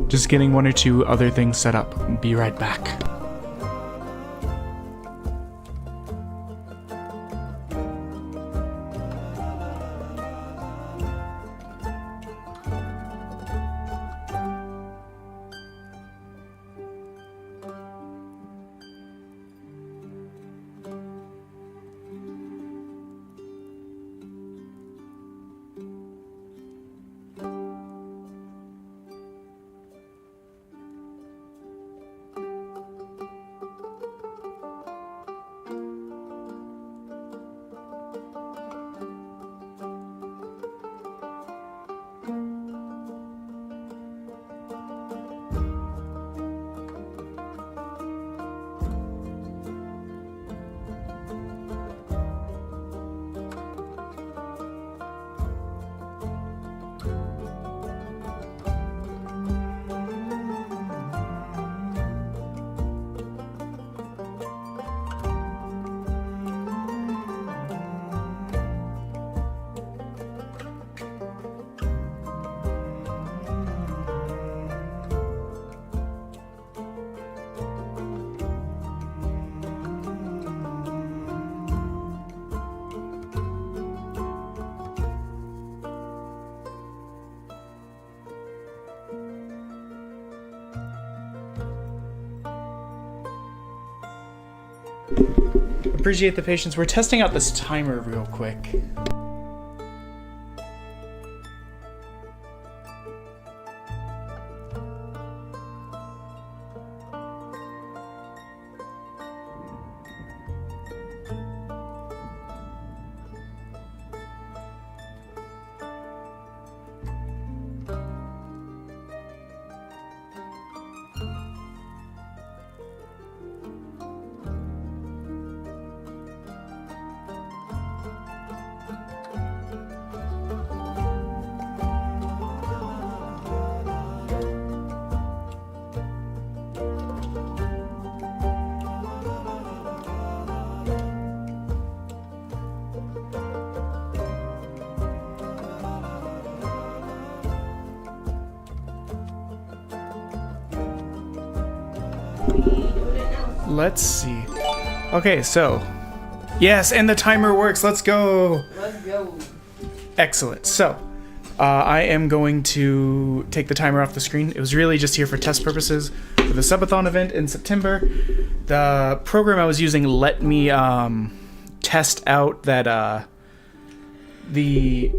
Just getting one or two other things set up. Be right back. Appreciate the patience. We're testing out this timer real quick. Let's see. Okay, so yes, and the timer works. Let's go. Let's go. Excellent. So I am going to take the timer off the screen. It was really just here for test purposes for the subathon event in September. The program I was using let me test out that the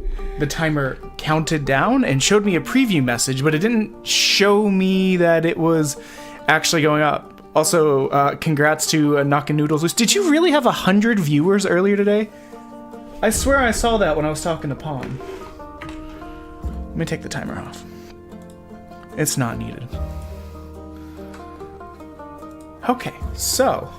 timer counted down and showed me a preview message, but it didn't show me that it was actually going up. Also, congrats to Noodles Loose. Did you really have 100 viewers earlier today? I swear I saw that when I was talking to Pawn. Let me take the timer off. It's not needed. Okay, so,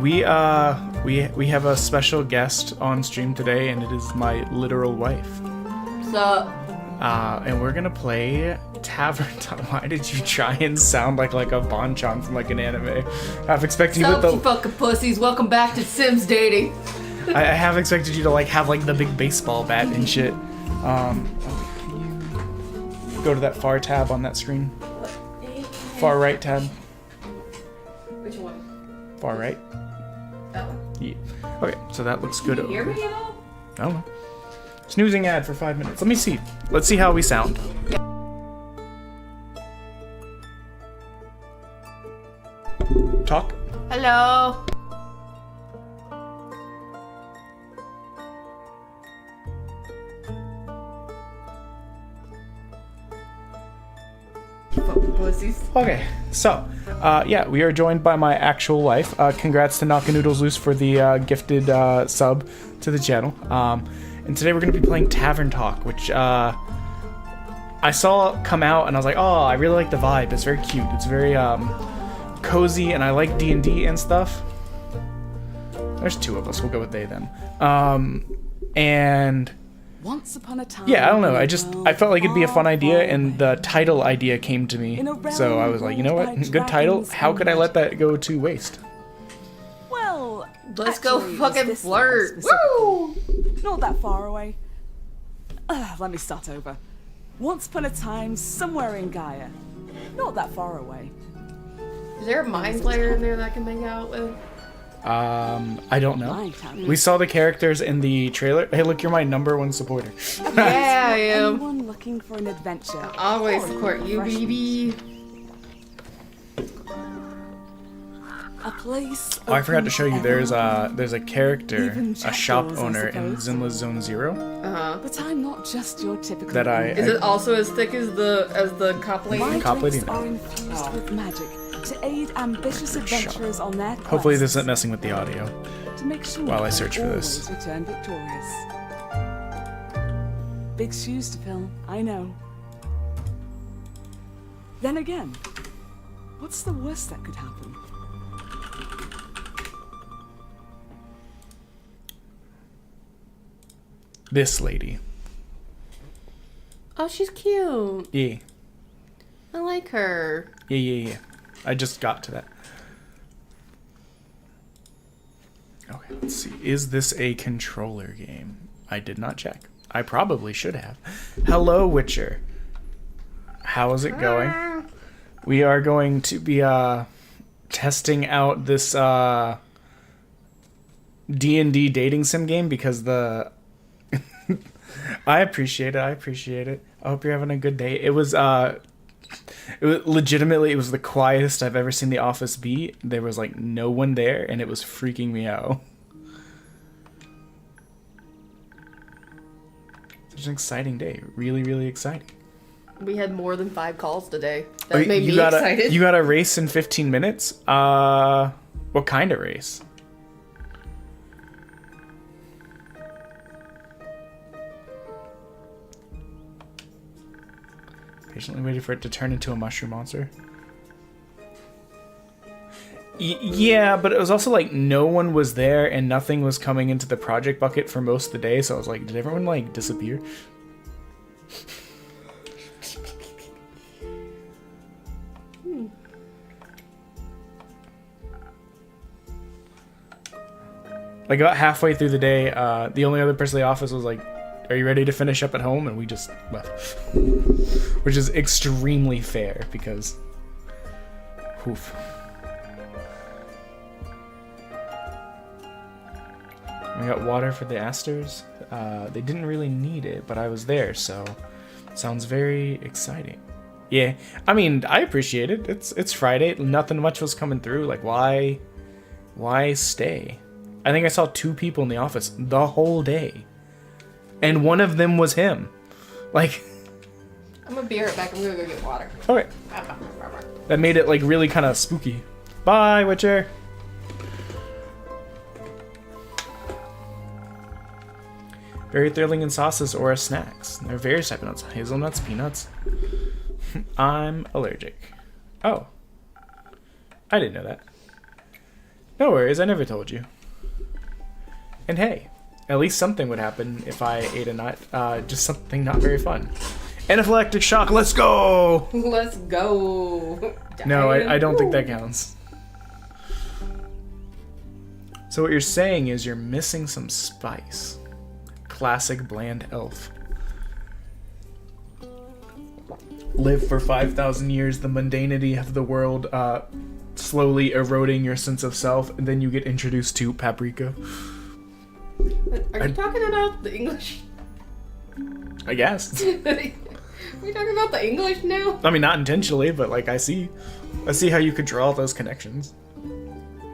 we have a special guest on stream today, and it is my literal wife. What's up? And we're gonna play Tavern. Why did you try and sound like a Bonchan from like an anime? Half expecting you with you fucking pussies. Welcome back to Sims Dating. I have expected you to have the big baseball bat and shit. Can you go to that far tab on that screen? Far right tab. Which one? Far right. That one. Yeah. Okay, so that looks good. Can you hear me at all? I don't know. Snoozing ad for 5 minutes. Let me see. Let's see how we sound. Talk. Hello. Fucking pussies. Okay, so, yeah, we are joined by my actual wife. Congrats to Noodles Loose for the gifted sub to the channel. And today we're going to be playing Tavern Talk, which I saw come out and I was like, oh, I really like the vibe. It's very cute. It's very cozy, and I like D&D and stuff. There's two of us. We'll go with they, them. And Once upon a time, yeah, I don't know. I felt like it'd be a fun idea, and the title idea came to me. So I was like, you know what? Good title. How could I let that go to waste? Well, let's go fucking flirt. Woo! Not that far away. Let me start over. Once upon a time, somewhere in Gaia. Not that far away. Is there a mind player in there that I can hang out with? I don't know. My town. We saw the characters in the trailer. Hey, look, you're my #1 supporter. Yeah, I am. Anyone looking for an adventure? Always or support you, refreshment? baby. A place. Oh, I forgot open to show you. everyone. There's a character, Even a shop jackals, I owner in suppose. Zinla's Zone Zero But I'm not just your typical. that Is it also as thick as the cop lady? My Cop lady, drinks no. are infused with magic to aid ambitious adventurers on their quests. Hopefully this isn't messing with the audio. To make sure while I they search for this. always return victorious. Big shoes to fill, I know. Then again, what's the worst that could happen? This lady. Oh, she's cute. Yeah. I like her. Yeah. I just got to that. Okay, let's see. Is this a controller game? I did not check. I probably should have. Hello, Witcher. How is it going? We are going to be testing out this D&D dating sim game because the I appreciate it. I hope you're having a good day. It was legitimately, it was the quietest I've ever seen the office be. There was like no one there, and it was freaking me out. It's an exciting day. Really, really exciting. We had more than 5 calls today. Oh, That made me excited. You got a race in 15 minutes? What kind of race? Patiently waited for it to turn into a mushroom monster. Yeah, but it was also like no one was there and nothing was coming into the project bucket for most of the day, so I was like, did everyone like disappear? Like about halfway through the day, the only other person in the office was like, "Are you ready to finish up at home?" And we just left, which is extremely fair because, oof. We got water for the asters. They didn't really need it, but I was there, so sounds very exciting. Yeah, I mean, I appreciate it. It's Friday. Nothing much was coming through. Like, why stay? I think I saw 2 people in the office the whole day, and one of them was him. Like, I'm gonna be right back. I'm gonna go get water. okay, that made it like really kind of spooky. Bye, Witcher. Very thrilling in sauces or as snacks. There are various types of nuts. Hazelnuts, peanuts. I'm allergic. Oh. I didn't know that. No worries, I never told you. And hey, at least something would happen if I ate a nut. Just something not very fun. Anaphylactic shock, let's go! Let's go. No, I don't think that counts. So what you're saying is you're missing some spice. Classic bland elf. Live for 5,000 years, the mundanity of the world slowly eroding your sense of self, and then you get introduced to paprika. Are you talking about the English? I guess. Are we talking about the English now? I mean, not intentionally, but like I see how you could draw those connections.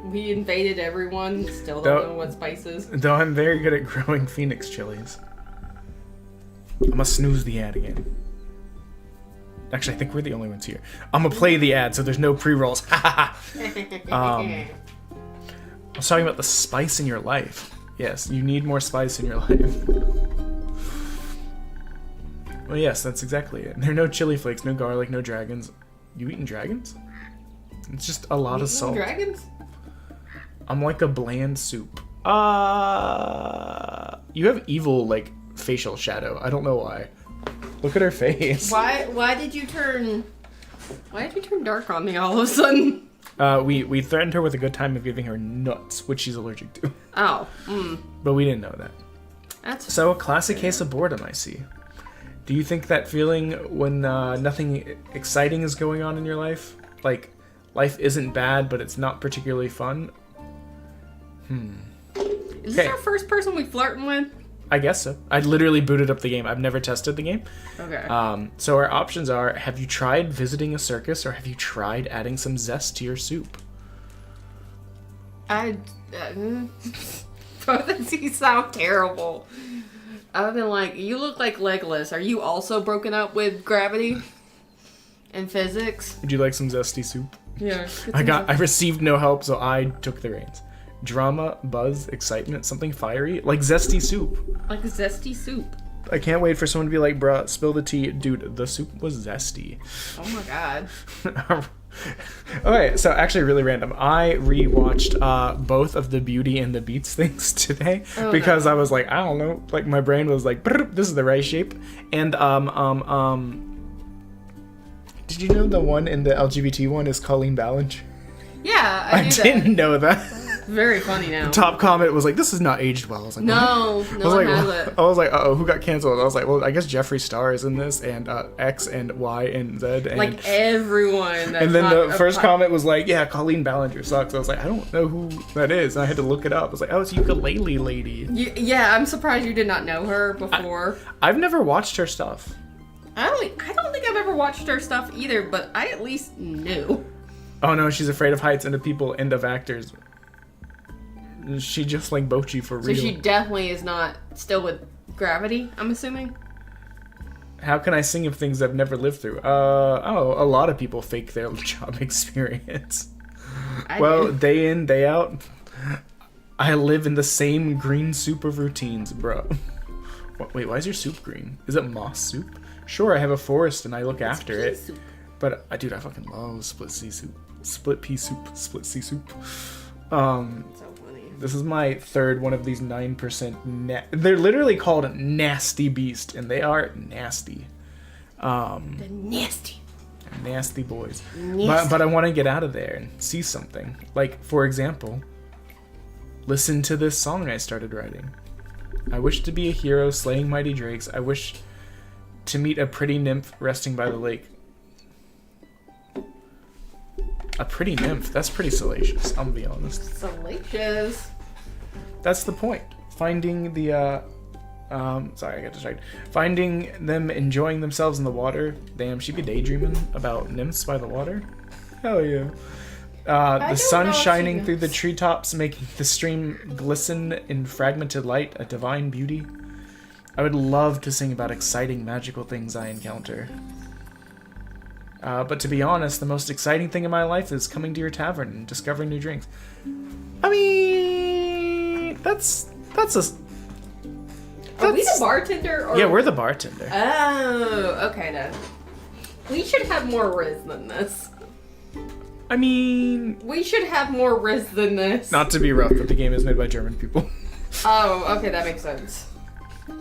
We invaded everyone. Still Though- don't know what spices. Though I'm very good at growing phoenix chilies. I'm gonna snooze the ad again. Actually, I think we're the only ones here. I'm gonna play the ad so there's no pre-rolls. I was talking about the spice in your life. Yes, you need more spice in your life. Well, yes, that's exactly it. There are no chili flakes, no garlic, no dragons. You eating dragons? It's just a lot of salt. Dragons? I'm like a bland soup. You have evil, like, facial shadow. I don't know why. Look at her face. Why did you turn dark on me all of a sudden? We threatened her with a good time of giving her nuts, which she's allergic to. Oh. But we didn't know that. That's So, a classic case of boredom, I see. Do you think that feeling when nothing exciting is going on in your life? Like, life isn't bad, but it's not particularly fun? Is this our first person we flirting with? I guess so. I literally booted up the game. I've never tested the game. Okay. So our options are, have you tried visiting a circus, or have you tried adding some zest to your soup? Both of these sound terrible. I've been like, you look like Legolas. Are you also broken up with gravity and physics? Would you like some zesty soup? Yeah. I received no help, so I took the reins. Drama, buzz, excitement, something fiery, like zesty soup. Like zesty soup. I can't wait for someone to be like, bruh, spill the tea. Dude, the soup was zesty. Oh my god. Okay, so actually really random. I rewatched both of the Beauty and the Beats things today because I was like, I don't know, like my brain was like, this is the right shape. And did you know the one in the LGBT one is Colleen Ballinger? Yeah, I knew that. didn't know that. Very funny now. Top comment was like, this is not aged well. I was like, no, what? no one has it. I was like, uh-oh, who got canceled? I was like, well, I guess Jeffree Star is in this, and X and Y and Z. And, like everyone. That's and then not the first comment was like, yeah, Colleen Ballinger sucks. I was like, I don't know who that is. And I had to look it up. I was like, oh, it's Ukulele Lady. Yeah, I'm surprised you did not know her before. I've never watched her stuff. I don't think I've ever watched her stuff either, but I at least knew. Oh no, she's afraid of heights and of people and of actors. She just like Bochi for real. So she definitely is not still with gravity, I'm assuming? How can I sing of things I've never lived through? A lot of people fake their job experience. Well, day in, day out, I live in the same green soup of routines, bro. Wait, why is your soup green? Is it moss soup? Sure, I have a forest and I look after it. Soup. But, dude, I fucking love split sea soup. Split pea soup. Split sea soup. So funny. This is my third one of these 9%. They're literally called Nasty Beast, and they are nasty. The nasty. Nasty boys. Nasty. But I want to get out of there and see something. Like, for example, listen to this song I started writing. I wish to be a hero slaying mighty drakes. I wish to meet a pretty nymph resting by the lake. A pretty nymph? That's pretty salacious, I'm gonna be honest. Salacious. That's the point. Finding the, sorry, I got distracted. Finding them enjoying themselves in the water. Damn, she'd be daydreaming about nymphs by the water? Hell yeah. The sun shining through the treetops, making the stream glisten in fragmented light, a divine beauty. I would love to sing about exciting, magical things I encounter. But to be honest, the most exciting thing in my life is coming to your tavern and discovering new drinks. I mean, that's Are we the bartender? Or... Yeah, we're the bartender. Oh, okay then. We should have more riz than this. I mean... We should have more riz than this. Not to be rough, but the game is made by German people. Oh, okay, that makes sense.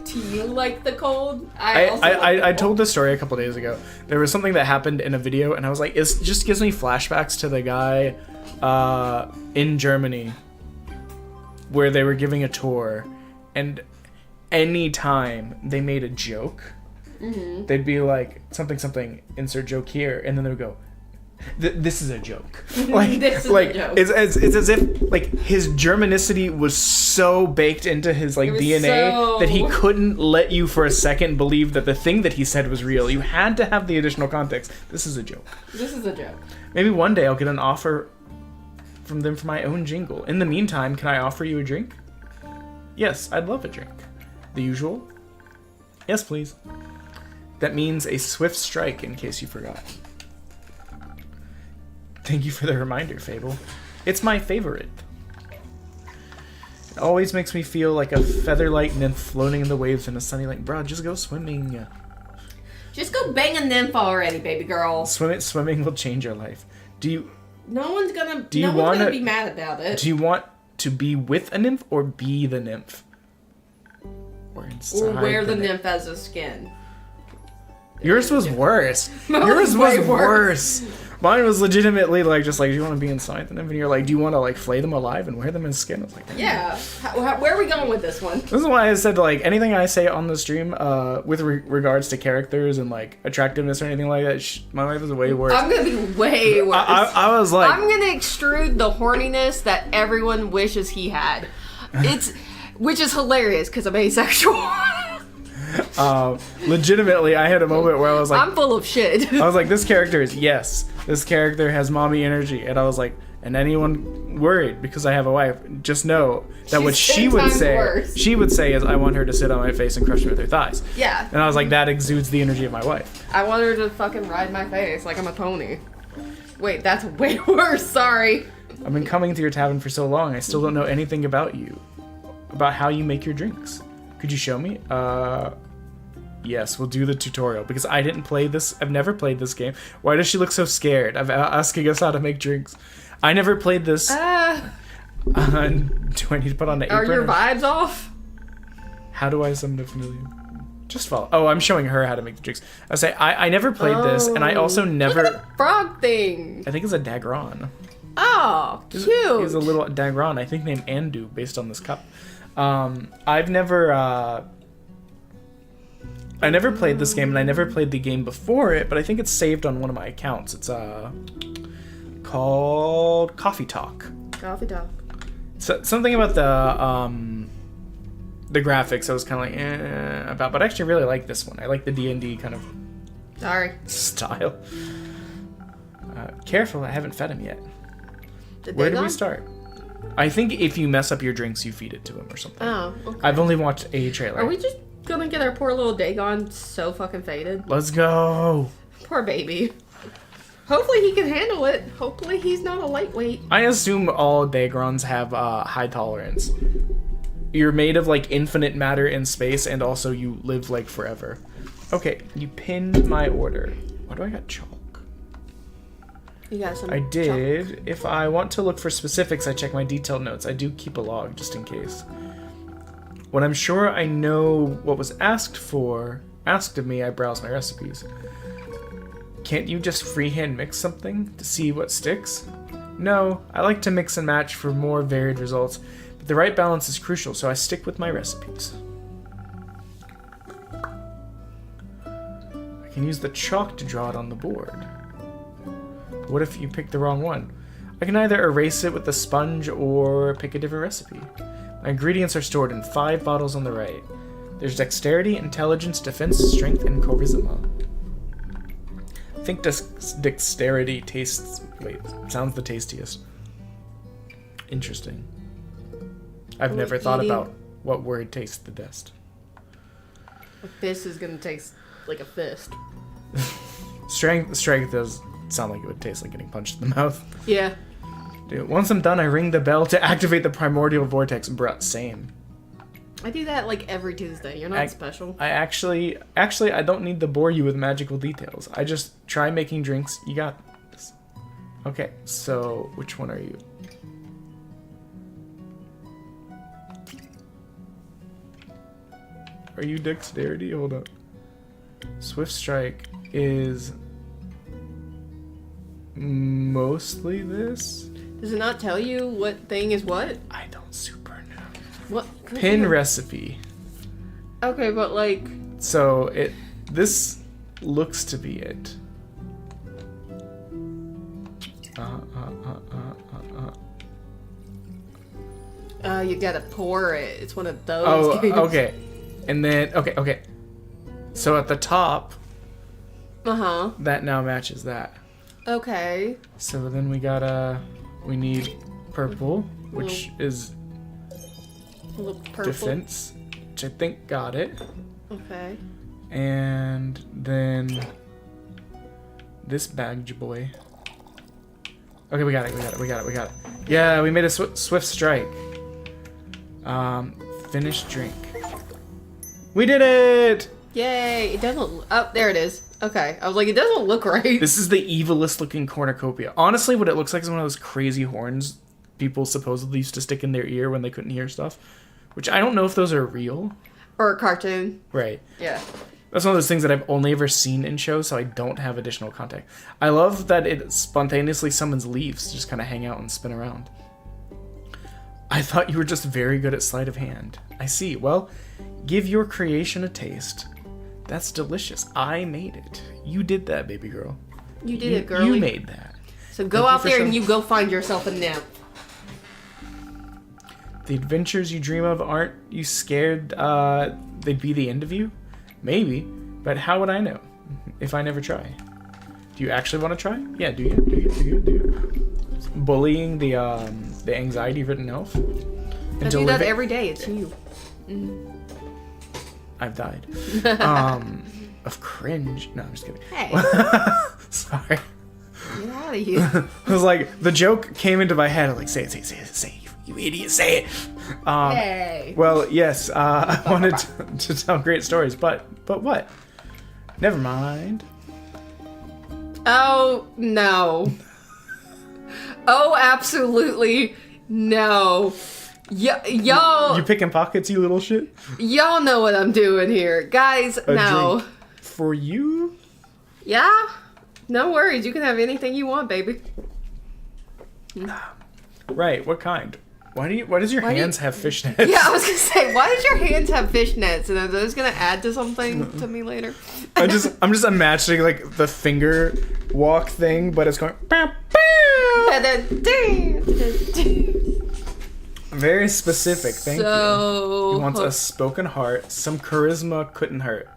Do you like the cold? I told this story a couple days ago. There was something that happened in a video, and I was like, it just gives me flashbacks to the guy in Germany where they were giving a tour, and anytime they made a joke, they'd be like, something, insert joke here, and then they would go, this is a joke. Like, this is like a joke. It's as if like his Germanicity was so baked into his like DNA that he couldn't let you for a second believe that the thing that he said was real. You had to have the additional context. This is a joke. This is a joke. Maybe one day I'll get an offer from them for my own jingle. In the meantime, can I offer you a drink? Yes, I'd love a drink. The usual? Yes, please. That means a swift strike, in case you forgot. Thank you for the reminder, Fable. It's my favorite. It always makes me feel like a feather-light nymph floating in the waves in a sunny lake. Bro, just go swimming. Just go bang a nymph already, baby girl. Swimming will change your life. No one's gonna be mad about it. Do you want to be with a nymph or be the nymph? Or wear the nymph as a skin. Yours was worse. Yours was worse. Mine was legitimately like, just like, do you want to be inside them? And you're like, do you want to like flay them alive and wear them as skin? I was like, Yeah. Where are we going with this one? This is why I said, like, anything I say on the stream with regards to characters and like attractiveness or anything like that, my wife is way worse. I'm gonna be way worse. I was like, I'm gonna extrude the horniness that everyone wishes he had. Which is hilarious because I'm asexual. legitimately, I had a moment where I was like, I'm full of shit. I was like, this character has mommy energy, and I was like, and anyone worried because I have a wife, just know that what she would say is, I want her to sit on my face and crush me with her thighs. Yeah. And I was like, that exudes the energy of my wife. I want her to fucking ride my face like I'm a pony. Wait, that's way worse. Sorry. I've been coming to your tavern for so long, I still don't know anything about you. About how you make your drinks. Could you show me? Yes, we'll do the tutorial because I didn't play this. I've never played this game. Why does she look so scared of asking us how to make drinks? I never played this. Do I need to put on the apron? Are your vibes off? How do I summon a familiar? Just follow. Oh, I'm showing her how to make the drinks. I never played this, and I also never. Look at the frog thing. I think it's a Dagron. Oh, cute. He's a little Dagron, I think named Andu, based on this cup. I've never. I never played this game, and I never played the game before it, but I think it's saved on one of my accounts. It's called Coffee Talk. Coffee Talk. So, something about the graphics I was kind of like about, but I actually really like this one. I like the D&D kind of style. Careful, I haven't fed him yet. Where did we start? I think if you mess up your drinks, you feed it to him or something. Oh, okay. I've only watched a trailer. Are we just gonna get our poor little Dagon so fucking faded? Let's go. Poor baby. Hopefully he can handle it. Hopefully he's not a lightweight. I assume all Dagrons have high tolerance. You're made of like infinite matter in space, and also you live like forever. Okay, you pinned my order. Why do I got chalk? You got some I did. chalk. If I want to look for specifics, I check my detailed notes. I do keep a log just in case. When I'm sure I know what was asked of me, I browse my recipes. Can't you just freehand mix something to see what sticks? No, I like to mix and match for more varied results, but the right balance is crucial, so I stick with my recipes. I can use the chalk to draw it on the board. What if you pick the wrong one? I can either erase it with a sponge or pick a different recipe. My ingredients are stored in 5 bottles on the right. There's dexterity, intelligence, defense, strength, and charisma. I think dexterity sounds the tastiest. Interesting. I've never thought about what word tastes the best. A fist is gonna taste like a fist. Strength does sound like it would taste like getting punched in the mouth. Yeah. Dude, once I'm done, I ring the bell to activate the primordial vortex. Bruh, same. I do that like every Tuesday. You're not special. I actually, I don't need to bore you with magical details. I just try making drinks. You got this. Okay, so which one are you? Are you dexterity? Hold up. Swift strike is mostly this. Does it not tell you what thing is what? I don't super know. What? Pin recipe. Okay, but like. So this looks to be it. You gotta pour it. It's one of those games. Okay. And then okay. So at the top. That now matches that. Okay. So then we need purple, which is defense, which I think got it. Okay. And then this badge boy. Okay, we got it. Yeah, we made a swift strike. Finished drink. We did it! Yay! It doesn't. Oh, there it is. Okay, I was like, it doesn't look right. This is the evilest looking cornucopia. Honestly, what it looks like is one of those crazy horns people supposedly used to stick in their ear when they couldn't hear stuff. Which I don't know if those are real. Or a cartoon. Right. Yeah. That's one of those things that I've only ever seen in shows, so I don't have additional context. I love that it spontaneously summons leaves to just kind of hang out and spin around. I thought you were just very good at sleight of hand. I see. Well, give your creation a taste. That's delicious. I made it. You did that, baby girl. You did it, girlie. You made that. So go out there and you go find yourself a nymph. The adventures you dream of, aren't you scared they'd be the end of you? Maybe, but how would I know if I never try? Do you actually want to try? Yeah, do you? Bullying the anxiety-ridden elf? I do that every day. It's you. I've died. Of cringe. No, I'm just kidding. Hey. Sorry. Get out of here. I was like, the joke came into my head. I'm like, say it, you idiot, say it. Hey. Well, yes, I wanted to tell great stories, but what? Never mind. Oh, no. Oh, absolutely no. Y'all... You picking pockets, you little shit? Y'all know what I'm doing here. Guys, no. Drink for you? Yeah? No worries. You can have anything you want, baby. Right, what kind? Why does your hands have fishnets? Yeah, I was gonna say, why does your hands have fishnets? And are those gonna add to something to me later? I'm just imagining like the finger walk thing, but it's going bow, bow. And then Very specific, thank you. He wants a So spoken heart. Some charisma couldn't hurt.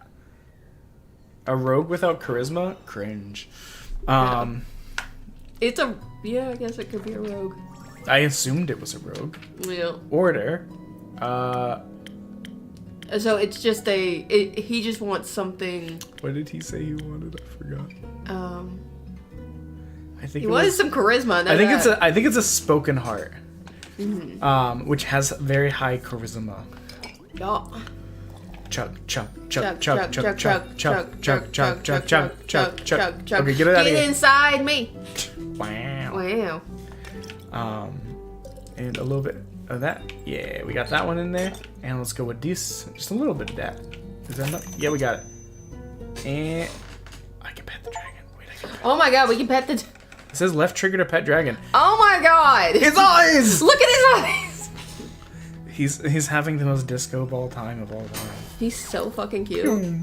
A rogue without charisma? Cringe. it's a I guess it could be a rogue. I assumed it was a rogue. Yeah. Order. So it's just he just wants something. What did he say he wanted? I forgot. I think He wanted some charisma. I think it's a spoken heart. Which has very high charisma. Yeah. Chug, chug, chug, chug, chug, chug, chug, chug, chug, chug, chug, chug, chug. Okay, get it out of Get here. inside me. Wow. Wow. And a little bit of that. Yeah, we got that one in there. And let's go with this. Just a little bit of that. Is that enough? Yeah, we got it. And I can pet the dragon. Wait, I can pet. Oh my god, we can pet the. It says left trigger to pet dragon. Oh my god. His eyes! Look at his eyes. He's having the most disco ball time of all time. He's so fucking cute.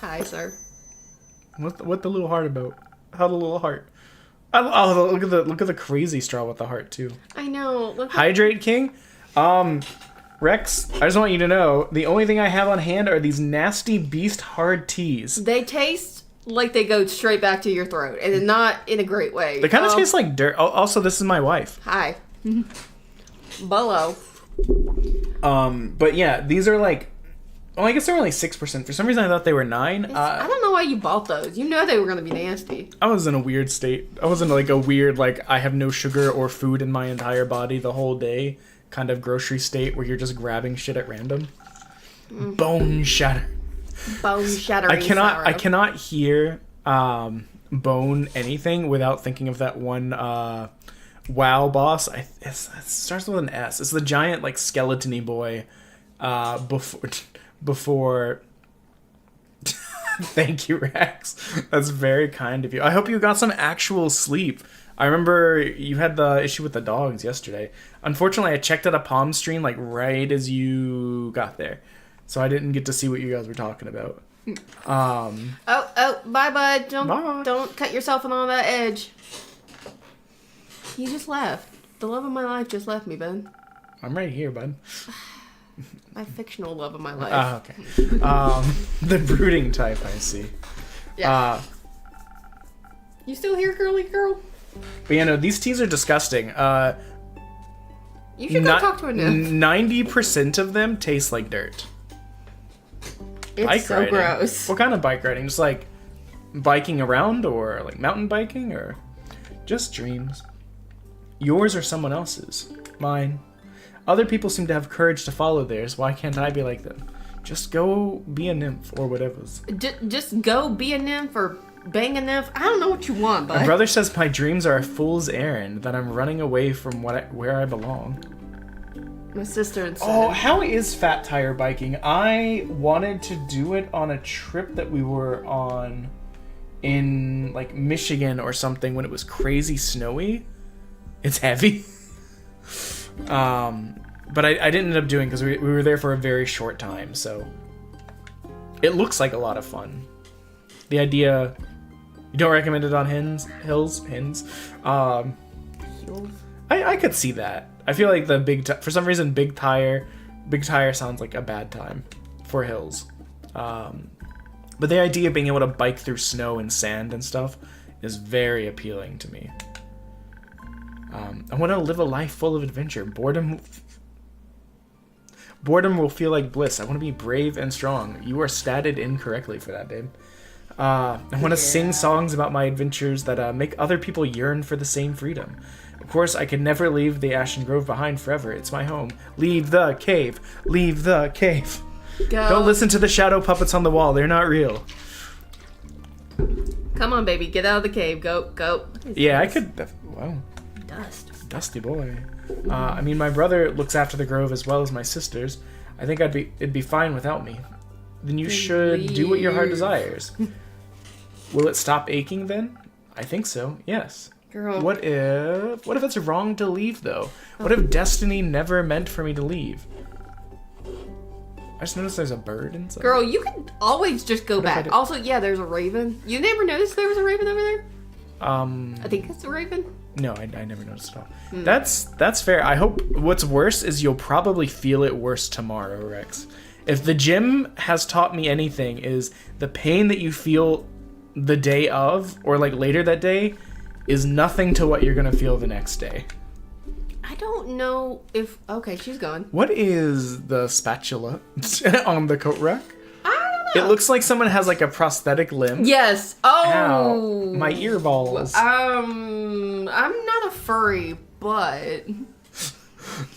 Hi, sir. What the little heart about? How the little heart? Oh, look at the crazy straw with the heart too. I know. Look. Hydrate King. Rex, I just want you to know the only thing I have on hand are these nasty beast hard teas. They taste like they go straight back to your throat, and not in a great way. They kind of taste like dirt. Also, this is my wife. Hi. Bolo. But yeah, these are like. Oh, I guess they're only 6%. For some reason, I thought they were 9. I don't know why you bought those. You know they were gonna be nasty. I was in a weird state. I was in like a weird, like, I have no sugar or food in my entire body the whole day kind of grocery state where you're just grabbing shit at random. Bone shatter. Bone shattering. I cannot hear bone anything without thinking of that one WoW boss. It starts with an S. It's the giant like skeleton-y boy before Thank you, Rex. That's very kind of you. I hope you got some actual sleep. I remember you had the issue with the dogs yesterday. Unfortunately, I checked out a palm stream like right as you got there, so I didn't get to see what you guys were talking about. Oh, bye, bud. Bye. Don't cut yourself on that edge. You just left. The love of my life just left me, bud. I'm right here, bud. My fictional love of my life. Okay. The brooding type, I see. Yeah. You still here, girly girl? But yeah, no, these teas are disgusting. You should go talk to a nymph. 90% of them taste like dirt. It's Bike so riding. gross. What kind of bike riding? Just like biking around or like mountain biking or just dreams? Yours or someone else's? Mine. Other people seem to have courage to follow theirs. Why can't I be like them? Just go be a nymph or whatever. Just go be a nymph or bang a nymph. I don't know what you want, bud. My brother says my dreams are a fool's errand, that I'm running away from where I belong. My sister instead. Oh, how is fat tire biking? I wanted to do it on a trip that we were on in like Michigan or something when it was crazy snowy. It's heavy. But I didn't end up doing because we were there for a very short time, so it looks like a lot of fun. The idea, you don't recommend it on hills. I could see that. I feel like the for some reason big tire sounds like a bad time for hills. But the idea of being able to bike through snow and sand and stuff is very appealing to me. I want to live a life full of adventure. Boredom will feel like bliss. I want to be brave and strong. You are statted incorrectly for that, babe. I want to sing songs about my adventures that make other people yearn for the same freedom. Of course, I could never leave the Ashen Grove behind forever. It's my home. Leave the cave. Leave the cave. Go. Don't listen to the shadow puppets on the wall. They're not real. Come on, baby. Get out of the cave. Go. Yeah, I could... Wow. Dust. Dusty boy. I mean, my brother looks after the grove as well as my sisters. I think it'd be fine without me. Then you should do what your heart desires. Will it stop aching then? I think so. Yes. Girl. What if it's wrong to leave though? What if destiny never meant for me to leave? I just noticed there's a bird inside. Girl, you can always just go back. Also, yeah, there's a raven. You never noticed there was a raven over there? I think it's a raven. No, I never noticed at all. That's fair. I hope what's worse is you'll probably feel it worse tomorrow, Rex. If the gym has taught me anything, is the pain that you feel the day of or like later that day is nothing to what you're gonna feel the next day. I don't know if... Okay, she's gone. What is the spatula on the coat rack? I don't know. It looks like someone has like a prosthetic limb. Yes. Oh. Ow, my ear balls. I'm not a furry, but...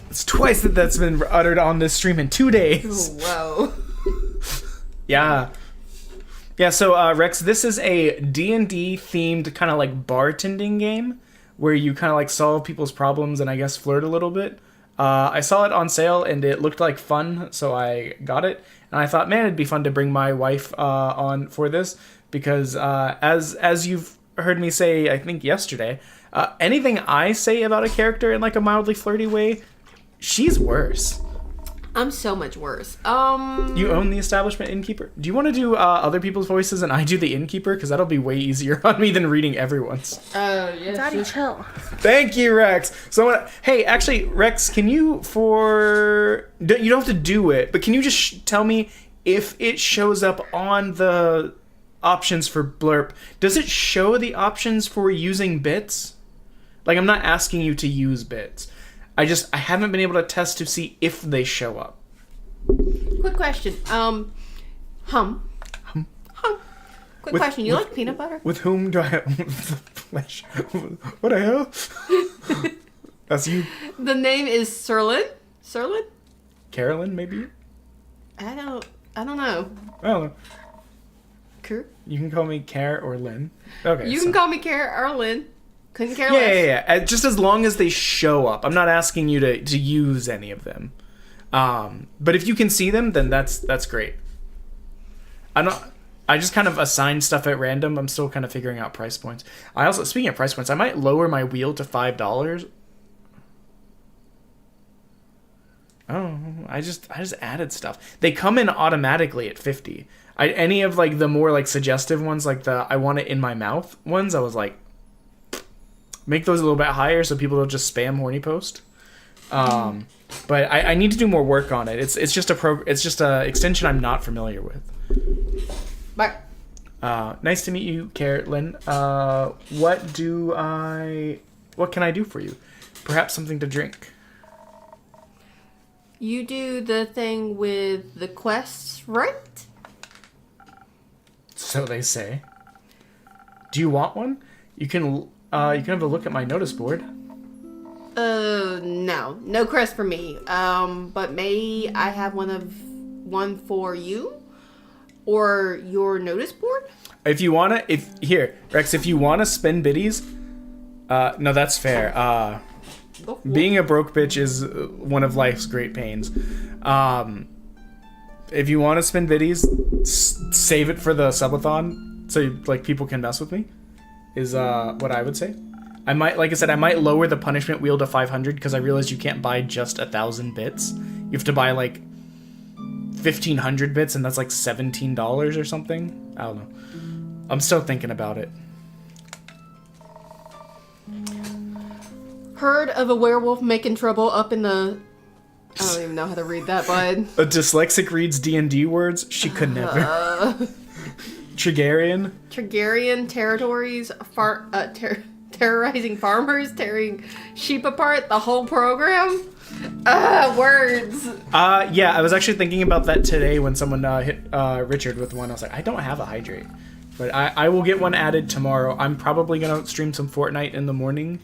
It's twice that's been uttered on this stream in 2 days. Whoa. Yeah. Yeah, so Rex, this is a D&D themed kind of like bartending game where you kind of like solve people's problems and I guess flirt a little bit. I saw it on sale and it looked like fun, so I got it. And I thought, man, it'd be fun to bring my wife on for this because as you've heard me say, I think yesterday, anything I say about a character in like a mildly flirty way, she's worse. I'm so much worse. You own the establishment, innkeeper. Do you want to do other people's voices and I do the innkeeper? Because that'll be way easier on me than reading everyone's. Yes. Daddy, chill. Thank you, Rex. So, hey, actually, Rex, can you you don't have to do it, but can you just tell me if it shows up on the options for Blurp? Does it show the options for using bits? Like, I'm not asking you to use bits. I haven't been able to test to see if they show up. Quick question. Quick question. You like peanut butter? With whom do I have the flesh? What the hell? That's you. The name is Serlin. Serlin? Carolyn, maybe? I don't know. I don't know. Kurt? You can call me Care or Lynn. Okay. You can call me Kara or Lynn. Couldn't care less. Yeah. Just as long as they show up. I'm not asking you to use any of them. But if you can see them, then that's great. I just kind of assign stuff at random. I'm still kind of figuring out price points. I also, speaking of price points, I might lower my wheel to $5. Oh, I just added stuff. They come in automatically at 50. Any of like the more like suggestive ones, like the I want it in my mouth ones, I was like, make those a little bit higher so people don't just spam horny post. But I need to do more work on it. It's just a extension I'm not familiar with. Bye. Nice to meet you, Carolyn. What can I do for you? Perhaps something to drink. You do the thing with the quests, right? So they say. Do you want one? You can have a look at my notice board. No quest for me. But may I have one for you? Or your notice board? Rex, if you wanna spend biddies, no, that's fair. Being a broke bitch is one of life's great pains. If you want to spend biddies, save it for the subathon so like people can mess with me. Is what I would say. I might, like I said, I might lower the punishment wheel to 500 because I realized you can't buy just 1,000 bits. You have to buy like 1,500 bits, and that's like $17 or something. I don't know. I'm still thinking about it. Heard of a werewolf making trouble up in the... I don't even know how to read that, bud. A dyslexic reads D&D words. She could never. Trigarian. Trigarian territories, terrorizing farmers, tearing sheep apart, the whole program. Words. Yeah, I was actually thinking about that today when someone hit Richard with one. I was like, I don't have a hydrate. But I will get one added tomorrow. I'm probably going to stream some Fortnite in the morning.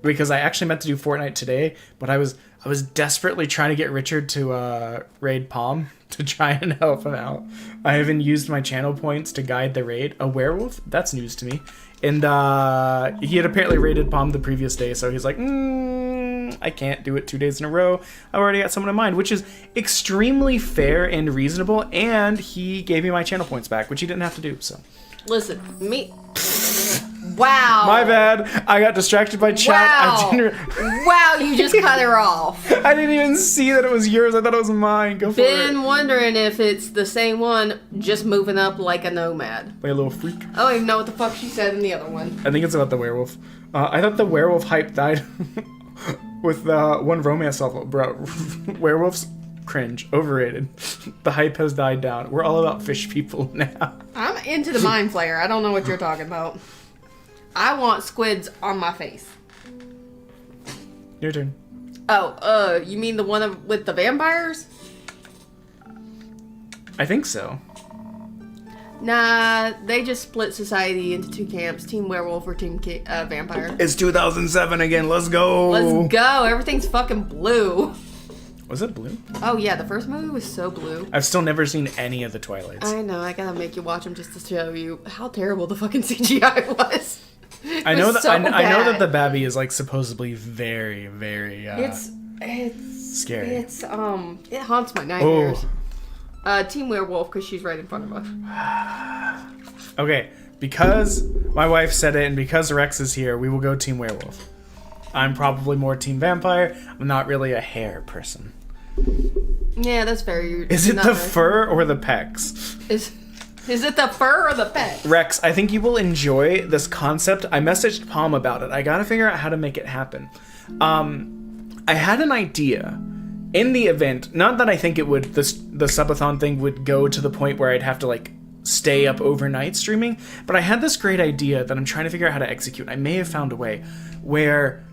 Because I actually meant to do Fortnite today, but I was desperately trying to get Richard to raid Palm to try and help him out. I haven't used my channel points to guide the raid. A werewolf? That's news to me. And he had apparently raided Palm the previous day, so he's like, I can't do it 2 days in a row. I've already got someone in mind, which is extremely fair and reasonable, and he gave me my channel points back, which he didn't have to do, so. Listen, me... Wow. My bad. I got distracted by chat. Wow. Wow, you just cut her off. I didn't even see that it was yours. I thought it was mine. Go for it. Been wondering if it's the same one, just moving up like a nomad. Like a little freak. I don't even know what the fuck she said in the other one. I think it's about the werewolf. I thought the werewolf hype died with one romance novel. Bro, werewolves, cringe. Overrated. The hype has died down. We're all about fish people now. I'm into the mind flayer. I don't know what you're talking about. I want squids on my face. Your turn. Oh, you mean the one with the vampires? I think so. Nah, they just split society into two camps. Team werewolf or team vampire. It's 2007 again. Let's go. Let's go. Everything's fucking blue. Was it blue? Oh yeah, the first movie was so blue. I've still never seen any of the Twilights. I know. I gotta make you watch them just to show you how terrible the fucking CGI was. I know that. So I know that bad. the Babby is like supposedly very, very. It's scary. It's it haunts my nightmares. Team werewolf because she's right in front of us. Okay, because my wife said it, and because Rex is here, we will go Team Werewolf. I'm probably more Team Vampire. I'm not really a hair person. Yeah, that's very. Is it the fur or the pecs? Is it the fur or the pet? Rex, I think you will enjoy this concept. I messaged Palm about it. I gotta figure out how to make it happen. I had an idea in the event. Not that I think it would. The subathon thing would go to the point where I'd have to like stay up overnight streaming. But I had this great idea that I'm trying to figure out how to execute. I may have found a way where.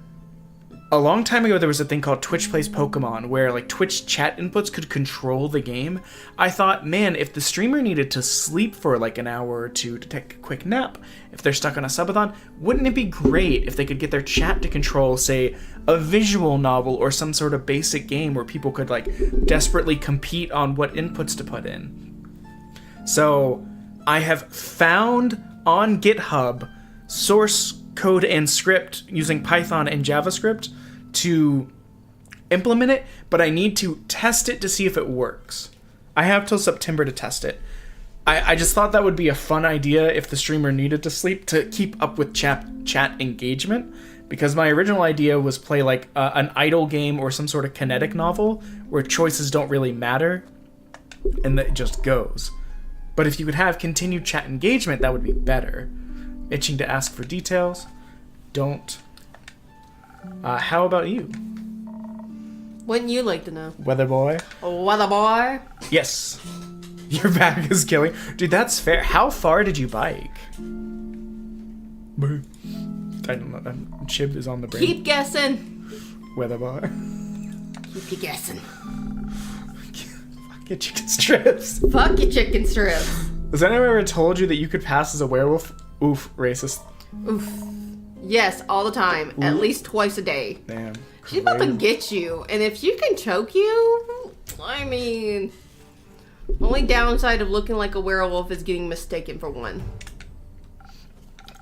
A long time ago, there was a thing called Twitch Plays Pokemon, where like Twitch chat inputs could control the game. I thought, man, if the streamer needed to sleep for like an hour or two to take a quick nap, if they're stuck on a subathon, wouldn't it be great if they could get their chat to control, say, a visual novel or some sort of basic game where people could like desperately compete on what inputs to put in? So I have found on GitHub source code and script using Python and JavaScript to implement it, but I need to test it to see if it works. I have till September to test it. I just thought that would be a fun idea if the streamer needed to sleep to keep up with chat engagement, because my original idea was play like an idle game or some sort of kinetic novel where choices don't really matter and that it just goes. But if you could have continued chat engagement, that would be better. Itching to ask for details? Don't. How about you? Wouldn't you like to know? Weather boy? Weather boy? Yes. Your back is killing. Dude, that's fair. How far did you bike? I don't know. Chib is on the brain. Keep guessing. Weather boy. Keep you guessing. Fuck your chicken strips. Fuck your chicken strips. Has anyone ever told you that you could pass as a werewolf? Oof, racist. Oof. Yes, all the time. Oof. At least twice a day. Damn. She's about to get you. And if she can choke you, I mean... Only downside of looking like a werewolf is getting mistaken for one.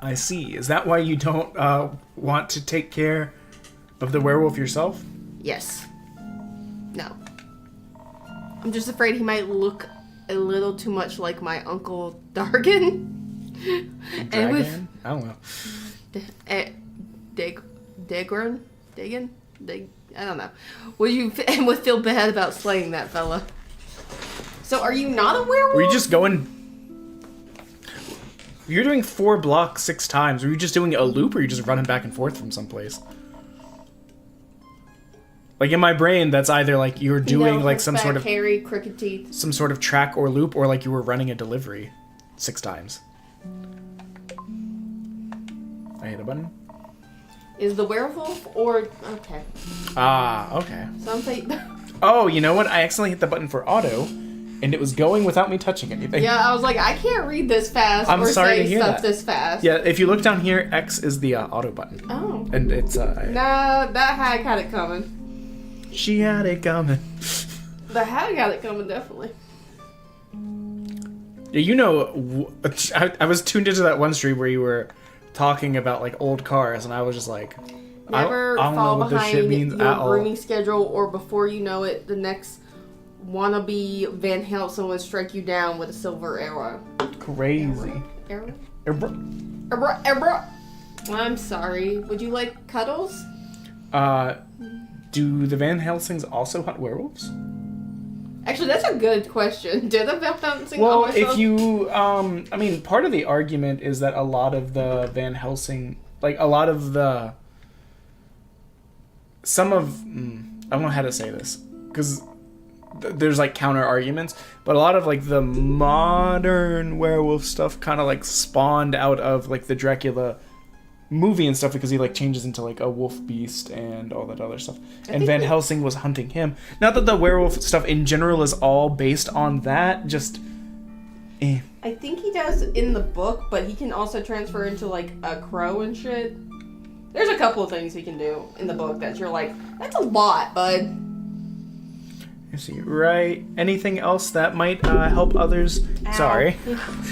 I see. Is that why you don't want to take care of the werewolf yourself? Yes. No. I'm just afraid he might look a little too much like my Uncle Dargan. And with I don't know. Dagan? I don't know. Would feel bad about slaying that fella. So are you not a werewolf? Were you just going... You're doing 4 blocks 6 times. Were you just doing a loop, or are you just running back and forth from someplace? Like, in my brain, that's either, like, you're doing, like, some sort of... hairy, crooked teeth. Some sort of track or loop, or, like, you were running a delivery 6 times. I hit a button. Is the werewolf or... Okay. Ah, okay. Something... Oh, you know what? I accidentally hit the button for auto, and it was going without me touching anything. Yeah, I was like, I can't read this fast I'm or sorry say to hear stuff that. this fast. Yeah, if you look down here, X is the auto button. Oh. And it's... Nah, that hag had it coming. She had it coming. The hag had it coming, definitely. Yeah, you know, I was tuned into that one stream where you were talking about, like, old cars, and I was just like... Never I don't know fall what this shit behind means your at all. grooming schedule, or before you know it, the next wannabe Van Helsing will strike you down with a silver arrow. Crazy. Arrow? Err- Arrow? I'm sorry. Would you like cuddles? Do the Van Helsings also hunt werewolves? Actually, that's a good question. Do the Van Helsing Well, also... if you, I mean, part of the argument is that a lot of the Van Helsing, like, a lot of the... Some of... I don't know how to say this, because there's, like, counter-arguments, but a lot of, like, the modern werewolf stuff kind of, like, spawned out of, like, the Dracula movie and stuff, because he, like, changes into, like, a wolf beast and all that other stuff. And Van Helsing was hunting him. Not that the werewolf stuff in general is all based on that, just... I think he does in the book, but he can also transfer into, like, a crow and shit. There's a couple of things he can do in the book that you're like, that's a lot, bud. I see. Right. Anything else that might help others? Ow. Sorry.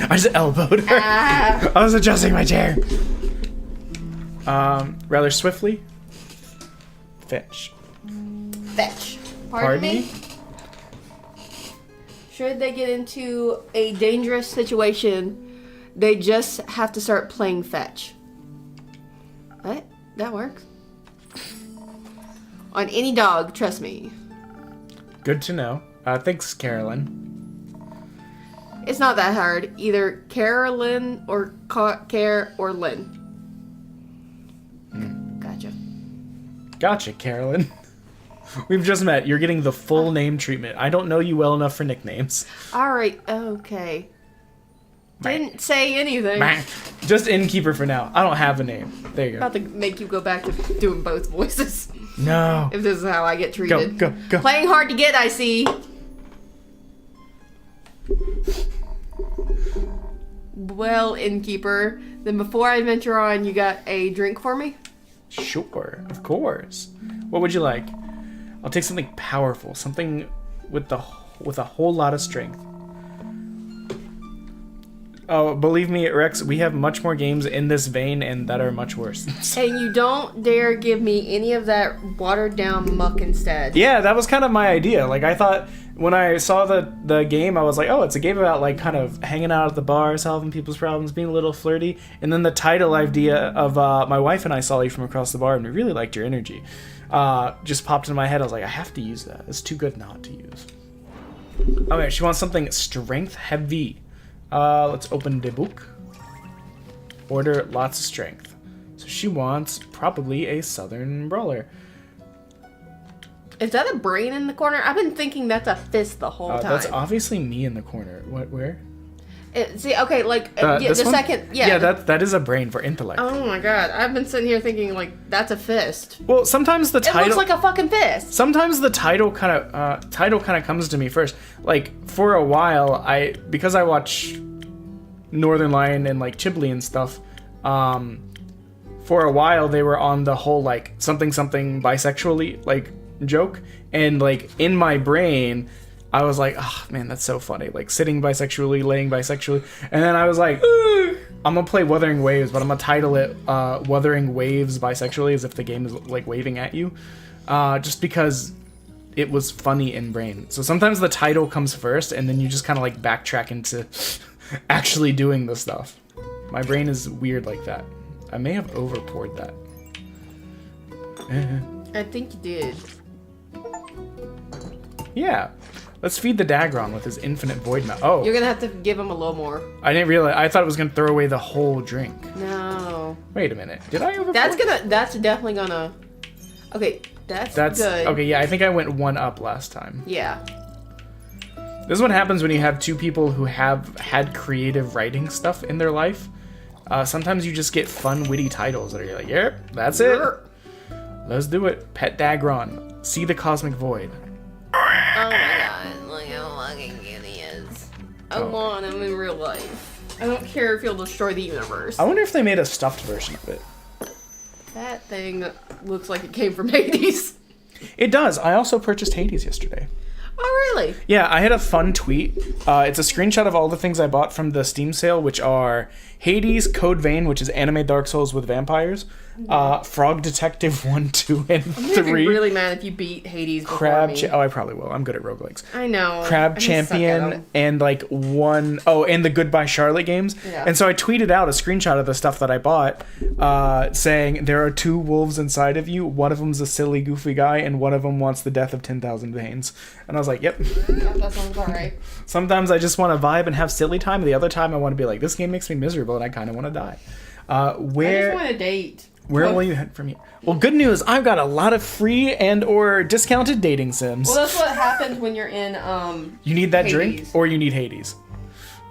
I just elbowed her. Ah. I was adjusting my chair. Rather swiftly. Fetch. Fetch. Pardon me? Should they get into a dangerous situation, they just have to start playing fetch. What? That works. On any dog, trust me. Good to know. Thanks, Carolyn. It's not that hard. Either Carolyn or Care or Lynn. Gotcha. Gotcha, Carolyn. We've just met. You're getting the full name treatment. I don't know you well enough for nicknames. Alright, okay. Didn't say anything. Just innkeeper for now. I don't have a name. There you go. About to make you go back to doing both voices. No. If this is how I get treated. Go. Playing hard to get, I see. Well, innkeeper, then before I venture on, you got a drink for me? Sure, of course. What would you like? I'll take something powerful, something with a whole lot of strength. Oh, believe me, Rex, we have much more games in this vein and that are much worse. And you don't dare give me any of that watered down muck instead. Yeah, that was kind of my idea. Like, I thought when I saw the game, I was like, oh, it's a game about, like, kind of hanging out at the bar, solving people's problems, being a little flirty. And then the title idea of my wife and I saw you from across the bar and we really liked your energy. Just popped into my head. I was like, I have to use that. It's too good not to use. Okay, she wants something strength heavy. Let's open the book. Order lots of strength. So she wants probably a southern brawler. Is that a brain in the corner? I've been thinking that's a fist the whole time. That's obviously me in the corner. What? Where? See, okay, like This the one? second, yeah. Yeah, that is a brain for intellect. Oh my god, I've been sitting here thinking like that's a fist. Well, sometimes the It title. looks like a fucking fist. Sometimes the title kind of comes to me first. Like for a while, because I watch Northern Lion and like Ghibli and stuff. For a while they were on the whole like something bisexually like joke, and like in my brain I was like, oh man, that's so funny, like sitting bisexually, laying bisexually, and then I was like, I'm gonna play Wuthering Waves, but I'm gonna title it Wuthering Waves bisexually, as if the game is like waving at you, just because it was funny in brain. So sometimes the title comes first, and then you just kind of like backtrack into actually doing the stuff. My brain is weird like that. I may have over poured that. I think you did. Yeah. Let's feed the Dagron with his infinite void mouth. Oh. You're gonna have to give him a little more. I didn't realize. I thought it was gonna throw away the whole drink. No. Wait a minute. Did I over? That's definitely gonna. Okay, that's good. Okay. Yeah, I think I went one up last time. Yeah. This is what happens when you have two people who have had creative writing stuff in their life. Sometimes you just get fun, witty titles that are like, yep, that's it. Let's do it. Pet Dagron. See the cosmic void. Oh my god, look how fucking cute he is. I want him in real life. I don't care if he'll destroy the universe. I wonder if they made a stuffed version of it. That thing looks like it came from Hades. It does. I also purchased Hades yesterday. Oh, really? Yeah, I had a fun tweet. It's a screenshot of all the things I bought from the Steam sale, which are Hades, Code Vein, which is anime Dark Souls with vampires, Frog Detective 1, 2, and 3. I'm gonna be really mad if you beat Hades before Crab me. Oh, I probably will. I'm good at roguelikes. I know. Crab I suck at Champion 'em. and like and the Goodbye Charlotte games. Yeah. And so I tweeted out a screenshot of the stuff that I bought, saying there are two wolves inside of you. One of them's a silly, goofy guy, and one of them wants the death of 10,000 veins. And I was like, yep. Yeah, that sounds alright. Sometimes I just want to vibe and have silly time. The other time I want to be like, this game makes me miserable and I kind of want to die. I just want a date. Where will you head from here? Well, good news. I've got a lot of free and or discounted dating sims. Well, that's what happens when you're in You need that Hades. drink, or you need Hades,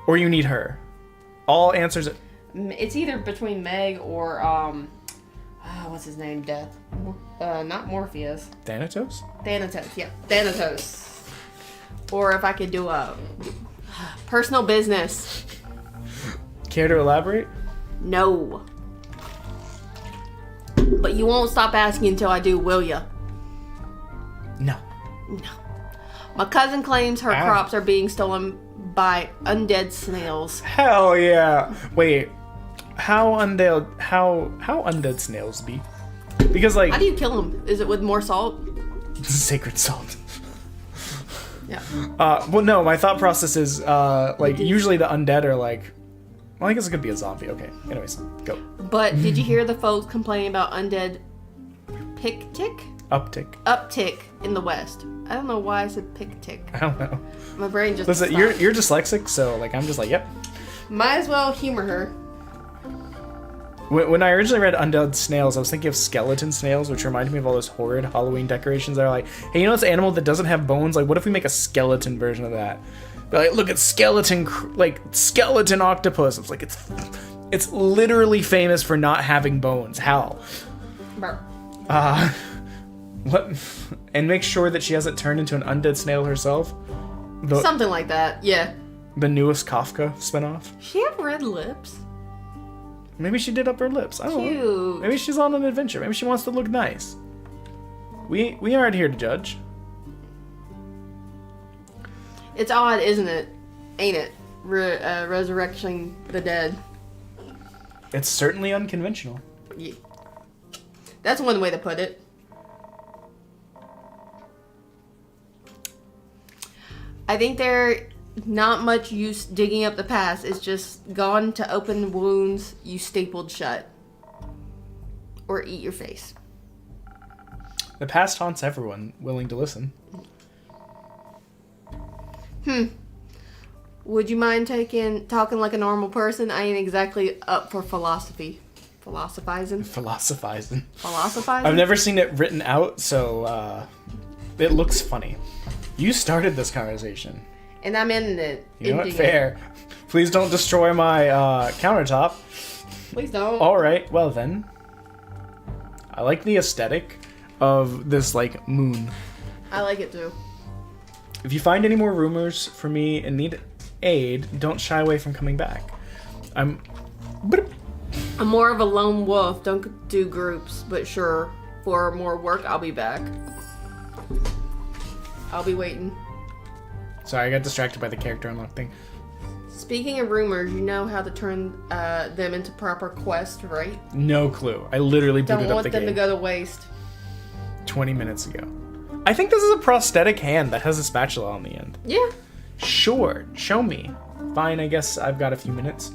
or you need her. All answers. It's either between Meg or what's his name? Death. Not Morpheus. Thanatos. Thanatos. Yeah, Thanatos. Or if I could do a personal business. Care to elaborate? No. But you won't stop asking until I do, will ya? No. No. My cousin claims her crops are being stolen by undead snails. Hell yeah! Wait, how undead snails be? Because like How do you kill them? Is it with more salt? sacred salt. Yeah. Well, no. My thought process is like usually the undead are like. Well, I guess it could be a zombie. Okay. Anyways, go. But did you hear the folks complaining about undead uptick in the West? I don't know why I said pick-tick. I don't know. My brain just Listen, stopped. you're dyslexic, so like I'm just like, yep. Might as well humor her. When I originally read Undead Snails, I was thinking of skeleton snails, which reminded me of all those horrid Halloween decorations that are like, hey, you know this animal that doesn't have bones? Like, what if we make a skeleton version of that? They're like, look at skeleton octopus. It's like, it's literally famous for not having bones. How? Burr. What? And make sure that she hasn't turned into an undead snail herself. Something like that, yeah. The newest Kafka spinoff. She have red lips? Maybe she did up her lips. I don't know. Cute. Maybe she's on an adventure. Maybe she wants to look nice. We aren't here to judge. It's odd, isn't it? Ain't it? Resurrecting the dead. It's certainly unconventional. Yeah. That's one way to put it. I think there not much use digging up the past. It's just gone to open wounds you stapled shut. Or eat your face. The past haunts everyone willing to listen. Would you mind talking like a normal person? I ain't exactly up for philosophy. Philosophizing? Philosophizing. Philosophizing? I've never seen it written out, so it looks funny. You started this conversation. And I'm in it. You know what? Fair. Please don't destroy my countertop. Please don't. All right. Well then. I like the aesthetic of this like moon. I like it too. If you find any more rumors for me and need aid, don't shy away from coming back. I'm more of a lone wolf. Don't do groups, but sure. For more work, I'll be back. I'll be waiting. Sorry, I got distracted by the character unlock thing. Speaking of rumors, you know how to turn them into proper quests, right? No clue. I literally booted Don't up the want them game to go to waste. 20 minutes ago. I think this is a prosthetic hand that has a spatula on the end. Yeah. Sure. Show me. Fine, I guess I've got a few minutes.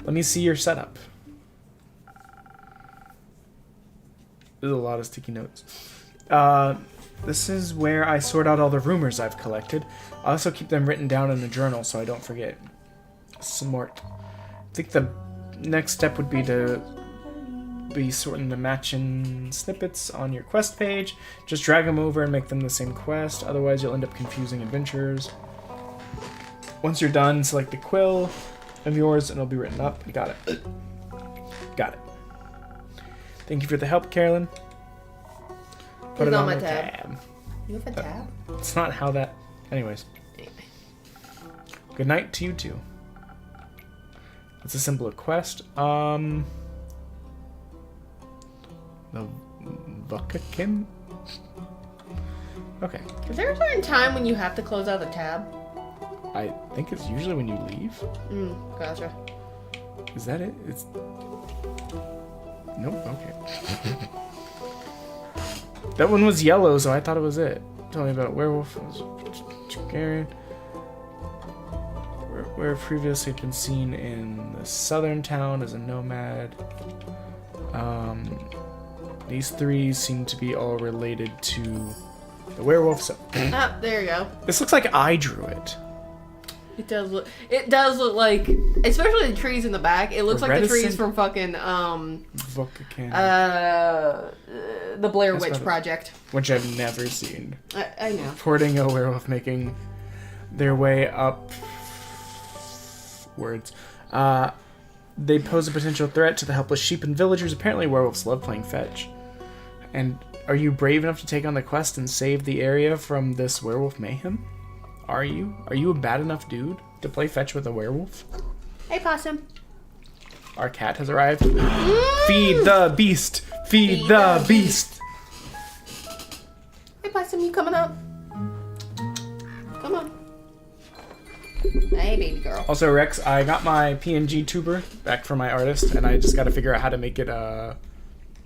Let me see your setup. There's a lot of sticky notes. This is where I sort out all the rumors I've collected. I also keep them written down in a journal so I don't forget. Smart. I think the next step would be to be sorting the matching snippets on your quest page. Just drag them over and make them the same quest. Otherwise, you'll end up confusing adventurers. Once you're done, select a quill of yours and it'll be written up. You got it. Got it. Thank you for the help, Carolyn. Put it on my tab. You have a tab? It's not how that... Anyways. Good night to you two. It's a simple quest. The Vukakin? Okay. Is there a certain time when you have to close out the tab? I think it's usually when you leave. Gotcha. Is that it? It's... Nope, okay. That one was yellow, so I thought it was it. Tell me about werewolf. Scary. Where previously been seen in the southern town as a nomad. These three seem to be all related to the werewolf. So Ah, there you go. this looks like I drew it. It does look. It does look like, especially the trees in the back. It looks like the trees from fucking Vukakin. the Blair That's Witch about it. Project. Which I've never seen. I know. Reporting a werewolf making their way up. Words. They pose a potential threat to the helpless sheep and villagers. Apparently, werewolves love playing fetch. And are you brave enough to take on the quest and save the area from this werewolf mayhem? Are you? Are you a bad enough dude to play fetch with a werewolf? Hey, possum. Our cat has arrived. Feed the beast! Feed the beast! Hey, possum, you coming up? Come on. Hey, baby girl. Also, Rex, I got my PNG tuber back from my artist, and I just got to figure out how to make it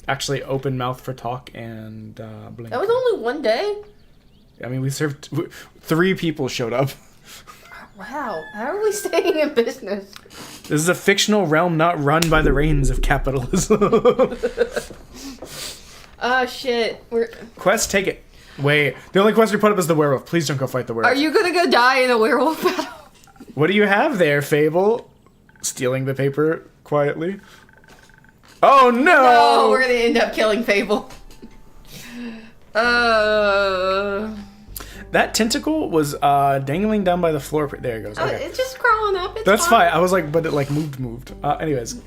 actually open mouth for talk and blink. That was only one day? I mean, we served... 3 people showed up. Wow. How are we staying in business? This is a fictional realm not run by the reins of capitalism. Shit. Quest, take it. Wait, the only quest we put up is the werewolf. Please don't go fight the werewolf. Are you gonna go die in a werewolf battle? What do you have there, Fable? Stealing the paper quietly. Oh, no! No, we're gonna end up killing Fable. That tentacle was dangling down by the floor. There it goes. Okay. It's just crawling up. It's That's fine. I was like, but it like moved. Anyways.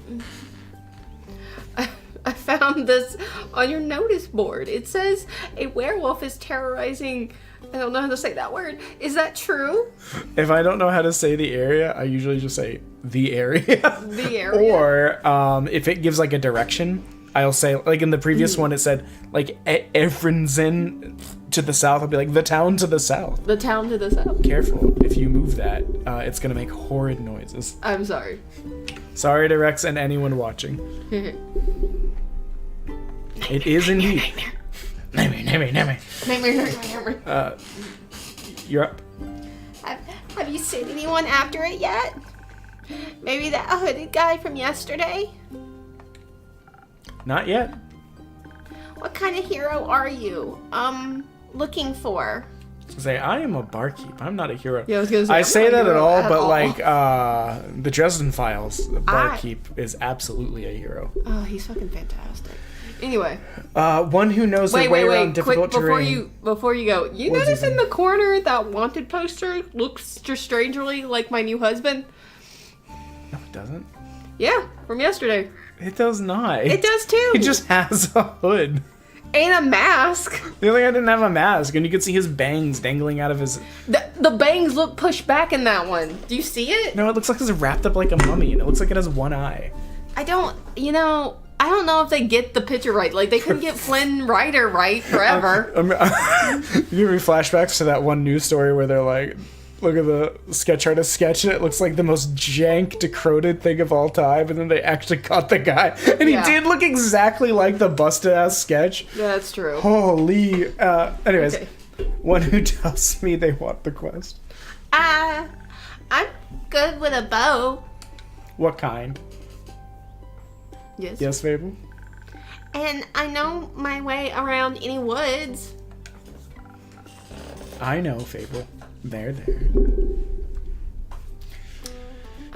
I found this on your notice board. It says a werewolf is terrorizing. I don't know how to say that word. Is that true? If I don't know how to say the area, I usually just say the area. The area. Or if it gives like a direction, I'll say, like in the previous one, it said like Efrenzen to the south. I'll be like the town to the south. The town to the south. Careful. If you move that, it's gonna make horrid noises. I'm sorry. Sorry to Rex and anyone watching. It is indeed. Nightmare. You're up. Have you seen anyone after it yet? Maybe that hooded guy from yesterday? Not yet. What kind of hero are you, looking for? Say, I am a barkeep. I'm not a hero. Yeah, I was gonna say, I I'm say not a that at hero all, at but all. like the Dresden Files, the barkeep is absolutely a hero. Oh, he's fucking fantastic. Anyway. One who knows their way around difficult quick, terrain. before you go, you What's notice he in the corner that wanted poster looks just strangely like my new husband? No, it doesn't. Yeah, from yesterday. It does not. It does too. He just has a hood. And a mask. The only guy didn't have a mask, and you could see his bangs dangling out of his... The bangs look pushed back in that one. Do you see it? No, it looks like it's wrapped up like a mummy, and it looks like it has one eye. I don't know if they get the picture right. Like, they couldn't get Flynn Rider right forever. You give me flashbacks to that one news story where they're like, look at the sketch artist sketch, and it looks like the most jank, decrepit thing of all time. And then they actually caught the guy, and he did look exactly like the busted ass sketch. That's true. Holy. Anyways, Okay. one who tells me they want the quest. I'm good with a bow. What kind? Yes. Yes, Fable. And I know my way around any woods. I know, Fable. There.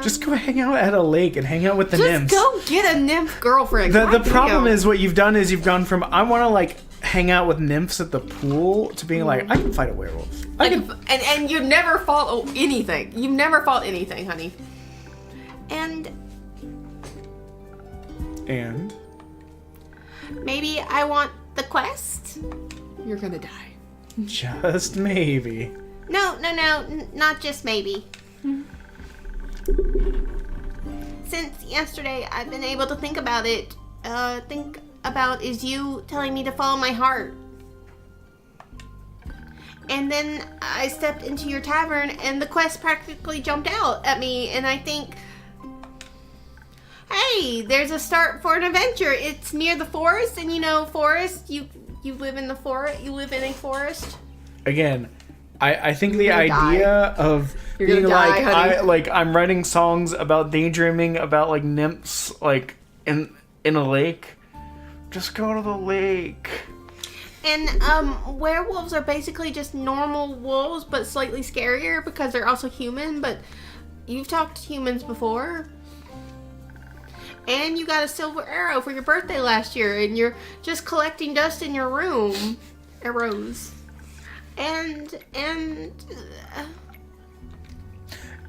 Just go hang out at a lake and hang out with the nymphs. Go get a nymph girlfriend. The problem is what you've done is you've gone from I want to like hang out with nymphs at the pool to being like I can fight a werewolf. And you never fought anything. You've never fought anything, honey. And maybe I want the quest. You're gonna die. Just maybe. No, not just maybe. Since yesterday, I've been able to think about it. Think about is you telling me to follow my heart. And then I stepped into your tavern and the quest practically jumped out at me and I think, hey, there's a start for an adventure. It's near the forest and you know forest, you live in the forest, you live in a forest. Again, I think the idea of You're being gonna die, like honey. I'm writing songs about daydreaming about like nymphs like in a lake. Just go to the lake. And werewolves are basically just normal wolves but slightly scarier because they're also human, but you've talked to humans before. And you got a silver arrow for your birthday last year and you're just collecting dust in your room. Arrows. And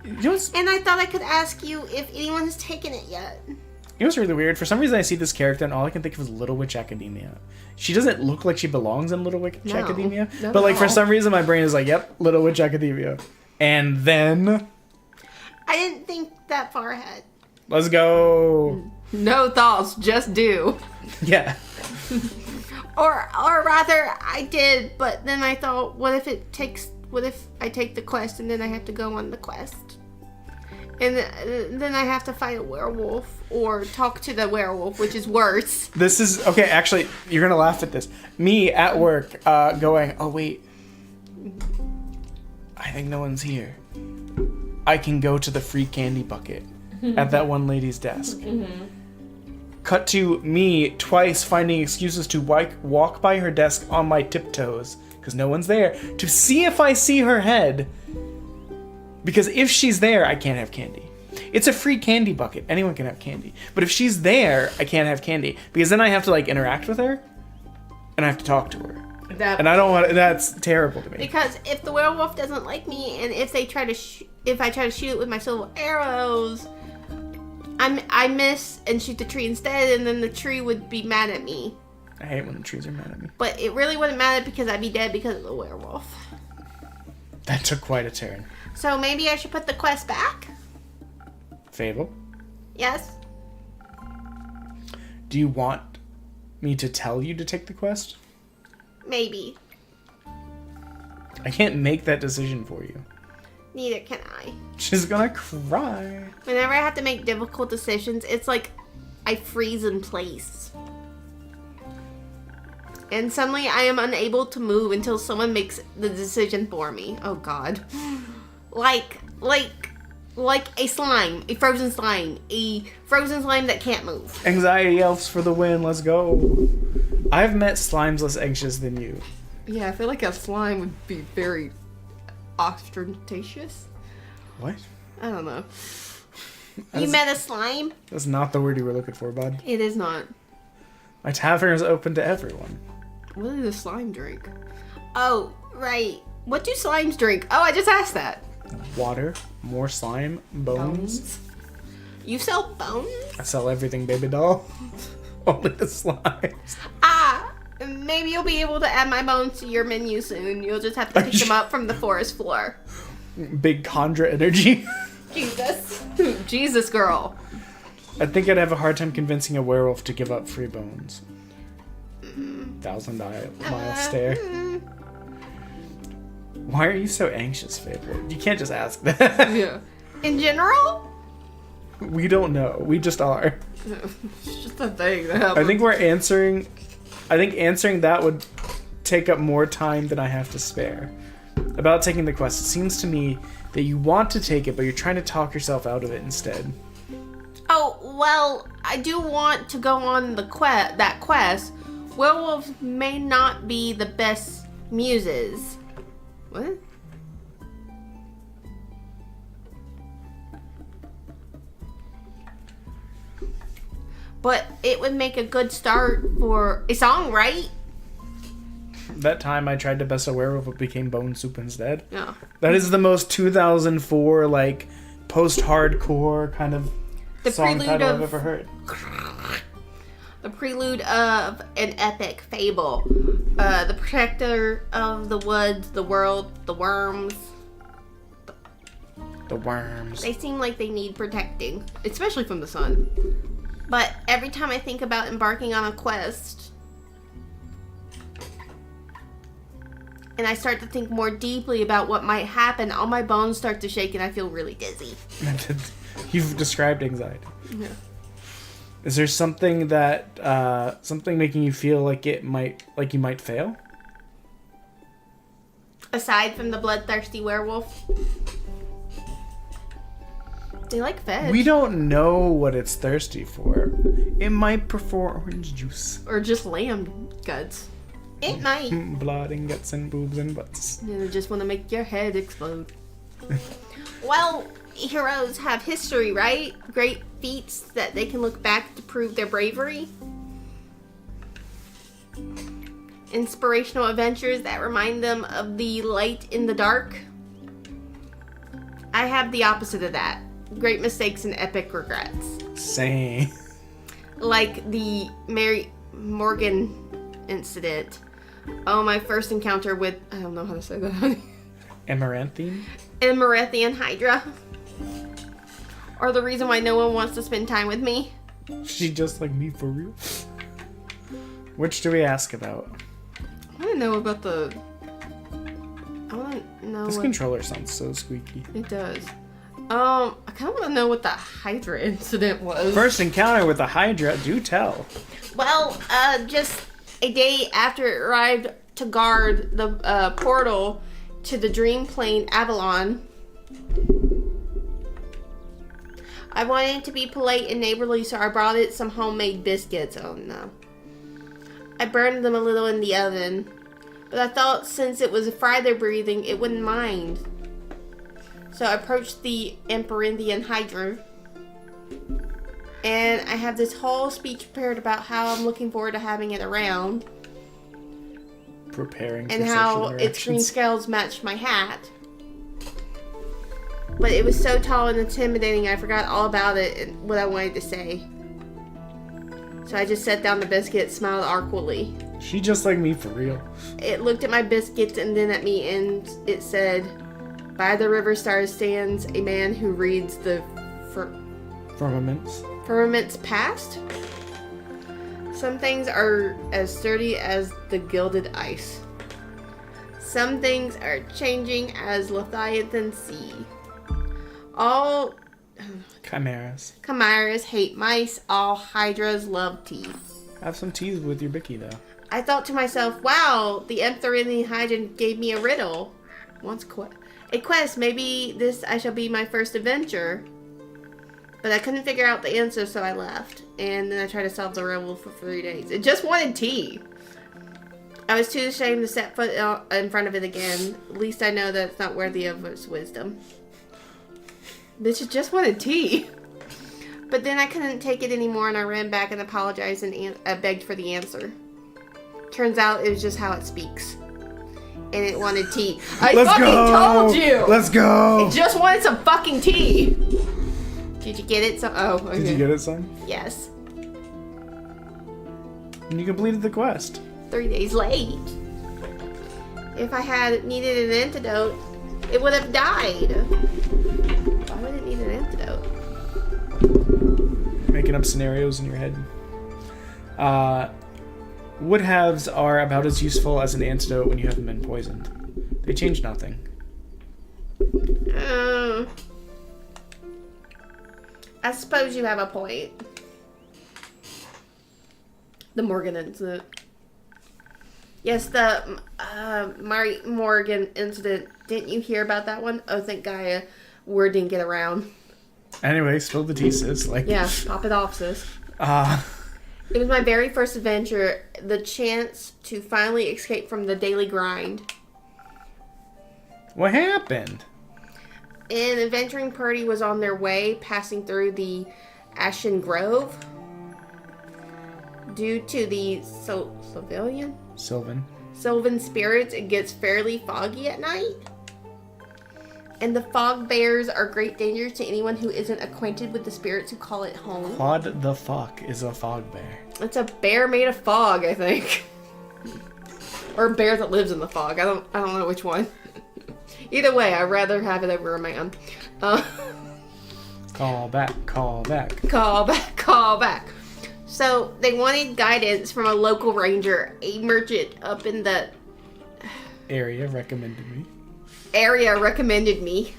You know what's, and I thought I could ask you if anyone has taken it yet. you know what's really weird? For some reason I see this character and all I can think of is Little Witch Academia. She doesn't look like she belongs in Little Witch No, Academia. not But at like for all. some reason my brain is like, yep, Little Witch Academia. And then I didn't think that far ahead. let's go. No thoughts, just do. Yeah. Or rather, I did, but then I thought, what if I take the quest and then I have to go on the quest? And then I have to fight a werewolf or talk to the werewolf, which is worse. This is okay. Actually, you're gonna laugh at this. Me at work, going. Oh wait, I think no one's here. I can go to the free candy bucket at that one lady's desk. Cut to me twice finding excuses to walk by her desk on my tiptoes because no one's there to see if I see her head. Because if she's there, I can't have candy. It's a free candy bucket. Anyone can have candy. But if she's there, I can't have candy. Because then I have to like interact with her. And I have to talk to her. And I don't want that's terrible to me. Because if the werewolf doesn't like me and if they try to if I try to shoot it with my silver arrows, I miss and shoot the tree instead and then the tree would be mad at me. I hate when the trees are mad at me. But it really wouldn't matter because I'd be dead because of the werewolf. That took quite a turn. So maybe I should put the quest back? Fable, Yes? do you want me to tell you to take the quest? Maybe. I can't make that decision for you. Neither can I. She's gonna cry. Whenever I have to make difficult decisions, it's like I freeze in place. And suddenly I am unable to move until someone makes the decision for me. Oh god. Like a slime. A frozen slime. A frozen slime that can't move. Anxiety elves for the win, let's go. I've met slimes less anxious than you. Yeah, I feel like a slime would be very ostentatious. What? I don't know. That's- You met a slime? That's not the word you were looking for, bud. It is not. My tavern is open to everyone. What does a slime drink? Oh, right. What do slimes drink? Oh, I just asked that. Water, more slime, bones. You sell bones? I sell everything, baby doll. Only the slimes. Maybe you'll be able to add my bones to your menu soon. You'll just have to pick them up from the forest floor. Big Condra energy. Jesus. Jesus, girl. I think I'd have a hard time convincing a werewolf to give up free bones. 1,000-mile stare. Why are you so anxious, Fable? You can't just ask that. Yeah. In general? We don't know. We just are. It's just a thing that happens. I think answering that would take up more time than I have to spare. About taking the quest, it seems to me that you want to take it, but you're trying to talk yourself out of it instead. Oh, well, I do want to go on that quest. Werewolves may not be the best muses. What? But it would make a good start for a song, right? That time I tried to best a werewolf, it became bone soup instead. No. That is the most 2004, like, post-hardcore kind of The song prelude title of- I've ever heard. The prelude of an epic fable. The protector of the woods, the world, the worms. The worms. They seem like they need protecting, especially from the sun. But every time I think about embarking on a quest, and I start to think more deeply about what might happen, all my bones start to shake and I feel really dizzy. You've described anxiety. Yeah. Is there something that something making you feel like you might fail? Aside from the bloodthirsty werewolf. They like veg. We don't know what it's thirsty for. It might prefer orange juice. Or just lamb guts. It might. Blood and guts and boobs and butts. And they just want to make your head explode. Well, heroes have history, right? Great feats that they can look back to prove their bravery. Inspirational adventures that remind them of the light in the dark. I have the opposite of that. Great mistakes and epic regrets. Same. Like the Mary Morgan incident. Oh, my first encounter with, I don't know how to say that. Amaranthine? Amaranthine Hydra. Or the reason why no one wants to spend time with me. She just like me for real? Which do we ask about? I want to know about the... I want to know This what... controller sounds so squeaky. It does. I kind of want to know what the Hydra incident was. First encounter with the Hydra, do tell. Well, just a day after it arrived to guard the portal to the dream plane Avalon, I wanted to be polite and neighborly, so I brought it some homemade biscuits. Oh no. I burned them a little in the oven, but I thought since it was fried their breathing, it wouldn't mind. So I approached the Amaranthine Hydra, and I have this whole speech prepared about how I'm looking forward to having it around. Preparing for And sexual how its green interactions. scales matched my hat. But it was so tall and intimidating, I forgot all about it and what I wanted to say. So I just set down the biscuit, smiled awkwardly. She just like me for real. It looked at my biscuits and then at me, and it said, "By the river stars stands a man who reads the Firmaments. firmament's past. Some things are as sturdy as the gilded ice. Some things are changing as Leviathan sea. All Chimeras. chimeras hate mice, all hydras love tea." Have some teas with your Bicky though. I thought to myself, wow, the Amaranthine Hydra gave me a riddle. A quest, maybe this I shall be my first adventure. But I couldn't figure out the answer, so I left. And then I tried to solve the riddle for 3 days. It just wanted tea. I was too ashamed to set foot in front of it again. At least I know that it's not worthy of its wisdom. Bitch, it just wanted tea. But then I couldn't take it anymore, and I ran back and apologized and begged for the answer. Turns out it was just how it speaks. And it wanted tea. Let's fucking go! told you! Let's go! It just wanted some fucking tea! Did you get it? Oh, okay. Did you get it, son? Yes. And you completed the quest. 3 days late. If I had needed an antidote, it would have died. Why would it need an antidote? Making up scenarios in your head. Would haves are about as useful as an antidote when you haven't been poisoned. They changed nothing. I suppose you have a point. The Morgan incident. Yes, the Mary Morgan incident. Didn't you hear about that one? Oh, thank Gaia. Word didn't get around. Anyway, spill the tea, sis. Like, Yeah, pop it off, sis. It was my very first adventure. The chance to finally escape from the daily grind. What happened? An adventuring party was on their way, passing through the Ashen Grove. Due to the Sylvan spirits, it gets fairly foggy at night. And the fog bears are great danger to anyone who isn't acquainted with the spirits who call it home. What the fuck is a fog bear? It's a bear made of fog, I think. Or a bear that lives in the fog. I don't know which one. Either way, I'd rather have it over on my own. Call back. Call back. So they wanted guidance from a local ranger, a merchant up in the area recommended me.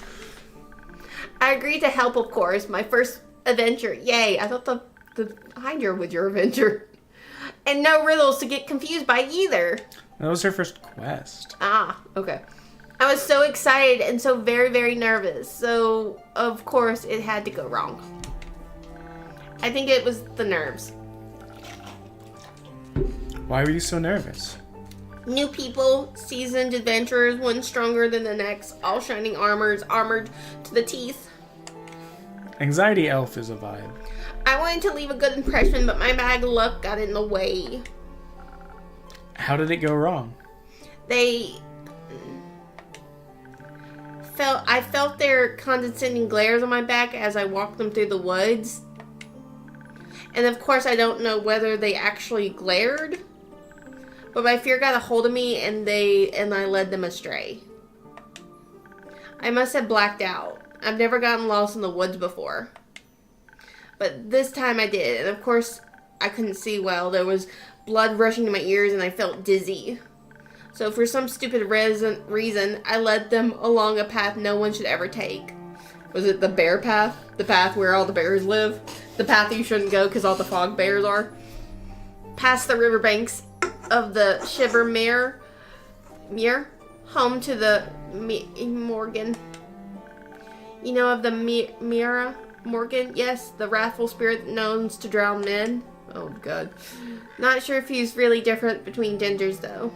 I agreed to help, of course. My first adventure. Yay. I thought the Hydra was your adventure. And no riddles to get confused by either. That was her first quest. Ah, okay. I was so excited and so very, very nervous. So, of course, it had to go wrong. I think it was the nerves. Why were you so nervous? New people, seasoned adventurers, one stronger than the next, all shining armors, armored to the teeth. Anxiety elf is a vibe. I wanted to leave a good impression, but my bad luck got in the way. How did it go wrong? I felt their condescending glares on my back as I walked them through the woods. And of course, I don't know whether they actually glared, but my fear got a hold of me and I led them astray. I must have blacked out. I've never gotten lost in the woods before. But this time I did, and of course, I couldn't see well. There was blood rushing to my ears and I felt dizzy. So for some stupid reason, I led them along a path no one should ever take. Was it the bear path? The path where all the bears live? The path you shouldn't go because all the fog bears are? Past the riverbanks of the Shiver Mere, home to the Morgan. You know of the Mira Morgan? Yes, the wrathful spirit known to drown men. Oh god. Not sure if he's really different between genders though.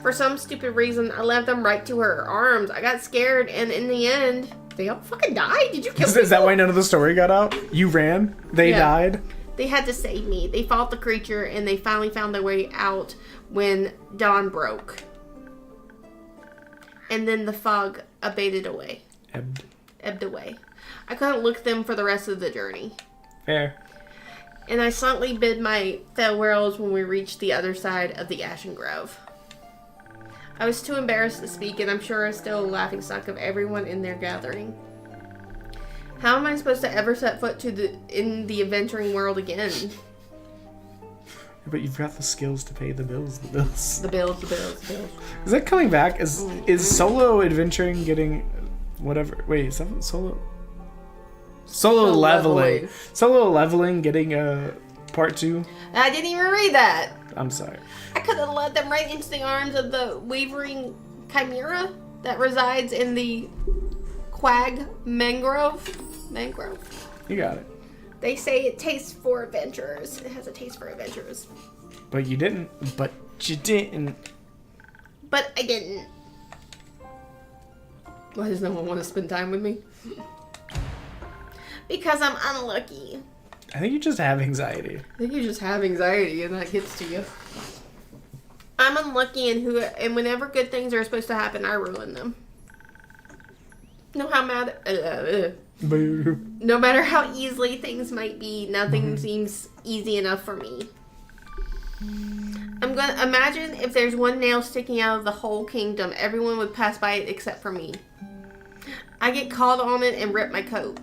For some stupid reason, I led them right to her arms. I got scared, and in the end, they all fucking died. Did you kill people? Is that why none of the story got out? You ran? They died? They had to save me. They fought the creature, and they finally found their way out when dawn broke. And then the fog abated away. Ebbed away. I couldn't look at them for the rest of the journey. Fair. And I silently bid my farewells when we reached the other side of the Ashen Grove. I was too embarrassed to speak, and I'm sure I'm still a laughingstock of everyone in their gathering. How am I supposed to ever set foot in the adventuring world again? But you've got the skills to pay the bills. The bills. Is that coming back? Is solo adventuring getting whatever? Wait, is that solo? Solo leveling. Solo leveling getting a part 2? I didn't even read that. I'm sorry. I could have led them right into the arms of the wavering chimera that resides in the quag mangrove. You got it. They say it tastes for adventurers. It has a taste for adventurers. But you didn't. But I didn't. Why does no one want to spend time with me? Because I'm unlucky. I think you just have anxiety. I think you just have anxiety and that gets to you. I'm unlucky and whenever good things are supposed to happen, I ruin them. No matter how easily things might be, nothing seems easy enough for me. I'm gonna imagine if there's one nail sticking out of the whole kingdom, everyone would pass by it except for me. I get called on it and rip my coat.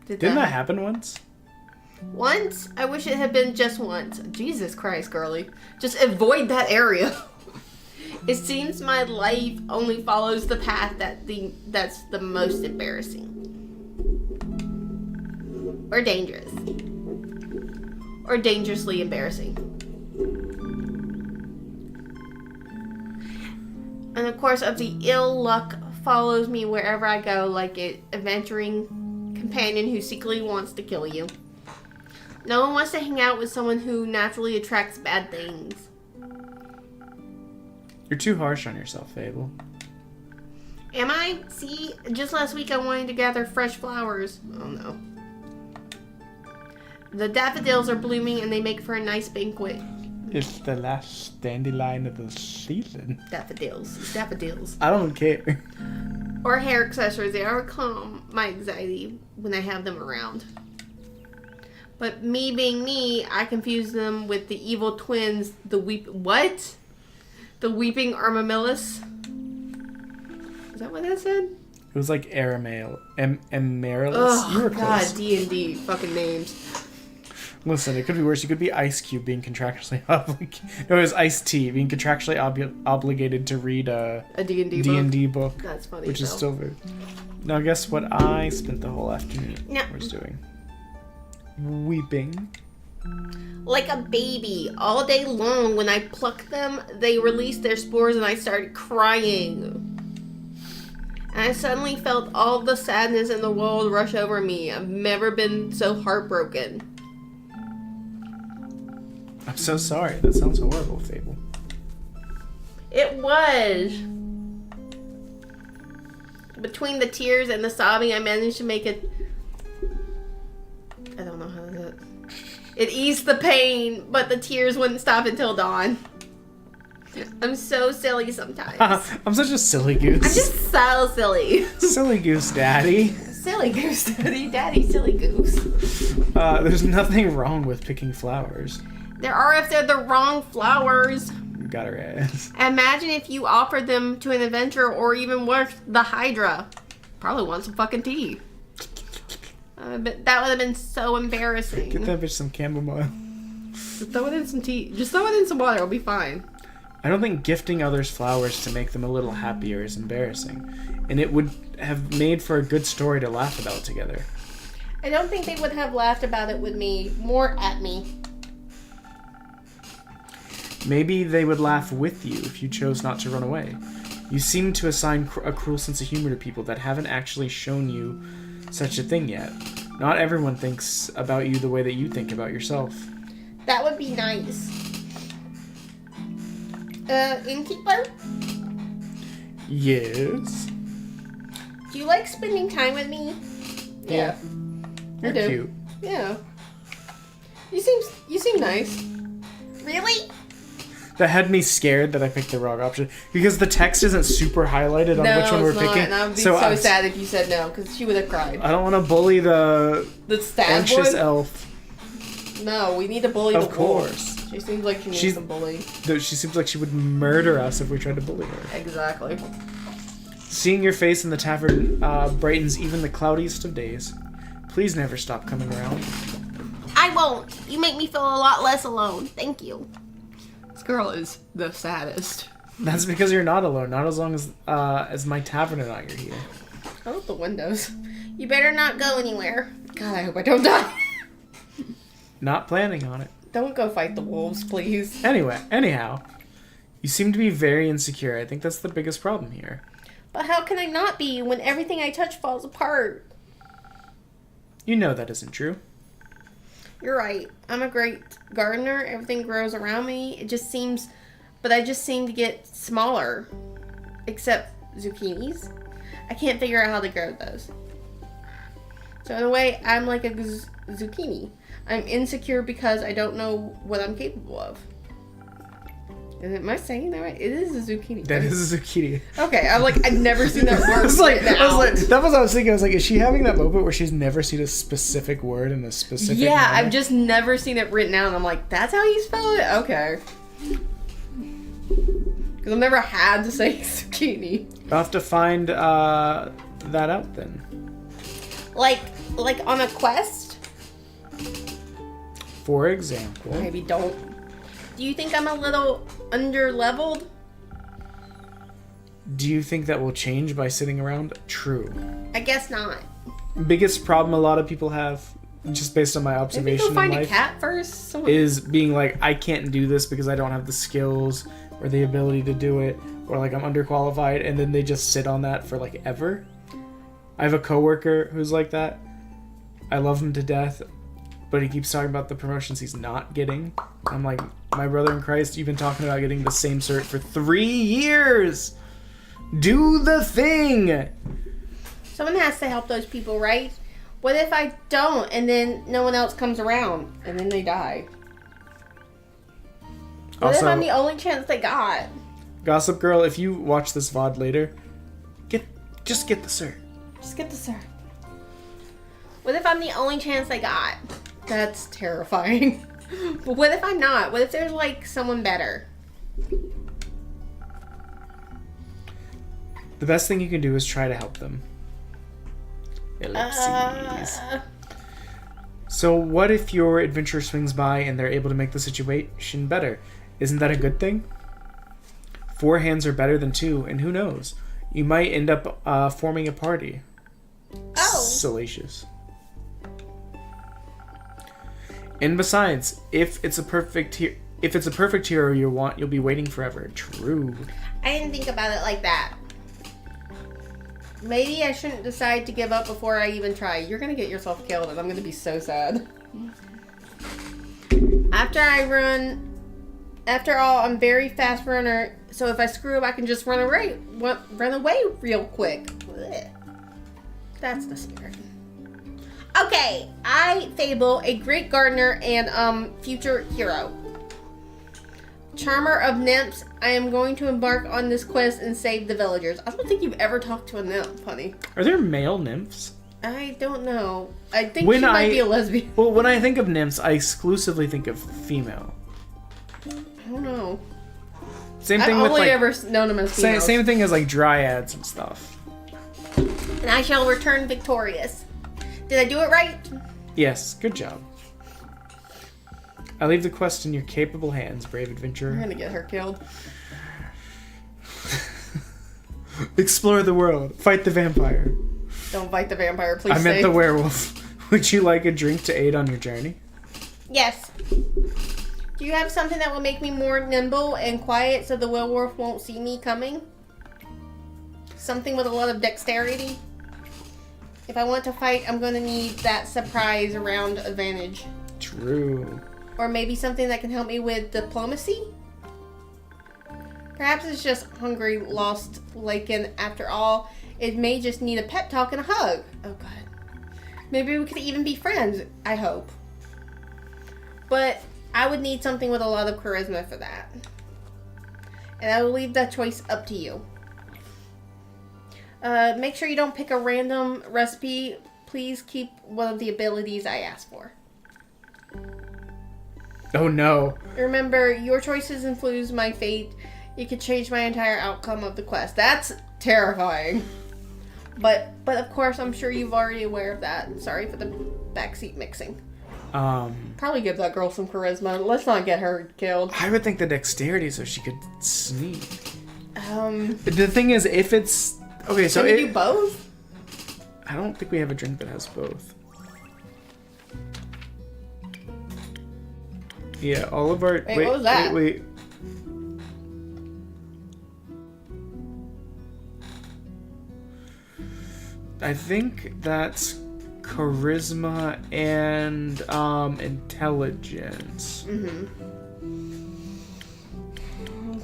Didn't that happen once? Once? I wish it had been just once. Jesus Christ, girly. Just avoid that area. It seems my life only follows the path that's the most embarrassing. Or dangerous. Or dangerously embarrassing. And of course, of the ill luck follows me wherever I go, like an adventuring companion who secretly wants to kill you. No one wants to hang out with someone who naturally attracts bad things. You're too harsh on yourself, Fable. Am I? See, just last week I wanted to gather fresh flowers. Oh no. The daffodils are blooming and they make for a nice banquet. It's the last dandelion of the season. Daffodils. It's daffodils. I don't care. Or hair accessories. They overcome my anxiety when I have them around. But me being me, I confuse them with the evil twins, the weeping Armamillis. Is that what that said? It was like Aramale. Amaryllis. Oh, You were God, close. D&D fucking names. Listen, it could be worse. You could be Ice Cube being contractually obligated. No, it was Ice-T being contractually obligated to read a D&D book. book. That's funny. Which though. is still very... Now guess what I spent the whole afternoon No. was doing? Weeping. Like a baby. All day long, when I plucked them, they released their spores and I started crying. And I suddenly felt all the sadness in the world rush over me. I've never been so heartbroken. I'm so sorry. That sounds horrible, Fable. It was. Between the tears and the sobbing, I managed to make it... I don't know how to do it. It eased the pain, but the tears wouldn't stop until dawn. I'm so silly sometimes. I'm such a silly goose. I'm just so silly. Silly goose, daddy. Silly goose, daddy, silly goose. There's nothing wrong with picking flowers. There are if they're the wrong flowers. You got her ass. Imagine if you offered them to an adventurer or even worse, the Hydra. Probably want some fucking tea. But that would have been so embarrassing. Get that bitch some chamomile. Just throw it in some tea. Just throw it in some water. It'll be fine. I don't think gifting others flowers to make them a little happier is embarrassing. And it would have made for a good story to laugh about together. I don't think they would have laughed about it with me. More at me. Maybe they would laugh with you if you chose not to run away. You seem to assign a cruel sense of humor to people that haven't actually shown you such a thing yet. Not everyone thinks about you the way that you think about yourself. That would be nice. Innkeeper? Yes. Do you like spending time with me? Yeah. You're I do. cute. Yeah. You seem nice. Really? That had me scared that I picked the wrong option because the text isn't super highlighted on which one we're picking. And I would be so sad if you said no, because she would have cried. I don't want to bully the stab anxious one? elf. No, we need to bully Of the course. wolf. She seems like she needs She's- some bullying. Though she seems like she would murder us if we tried to bully her. Exactly. Seeing your face in the tavern brightens even the cloudiest of days. Please never stop coming around. I won't. You make me feel a lot less alone. Thank you. This girl is the saddest. That's because you're not alone. Not as long as my tavern and I are here. Oh, the windows. You better not go anywhere. God, I hope I don't die. Not planning on it. Don't go fight the wolves, please. Anyhow, you seem to be very insecure. I think that's the biggest problem here. But how can I not be when everything I touch falls apart? You know that isn't true. You're right. I'm a great gardener. Everything grows around me. I just seem to get smaller. Except zucchinis. I can't figure out how to grow those. So in a way, I'm like a zucchini. I'm insecure because I don't know what I'm capable of. Am I saying that right? It is a zucchini. That is a zucchini. Okay, I've never seen that word. I was like, written out. that was what I was thinking. I was like, is she having that moment where she's never seen a specific word in a specific Yeah, manner? I've just never seen it written out, and I'm like, that's how you spell it? Okay. Because I've never had to say zucchini. I'll have to find that out then. Like on a quest? For example. Maybe don't. Do you think I'm a little under-leveled? Do you think that will change by sitting around? True. I guess not. Biggest problem a lot of people have, just based on my Maybe observation go in find a life, cat first. Someone... is being like, I can't do this because I don't have the skills or the ability to do it, or like I'm underqualified, and then they just sit on that for like ever. I have a coworker who's like that. I love him to death, but he keeps talking about the promotions he's not getting. I'm like, my brother in Christ, you've been talking about getting the same cert for 3 years. Do the thing. Someone has to help those people, right? What if I don't, and then no one else comes around, and then they die? What if I'm the only chance they got? Gossip Girl, if you watch this VOD later, just get the cert. Just get the cert. What if I'm the only chance they got? That's terrifying. But what if I'm not? What if there's like someone better? The best thing you can do is try to help them. Ellipses. So what if your adventurer swings by and they're able to make the situation better? Isn't that a good thing? 4 hands are better than 2, and who knows? You might end up forming a party. Oh. Salacious. And besides, if it's a perfect hero you want, you'll be waiting forever. True. I didn't think about it like that. Maybe I shouldn't decide to give up before I even try. You're gonna get yourself killed, and I'm gonna be so sad. After all, I'm very fast runner, so if I screw up, I can just run away real quick. Blech. That's the spirit. Okay, I Fable, a great gardener and future hero. Charmer of nymphs, I am going to embark on this quest and save the villagers. I don't think you've ever talked to a nymph, honey. Are there male nymphs? I don't know. I think she might be a lesbian. Well, when I think of nymphs, I exclusively think of female. I don't know. Same thing I've with only like ever known them as females. same thing as like dryads and stuff. And I shall return victorious. Did I do it right? Yes, good job. I leave the quest in your capable hands, brave adventurer. I'm gonna get her killed. Explore the world. Fight the vampire. Don't fight the vampire, please. I meant the werewolf. Would you like a drink to aid on your journey? Yes. Do you have something that will make me more nimble and quiet so the werewolf won't see me coming? Something with a lot of dexterity? If I want to fight, I'm going to need that surprise round advantage. True. Or maybe something that can help me with diplomacy? Perhaps it's just hungry, lost Lakin after all. It may just need a pep talk and a hug. Oh god. Maybe we could even be friends, I hope. But I would need something with a lot of charisma for that. And I will leave that choice up to you. Make sure you don't pick a random recipe. Please keep one of the abilities I asked for. Oh no. Remember, your choices influence my fate. You could change my entire outcome of the quest. That's terrifying. But of course, I'm sure you've already aware of that. Sorry for the backseat mixing. Probably give that girl some charisma. Let's not get her killed. I would think the dexterity so she could sneak. The thing is, if it's okay, so can we do both? I don't think we have a drink that has both. Yeah, all of our. Wait, what was that? Wait. I think that's charisma and intelligence.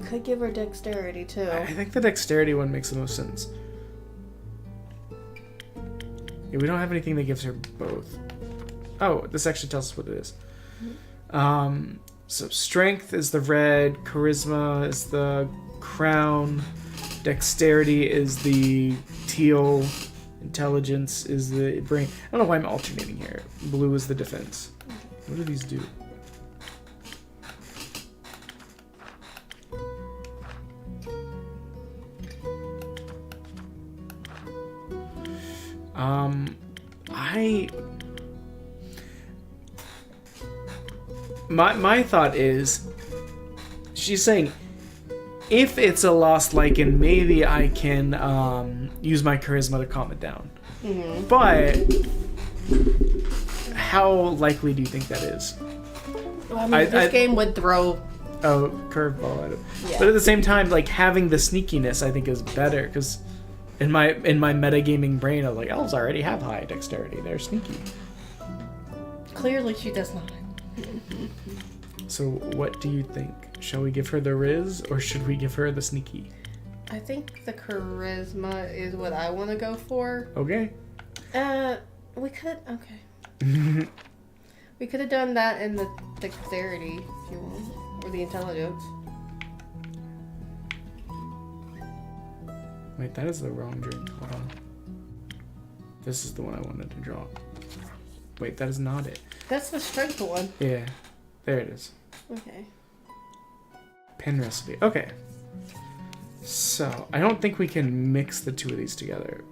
Could give her dexterity too. I think the dexterity one makes the most sense. Yeah, we don't have anything that gives her both. Oh, this actually tells us what it is. So strength is the red, charisma is the crown, dexterity is the teal, intelligence is the brain. I don't know why I'm alternating here. Blue is the defense. What do these do? My thought is, she's saying, if it's a lost lichen, maybe I can use my charisma to calm it down. But how likely do you think that is? Well, I mean, this game would throw curveball at it. Yeah. But at the same time, like having the sneakiness, I think is better because in my metagaming brain, I was like, elves already have high dexterity; they're sneaky. Clearly, she does not. So, what do you think? Shall we give her the Riz or should we give her the sneaky? I think the charisma is what I want to go for. Okay. We could. Okay. We could have done that in the dexterity, if you want, or the intelligence. Wait, that is the wrong drink. Hold on. This is the one I wanted to draw. Wait, that is not it. That's the strength one. Yeah, there it is. Okay. Pen recipe. Okay. So I don't think we can mix the two of these together.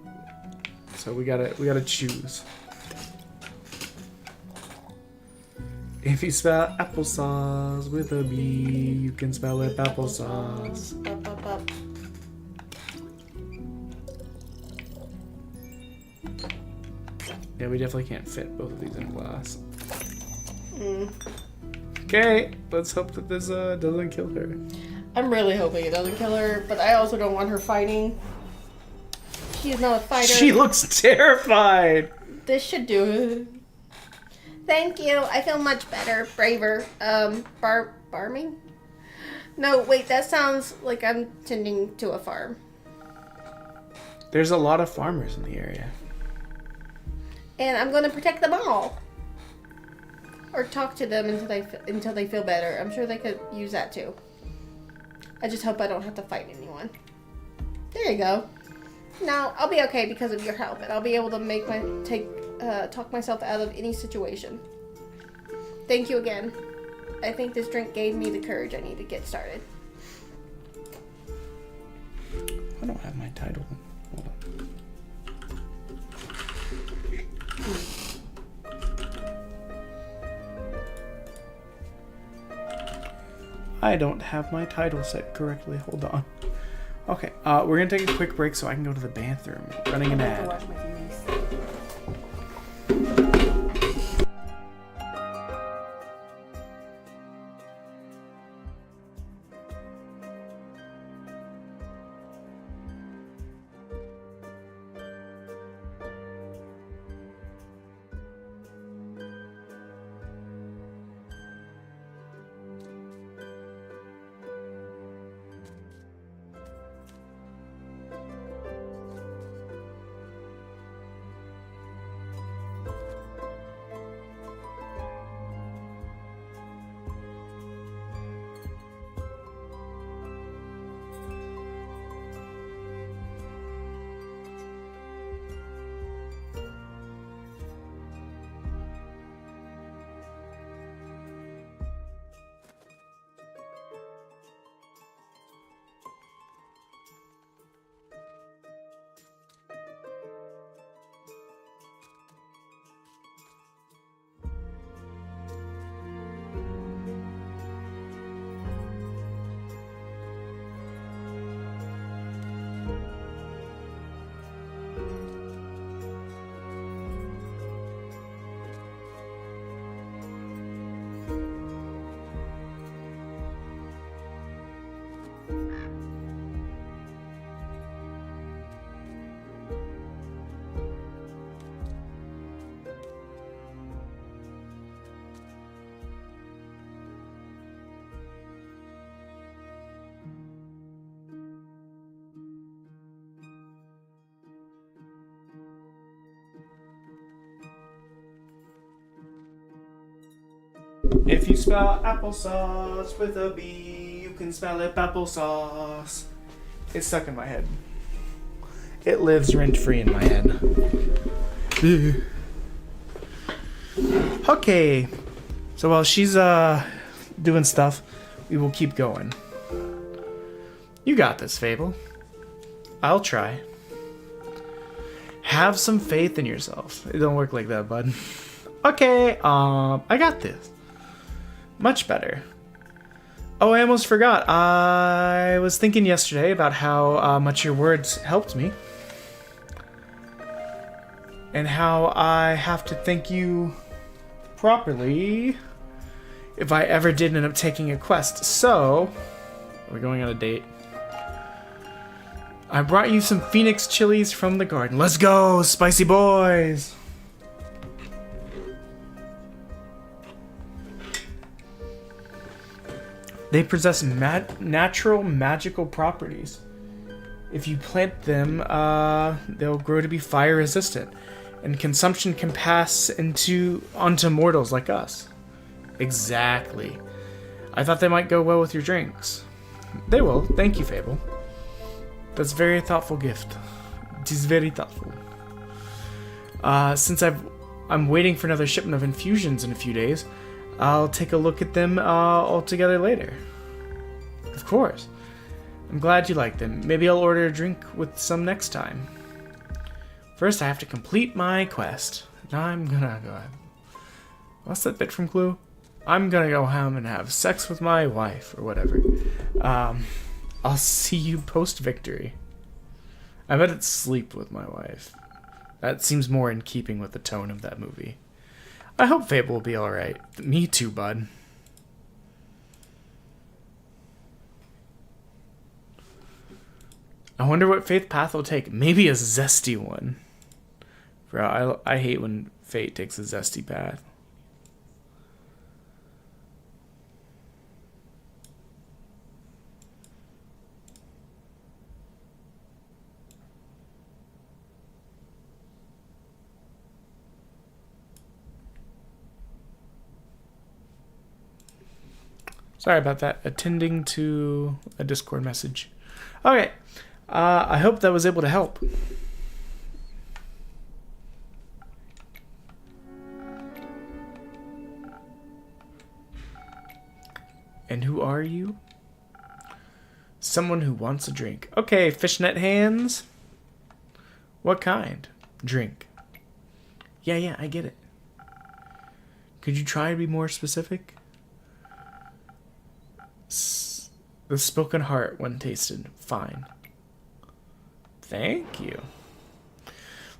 So we gotta choose. If you spell applesauce with a B, you can spell it applesauce. Up. Yeah, we definitely can't fit both of these in a glass. Okay, let's hope that this doesn't kill her. I'm really hoping it doesn't kill her, but I also don't want her fighting. She is not a fighter. She looks terrified. This should do it. Thank you. I feel much better, braver. Farming? No, wait, that sounds like I'm tending to a farm. There's a lot of farmers in the area. And I'm going to protect them all. Or talk to them until they feel better. I'm sure they could use that too. I just hope I don't have to fight anyone. There you go. Now, I'll be okay because of your help, and I'll be able to talk myself out of any situation. Thank you again. I think this drink gave me the courage I need to get started. I don't have my title. Hold on. I don't have my title set correctly. Hold on. Okay, we're gonna take a quick break so I can go to the bathroom. Running an ad. If you spell applesauce with a B, you can spell it applesauce. It's stuck in my head. It lives rent-free in my head. Okay. So while she's doing stuff, we will keep going. You got this, Fable. I'll try. Have some faith in yourself. It don't work like that, bud. Okay, I got this. Much better. Oh, I almost forgot. I was thinking yesterday about how much your words helped me. And how I have to thank you properly if I ever did end up taking a quest. So, we're going on a date. I brought you some Phoenix chilies from the garden. Let's go, spicy boys! They possess natural magical properties. If you plant them, they'll grow to be fire resistant, and consumption can pass onto mortals like us. Exactly. I thought they might go well with your drinks. They will. Thank you, Fable. That's a very thoughtful gift. It is very thoughtful. Since I'm waiting for another shipment of infusions in a few days, I'll take a look at them all together later. Of course. I'm glad you like them. Maybe I'll order a drink with some next time. First, I have to complete my quest. Now I'm gonna go... What's that bit from Clue? I'm gonna go home and have sex with my wife, or whatever. I'll see you post-victory. I bet it's sleep with my wife. That seems more in keeping with the tone of that movie. I hope Fable will be alright. Me too, bud. I wonder what Faith path will take. Maybe a zesty one. Bro, I hate when Fate takes a zesty path. Sorry about that. Attending to a Discord message. Okay. I hope that was able to help. And who are you? Someone who wants a drink. Okay, fishnet hands. What kind? Drink. Yeah, I get it. Could you try to be more specific? The spoken heart when tasted. Fine. Thank you.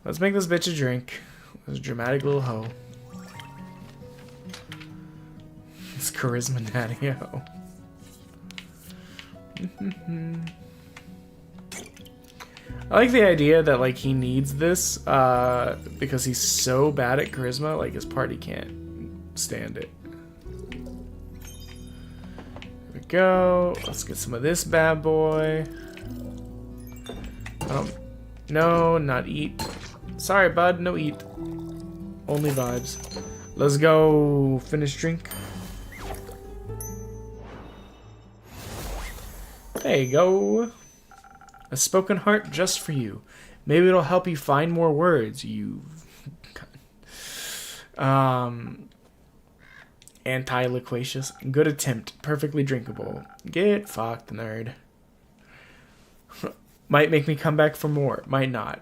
Let's make this bitch a drink. This dramatic little hoe. This charisma natty hoe. I like the idea that like he needs this because he's so bad at charisma, like his party can't stand it. There we go. Let's get some of this bad boy. No, not eat. Sorry, bud, no eat. Only vibes. Let's go. Finish drink. There you go. A spoken heart just for you. Maybe it'll help you find more words. You... Anti-loquacious. Good attempt. Perfectly drinkable. Get fucked, nerd. Might make me come back for more. Might not.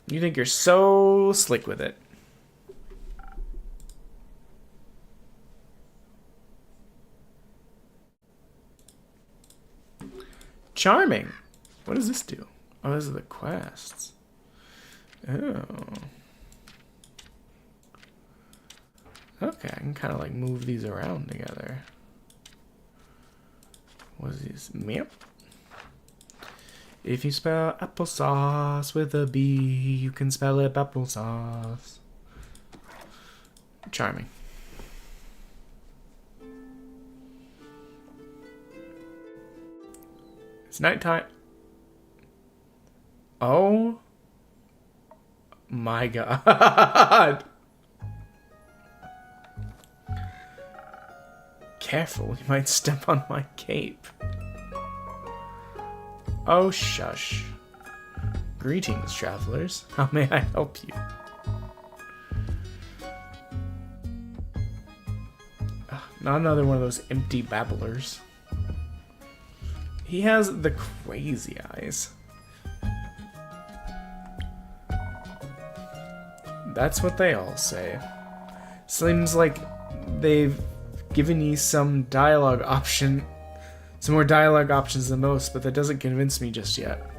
You think you're so slick with it. Charming. What does this do? Oh, those are the quests. Oh. Okay, I can kind of like move these around together. What is this? Meow. If you spell applesauce with a B, you can spell it applesauce. Charming. It's nighttime. Oh my god. Careful, you might step on my cape. Oh, shush. Greetings, travelers. How may I help you? Not another one of those empty babblers. He has the crazy eyes. That's what they all say. Seems like they've given you some dialogue option Some more dialogue options than most, but that doesn't convince me just yet.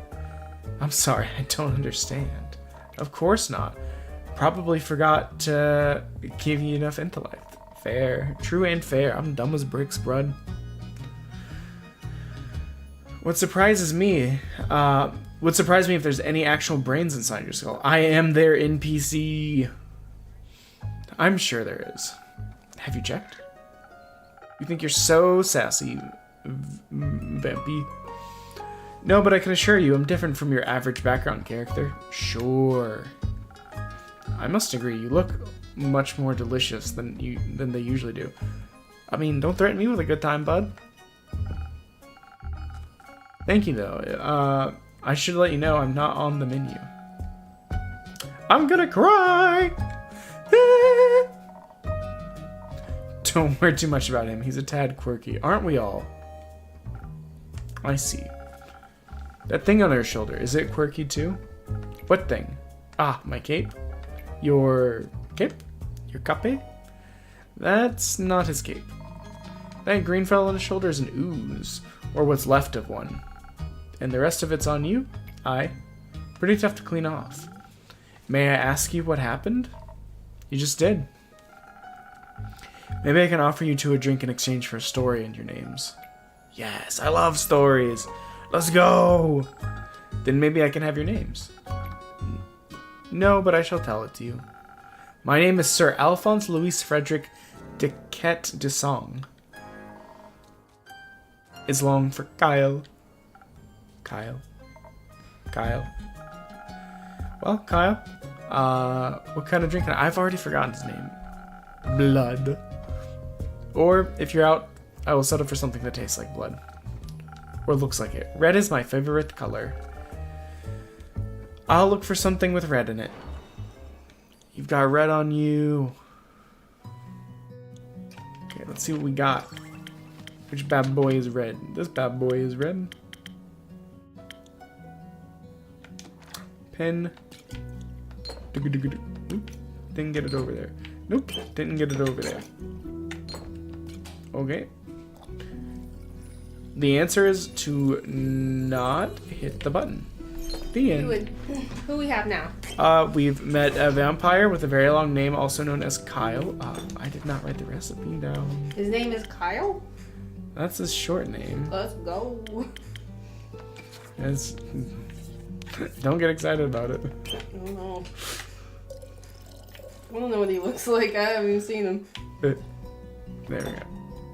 I'm sorry, I don't understand. Of course not. Probably forgot to give you enough intellect. Fair. True and fair. I'm dumb as bricks, brud. Would surprise me if there's any actual brains inside your skull. I am their NPC. I'm sure there is. Have you checked? You think you're so sassy, Vampy? No, but I can assure you I'm different from your average background character. Sure. I must agree, you look much more delicious than they usually do. I mean, don't threaten me with a good time, bud. Thank you, though. I should let you know I'm not on the menu. I'm gonna cry! Don't worry too much about him. He's a tad quirky. Aren't we all? I see. That thing on her shoulder, is it quirky too? What thing? Ah, my cape? Your cape? Your cape? That's not his cape. That green fellow on his shoulder is an ooze, or what's left of one. And the rest of it's on you? Aye. Pretty tough to clean off. May I ask you what happened? You just did. Maybe I can offer you two a drink in exchange for a story and your names. Yes, I love stories. Let's go. Then maybe I can have your names. No, but I shall tell it to you. My name is Sir Alphonse Louis Frederick de Quet de Song. It's long for Kyle. Kyle. Well, Kyle, what kind of drink? I've already forgotten his name. Blood. Or, if you're out, I will settle for something that tastes like blood. Or looks like it. Red is my favorite color. I'll look for something with red in it. You've got red on you. Okay, let's see what we got. Which bad boy is red? This bad boy is red. Pen. Oop, didn't get it over there. Nope, didn't get it over there. Okay. The answer is to not hit the button. The end. Who we have now? We've met a vampire with a very long name, also known as Kyle. I did not write the recipe down. His name is Kyle? That's his short name. Let's go. It's... Don't get excited about it. I don't know. I don't know what he looks like. I haven't even seen him. There we go.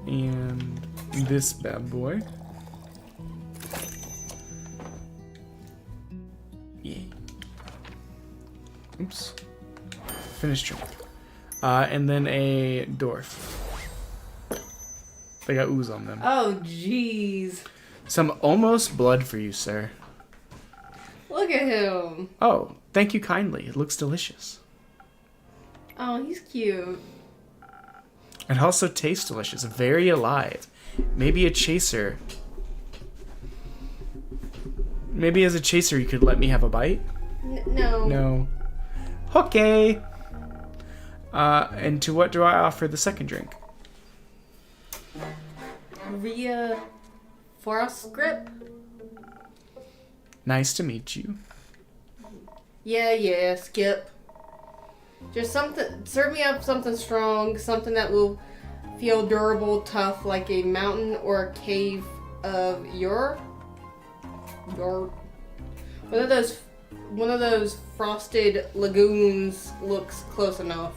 And this bad boy. Yeah. Oops. Finished drink. And then a dwarf. They got ooze on them. Oh, jeez. Some almost blood for you, sir. Look at him. Oh, thank you kindly. It looks delicious. Oh, he's cute. It also tastes delicious. Very alive. Maybe a chaser. Maybe as a chaser you could let me have a bite? No. No. Okay. And to what do I offer the second drink? Ria Frostgrip? Nice to meet you. Yeah, Skip. Just something, serve me up something strong, something that will feel durable, tough, like a mountain or a cave of your one of those frosted lagoons looks close enough.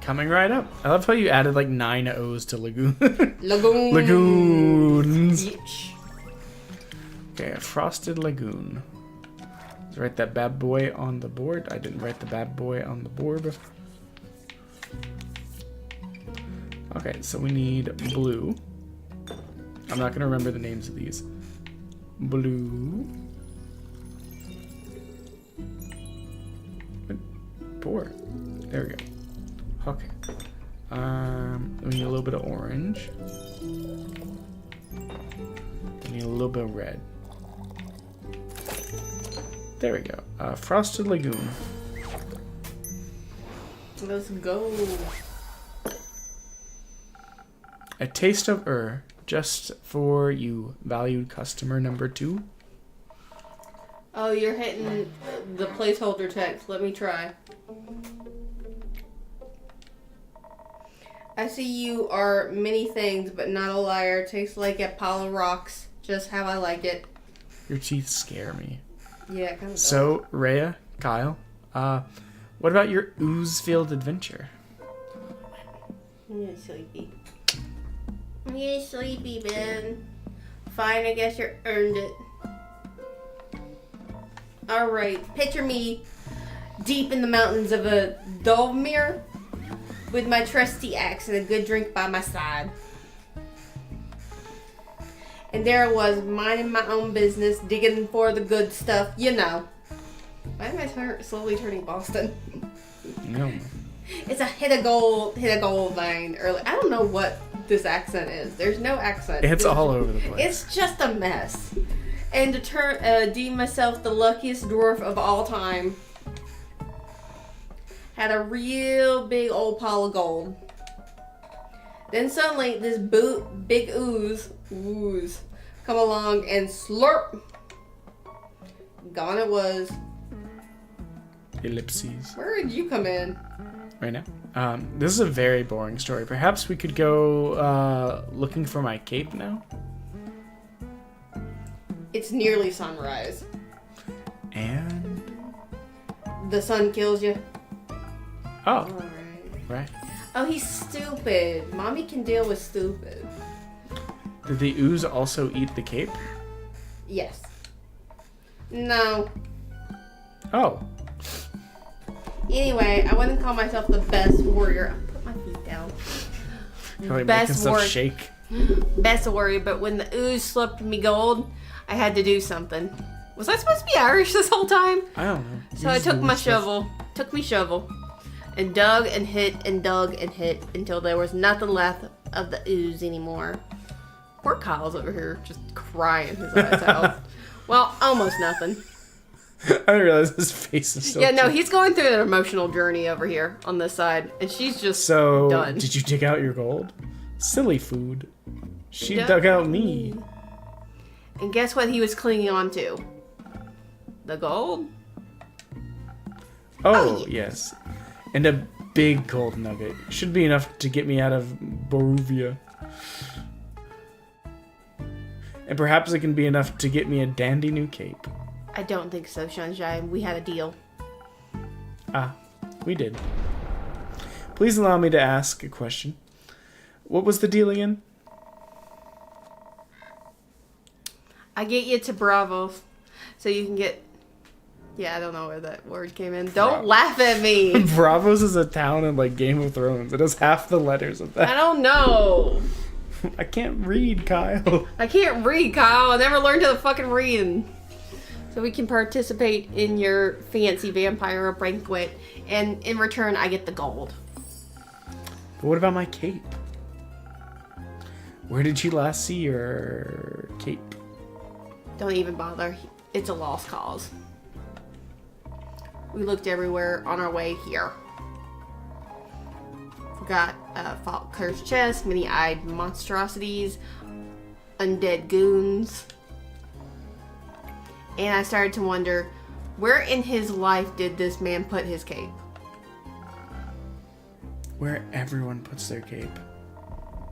Coming right up. I love how you added like 9 O's to lagoon. Lagoon. Lagoons. Bitch. Okay, a frosted lagoon. Let's write that bad boy on the board. I didn't write the bad boy on the board. Okay, so we need blue. I'm not gonna remember the names of these. Blue. Four. There we go. Okay. We need a little bit of orange. We need a little bit of red. There we go. Frosted Lagoon. Let's go. A taste of just for you, valued customer number 2. Oh, you're hitting the placeholder text. Let me try. I see you are many things, but not a liar. Tastes like a pile of rocks. Just how I like it. Your teeth scare me. Yeah, kind of. So, Rhea, Kyle, what about your ooze-filled adventure? I'm getting sleepy. I'm getting sleepy, Ben. Fine, I guess you earned it. Alright, picture me deep in the mountains of a Dovmir with my trusty axe and a good drink by my side. And there I was, minding my own business, digging for the good stuff, you know. Why am I slowly turning Boston? No. It's a hit a gold vein. Early. I don't know what this accent is. There's no accent. It's all over the place. It's just a mess. And to deem myself the luckiest dwarf of all time, had a real big old pile of gold. Then suddenly this big ooze come along and slurp. Gone it was. Ellipses. Where did you come in? Right now. This is a very boring story. Perhaps we could go looking for my cape now? It's nearly sunrise. And? The sun kills you. Oh, Alright. right. Oh, he's stupid. Mommy can deal with stupid. Did the ooze also eat the cape? Yes. No. Oh. Anyway, I wouldn't call myself the best warrior. I'll put my feet down. Probably Best making stuff warrior. shake. Best warrior, but when the ooze slipped me gold, I had to do something. Was I supposed to be Irish this whole time? I don't know. So I Ooze took do my stuff. shovel, and dug and hit until there was nothing left of the ooze anymore. Poor Kyle's over here just crying his eyes out. Well, almost nothing. I didn't realize his face is so Yeah, no, cute. he's going through an emotional journey over here on this side, and she's just So, done. did you dig out your gold? Silly food. She Dug- dug out me. And guess what he was clinging on to? The gold? Oh, yeah. yes. And a big gold nugget. Should be enough to get me out of Boruvia. And perhaps it can be enough to get me a dandy new cape. I don't think so, Sunshine. We had a deal. Ah, we did. Please allow me to ask a question. What was the deal again? I get you to Bravos, so you can get... Yeah, I don't know where that word came in. Don't laugh at me. Bravos is a town in like Game of Thrones. It has half the letters of I that. don't know. I can't read, Kyle. I can't read, Kyle. I never learned how to fucking read. So we can participate in your fancy vampire banquet, and in return, I get the gold. But what about my cape? Where did you last see your cape? Don't even bother. It's a lost cause. We looked everywhere on our way here. Forgot Falkir's chest, many-eyed monstrosities, undead goons. And I started to wonder, where in his life did this man put his cape? Where everyone puts their cape.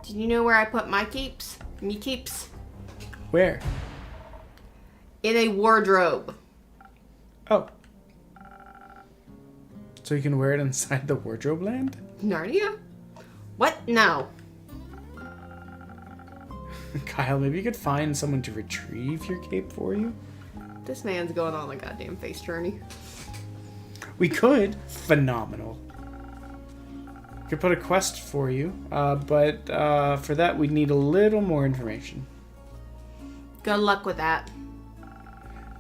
Did you know where I put my keeps? Me keeps? Where? In a wardrobe. Oh. So you can wear it inside the wardrobe land? Narnia? What? No. Kyle, maybe you could find someone to retrieve your cape for you? This man's going on a goddamn face journey. We could. Phenomenal. We could put a quest for you, but for that we'd need a little more information. Good luck with that.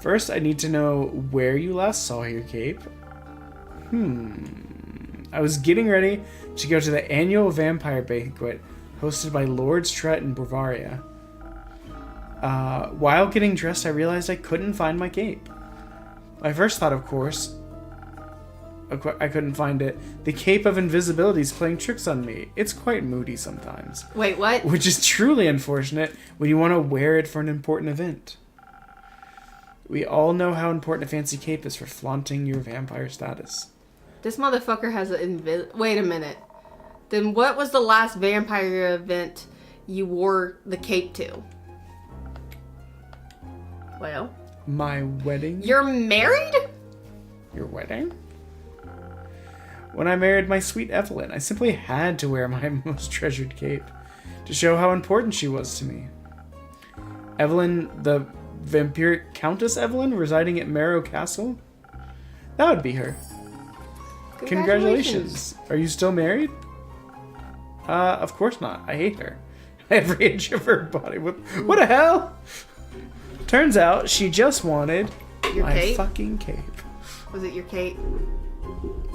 First, I need to know where you last saw your cape. I was getting ready to go to the annual vampire banquet hosted by Lord Strut in Bavaria. While getting dressed, I realized I couldn't find my cape. My first thought, of course, I couldn't find it. The Cape of Invisibility is playing tricks on me. It's quite moody sometimes. Wait, what? Which is truly unfortunate when you want to wear it for an important event. We all know how important a fancy cape is for flaunting your vampire status. This motherfucker has an Wait a minute. Then what was the last vampire event you wore the cape to? Well? My wedding? You're married? Your wedding? When I married my sweet Evelyn, I simply had to wear my most treasured cape to show how important she was to me. Evelyn, the vampiric Countess Evelyn, residing at Marrow Castle? That would be her. Congratulations. Are you still married? Of course not. I hate her. Every inch of her body. What the hell? Turns out she just wanted your my cape? fucking cape. Was it your cape?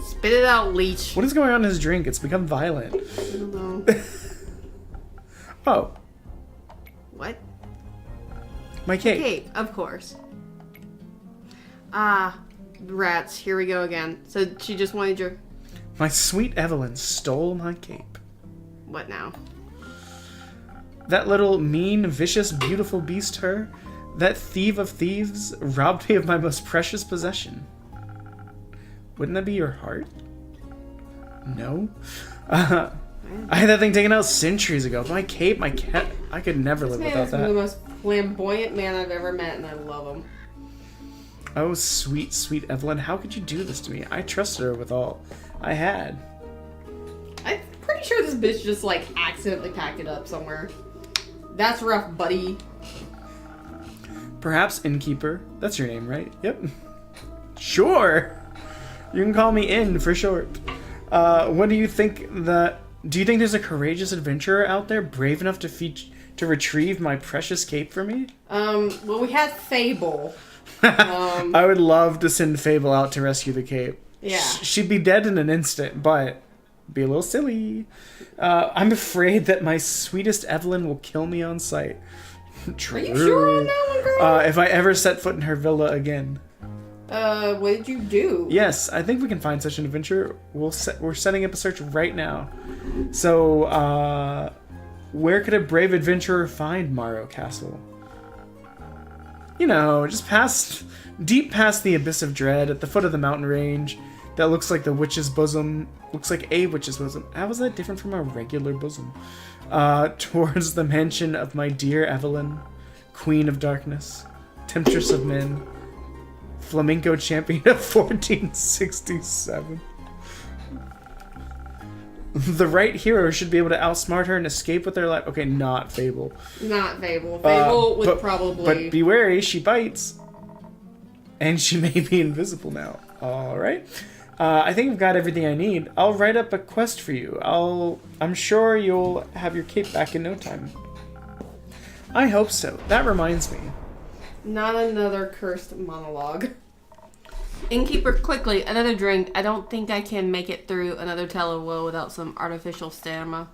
Spit it out, leech. What is going on in his drink? It's become violent. I don't know. Oh. What? My cape. Cape, of course. Ah, rats. Here we go again. So she just wanted your... My sweet Evelyn stole my cape. What now? That little mean, vicious, beautiful beast her, that thief of thieves, robbed me of my most precious possession. Wouldn't that be your heart? No? I had that thing taken out centuries ago. My cape, my cat, I could never live without This man is that. the most flamboyant man I've ever met, and I love him. Oh, sweet, sweet Evelyn, how could you do this to me? I trusted her with all I had. I'm pretty sure this bitch just, like, accidentally packed it up somewhere. That's rough, buddy. Perhaps Innkeeper. That's your name, right? Yep. Sure. You can call me In for short. What do you think that... Do you think there's a courageous adventurer out there brave enough to retrieve my precious cape for me? Well, we had Fable. I would love to send Fable out to rescue the cape. Yeah. She'd be dead in an instant, but be a little silly. I'm afraid that my sweetest Evelyn will kill me on sight. True. Are you sure on that one, girl? If I ever set foot in her villa again. What did you do? Yes, I think we can find such an adventure. We're setting up a search right now. So, where could a brave adventurer find Marrow Castle? You know, just deep past the Abyss of Dread, at the foot of the mountain range, that looks like the witch's bosom. Looks like a witch's bosom. How is that different from a regular bosom? Towards the mansion of my dear Evelyn, Queen of Darkness, Temptress of Men, Flamenco champion of 1467. The right hero should be able to outsmart her and escape with their life. Okay, not Fable. Not Fable. Fable would probably... But be wary, she bites. And she may be invisible now. Alright. I think I've got everything I need. I'll write up a quest for you. I'm sure you'll have your cape back in no time. I hope so. That reminds me. Not another cursed monologue. Innkeeper, quickly, another drink. I don't think I can make it through another tell of woe without some artificial stamina.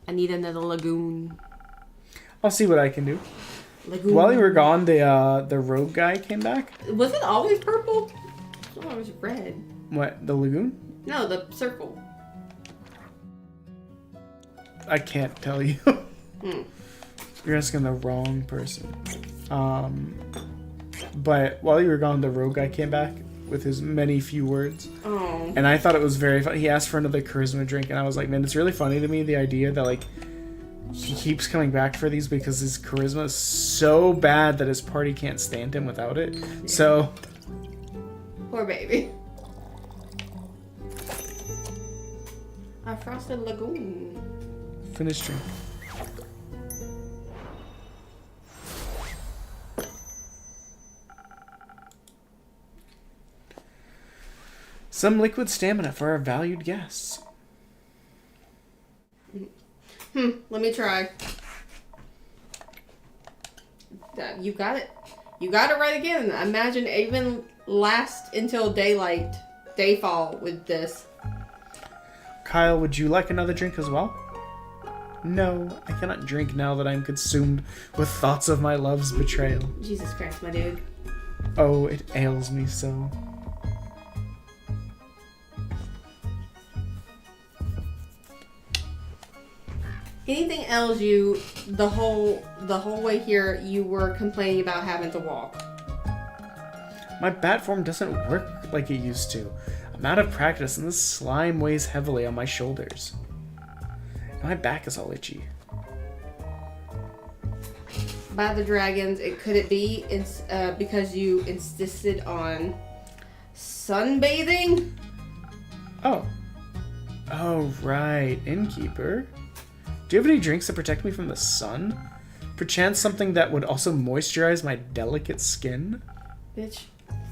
I need another lagoon. I'll see what I can do. Lagoon. While you were gone, the rogue guy came back. Was it always purple? Oh, it was red. What, the lagoon? No, the circle. I can't tell you. You're asking the wrong person. But while you were gone, the rogue guy came back with his many few words. Oh. And I thought it was very funny. He asked for another charisma drink, and I was like, man, it's really funny to me, the idea that, like, he keeps coming back for these because his charisma is so bad that his party can't stand him without it. Yeah. So... Poor baby. A frosted lagoon. Finish drink. Some liquid stamina for our valued guests. Let me try. You got it. You got it right again. Imagine even last until dayfall with this. Kyle, would you like another drink as well? No, I cannot drink now that I'm consumed with thoughts of my love's betrayal. Jesus Christ, my dude. Oh, it ails me so. Anything else the whole way here you were complaining about having to walk? My bat form doesn't work like it used to. I'm out of practice and this slime weighs heavily on my shoulders. My back is all itchy. By the dragons, could it be because you insisted on sunbathing? Oh, right, innkeeper. Do you have any drinks to protect me from the sun? Perchance something that would also moisturize my delicate skin? Bitch,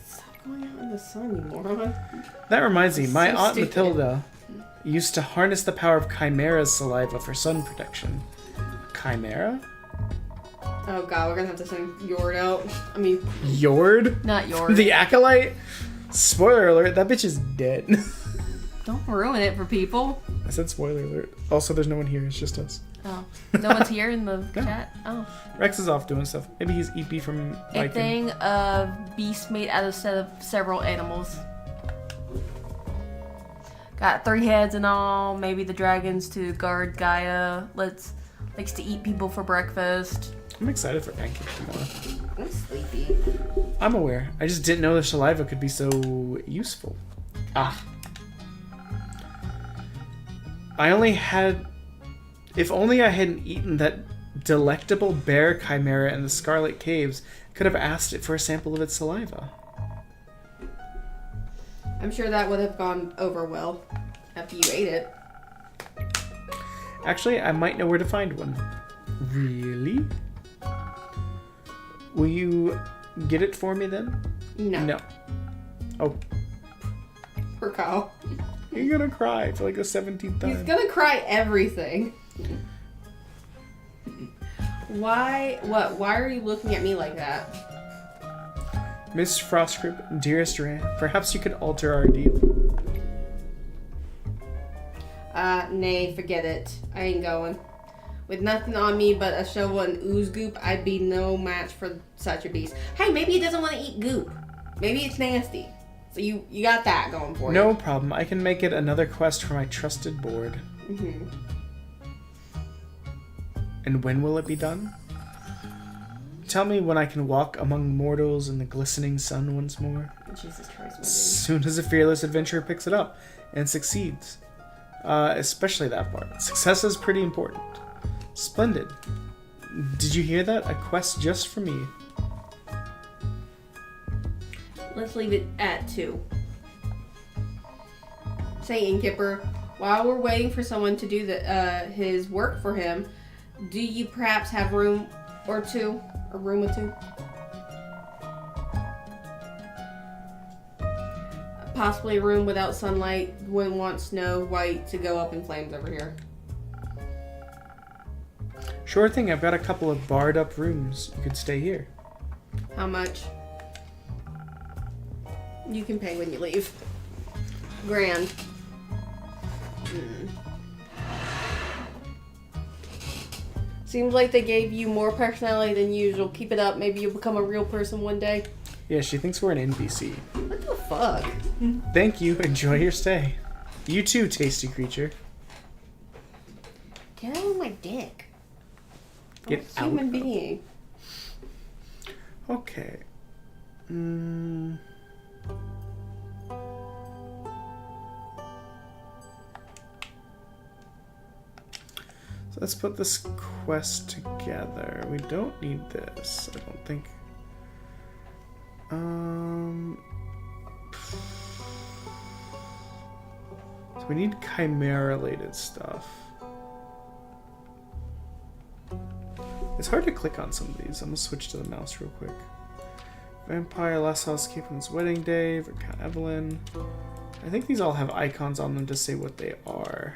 stop going out in the sun, you moron. That reminds me, my So Aunt stupid. Matilda used to harness the power of Chimera's saliva for sun protection. Chimera? Oh god, we're gonna have to send Yord out. I mean, Yord? not Yord. The Acolyte? Spoiler alert, that bitch is dead. Don't ruin it for people. I said spoiler alert. Also, there's no one here, it's just us. Oh, no one's here in the Yeah. chat? Oh. Rex is off doing stuff. Maybe he's EP from A Viking. thing of beast made out of several animals. Got 3 heads and all. Maybe the dragons to guard Gaia. Likes to eat people for breakfast. I'm excited for pancakes tomorrow. I'm sleepy. I'm aware. I just didn't know the saliva could be so useful. Ah. If only I hadn't eaten that delectable bear chimera in the Scarlet Caves, could have asked it for a sample of its saliva. I'm sure that would have gone over well after you ate it. Actually, I might know where to find one. Really? Will you get it for me then? No. Oh, Poor Kyle. you're gonna cry for like the 17th time. He's gonna cry everything. Why? What? Why are you looking at me like that? Miss Frostgrip, dearest Ray, perhaps you could alter our deal. Nay, forget it. I ain't going. With nothing on me but a shovel and ooze goop, I'd be no match for such a beast. Hey, maybe he doesn't want to eat goop. Maybe it's nasty. So you got that going for you. No problem. I can make it another quest for my trusted board. Mm-hmm. And when will it be done? Tell me when I can walk among mortals in the glistening sun once more. Jesus Christ, my As soon as a fearless adventurer picks it up and succeeds. Especially that part. Success is pretty important. Splendid. Did you hear that? A quest just for me. Let's leave it at 2. Say, Innkeeper, while we're waiting for someone to do his work for him, do you perhaps have room or 2? A room or 2? Possibly a room without sunlight. Wouldn't want Snow White to go up in flames over here. Sure thing, I've got a couple of barred up rooms. You could stay here. How much? You can pay when you leave. Grand. Seems like they gave you more personality than usual. Keep it up. Maybe you'll become a real person one day. Yeah, she thinks we're an NPC. What the fuck? Thank you. Enjoy your stay. You too, tasty creature. Get out of my dick. Get I'm a human out. being. Okay. So let's put this quest together. We don't need this, I don't think. So we need chimera-related stuff. It's hard to click on some of these. I'm gonna switch to the mouse real quick. Vampire Last Saw Escape on his wedding day. Cat Evelyn. I think these all have icons on them to say what they are.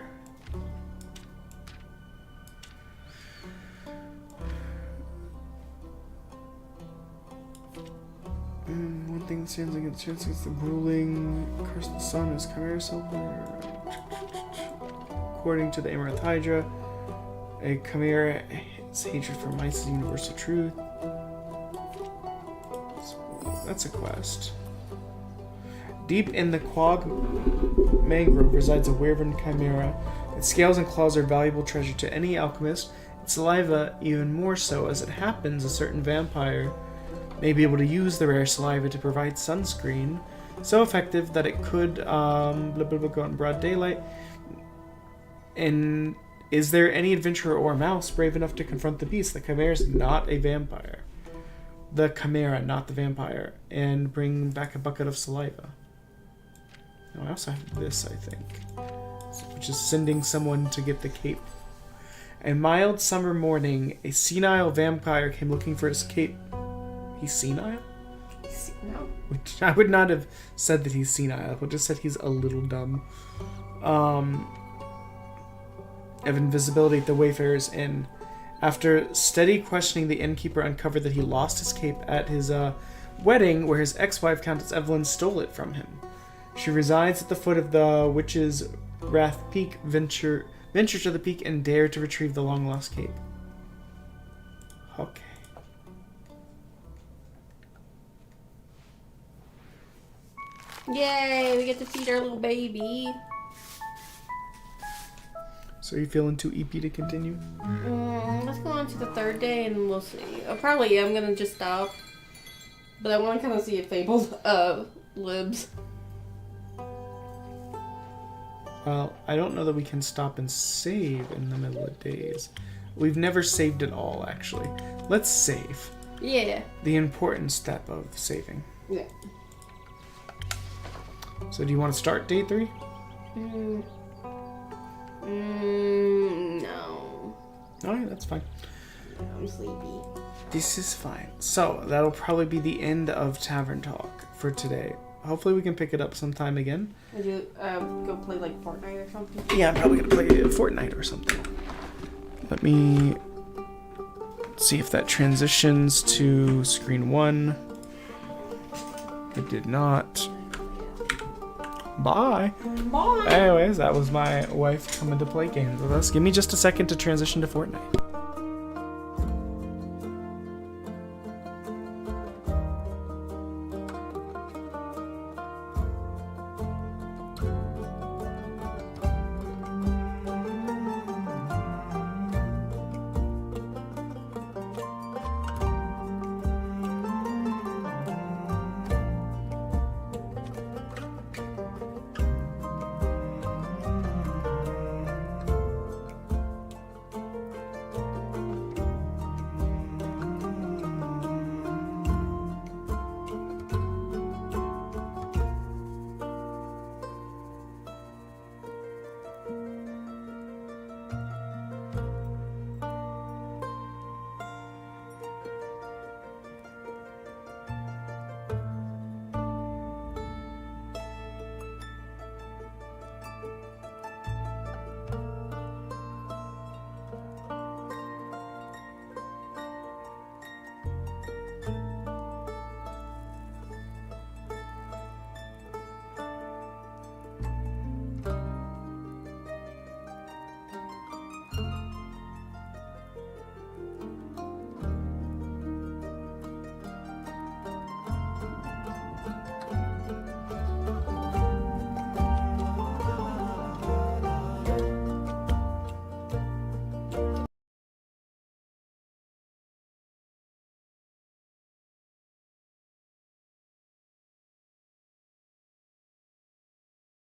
One thing that stands against chance is the ruling curse of the sun is Chimera Silver. According to the Amaranth Hydra, a chimera has hatred for mice is universal truth. That's a quest. Deep in the Quag Mangrove resides a wyvern chimera. Its scales and claws are valuable treasure to any alchemist. Its saliva even more so. As it happens, a certain vampire may be able to use the rare saliva to provide sunscreen so effective that it could go in broad daylight. And is there any adventurer or mouse brave enough to confront the beast? The chimera is not a vampire. The chimera, not the vampire. And bring back a bucket of saliva. Oh, I also have this, I think. Which is sending someone to get the cape. A mild summer morning, a senile vampire came looking for his cape. He's senile? No. Which I would not have said that he's senile. I would just said he's a little dumb. Of invisibility at the Wayfarer's Inn. After steady questioning, the innkeeper uncovered that he lost his cape at his wedding, where his ex-wife, Countess Evelyn, stole it from him. She resides at the foot of the Witch's Wrath Peak. Venture to the peak and dare to retrieve the long-lost cape. Okay. Yay, we get to feed our little baby. So are you feeling too EP to continue? Let's go on to the third day and we'll see. Probably I'm gonna just stop. But I want to kind of see if Fable lives. Well, I don't know that we can stop and save in the middle of days. We've never saved at all, actually. Let's save. Yeah. The important step of saving. Yeah. So do you want to start day 3? No. Alright, that's fine. I'm sleepy. This is fine. So, that'll probably be the end of Tavern Talk for today. Hopefully we can pick it up sometime again. Would you go play like Fortnite or something? Yeah, I'm probably going to play Fortnite or something. Let me see if that transitions to screen 1. It did not. Bye. Bye. Anyways, that was my wife coming to play games with us. Give me just a second to transition to Fortnite.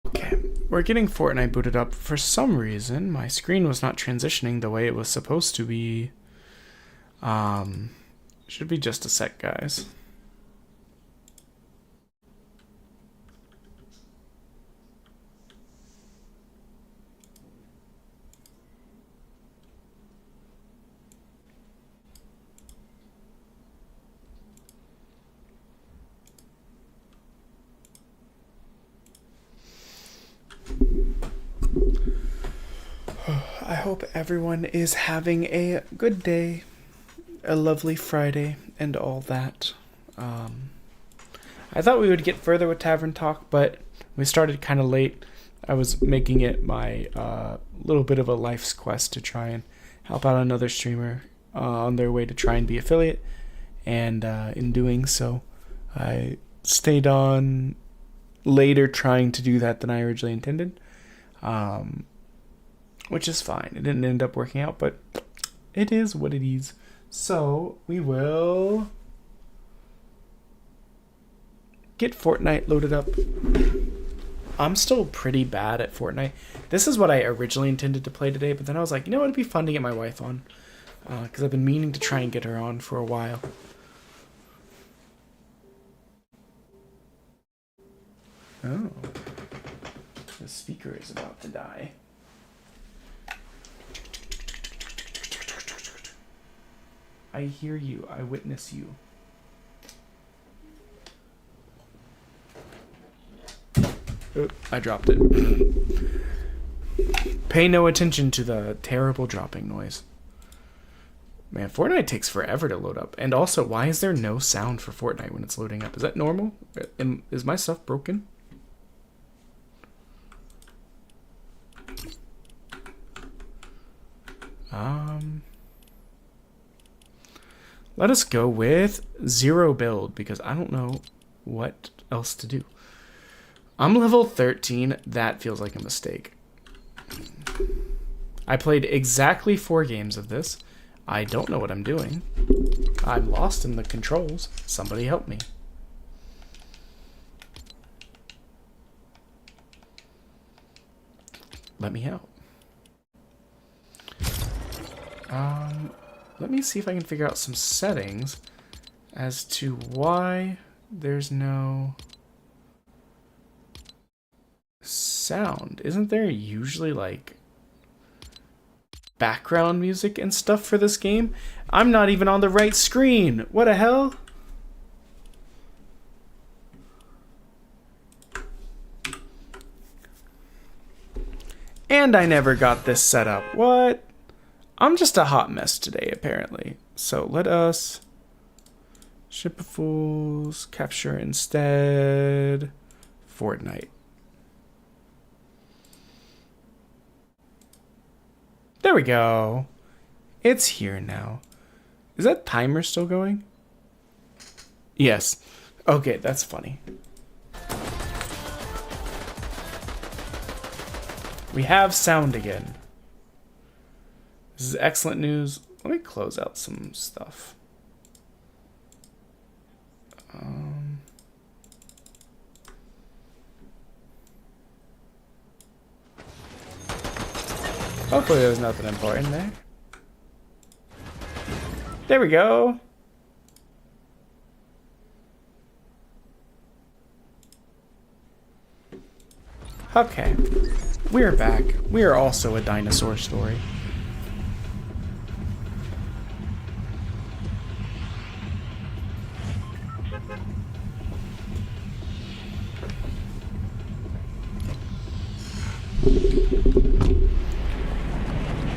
Okay, we're getting Fortnite booted up. For some reason, my screen was not transitioning the way it was supposed to be. Should be just a sec, guys. I hope everyone is having a good day, a lovely Friday, and all that. I thought we would get further with Tavern Talk, but we started kind of late. I was making it my little bit of a life's quest to try and help out another streamer on their way to try and be affiliate, and in doing so, I stayed on later trying to do that than I originally intended. which is fine. It didn't end up working out, but it is what it is. So we will get Fortnite loaded up. I'm still pretty bad at Fortnite. This is what I originally intended to play today, but then I was like, you know what, it'd be fun to get my wife on. Because I've been meaning to try and get her on for a while. Oh. The speaker is about to die. I hear you. I witness you. Oh, I dropped it. Pay no attention to the terrible dropping noise. Man, Fortnite takes forever to load up. And also, why is there no sound for Fortnite when it's loading up? Is that normal? Is my stuff broken? Let us go with 0 build, because I don't know what else to do. I'm level 13. That feels like a mistake. I played exactly 4 games of this. I don't know what I'm doing. I'm lost in the controls. Somebody help me. Let me out. Let me see if I can figure out some settings as to why there's no sound. Isn't there usually like background music and stuff for this game? I'm not even on the right screen. What the hell? And I never got this set up. What? I'm just a hot mess today, apparently. So let us Ship of Fools, capture instead Fortnite. There we go. It's here now. Is that timer still going? Yes. Okay, that's funny. We have sound again. This is excellent news. Let me close out some stuff. Hopefully there's nothing important there. There we go. Okay. We're back. We are also a dinosaur story.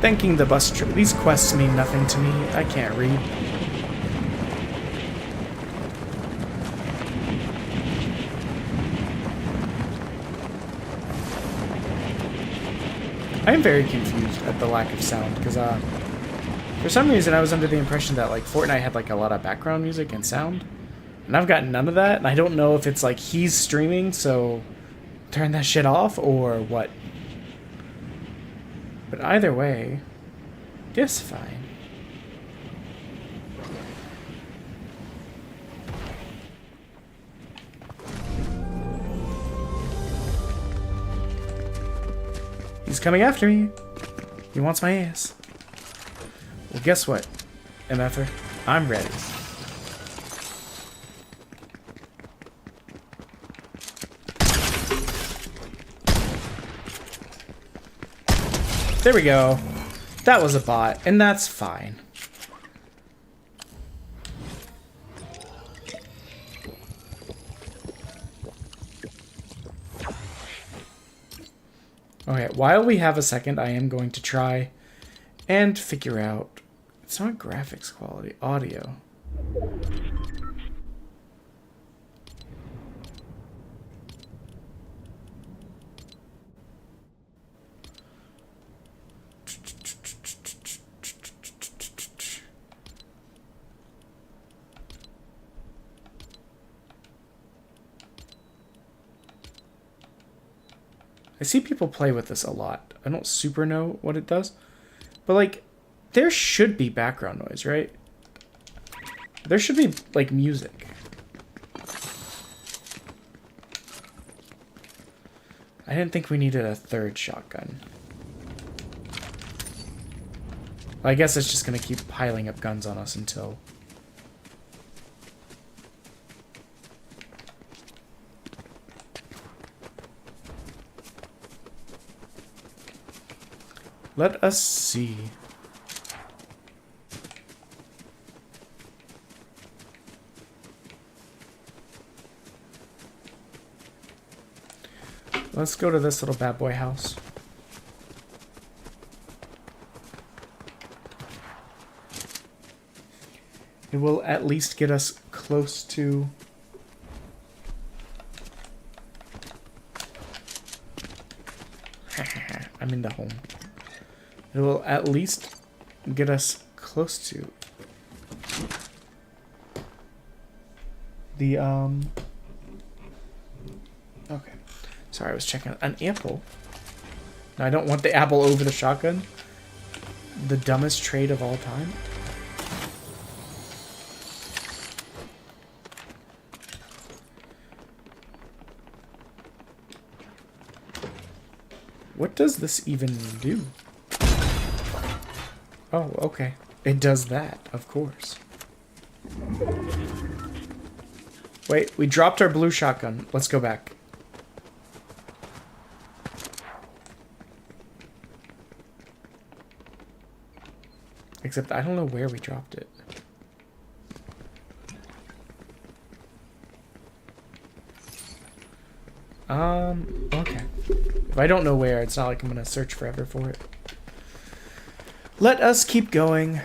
Thanking the bus trip. These quests mean nothing to me. I can't read. I am very confused at the lack of sound, because for some reason I was under the impression that like Fortnite had like a lot of background music and sound, and I've got none of that, and I don't know if it's like he's streaming, so turn that shit off or what. But either way, it's fine. He's coming after me. He wants my ass. Well, guess what, MFer? I'm ready. There we go. That was a bot, and that's fine. Okay, while we have a second, I am going to try and figure out... It's not graphics quality, audio. I see people play with this a lot. I don't super know what it does. But, like, there should be background noise, right? There should be, like, music. I didn't think we needed a third shotgun. Well, I guess it's just going to keep piling up guns on us until... Let us see. Let's go to this little bad boy house. It will at least get us close to... I'm in the home. It will at least get us close to the, okay. Sorry, I was checking an apple. No, I don't want the apple over the shotgun. The dumbest trade of all time. What does this even do? Oh, okay. It does that, of course. Wait, we dropped our blue shotgun. Let's go back. Except I don't know where we dropped it. Okay. If I don't know where, it's not like I'm gonna search forever for it. Let us keep going.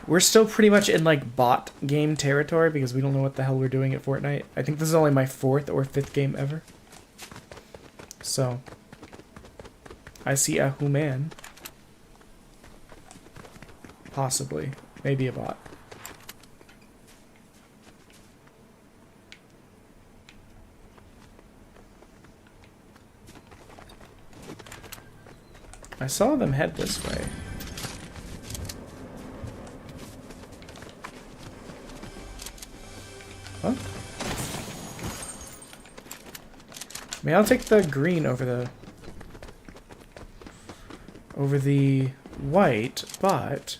We're still pretty much in like bot game territory because we don't know what the hell we're doing at Fortnite. I think this is only my 4th or 5th game ever. So, I see a human. Possibly. Maybe a bot. I saw them head this way. Huh? I mean, I'll take the green over the white, but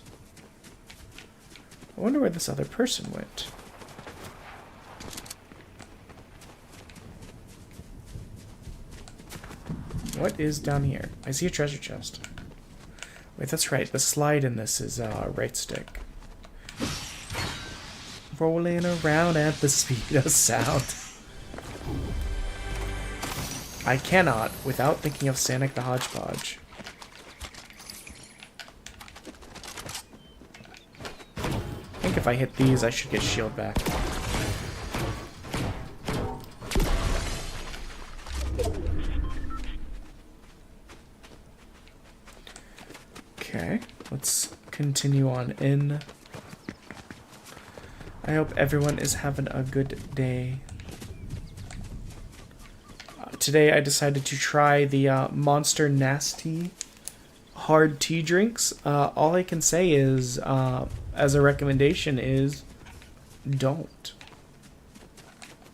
I wonder where this other person went. What is down here? I see a treasure chest. Wait, that's right. The slide in this is right stick. Rolling around at the speed of sound. I cannot without thinking of Sonic the Hodgepodge. I think if I hit these, I should get shield back. Okay, let's continue on in. I hope everyone is having a good day. Today I decided to try the Monster Nasty hard tea drinks. All I can say is, as a recommendation, is don't.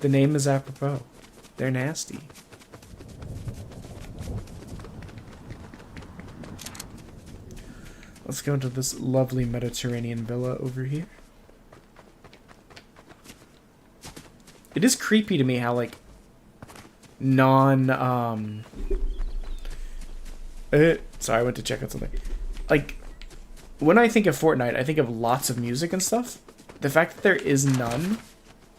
The name is apropos. They're nasty. Let's go into this lovely Mediterranean villa over here. It is creepy to me how, like, sorry, I went to check out something. Like, when I think of Fortnite, I think of lots of music and stuff. The fact that there is none,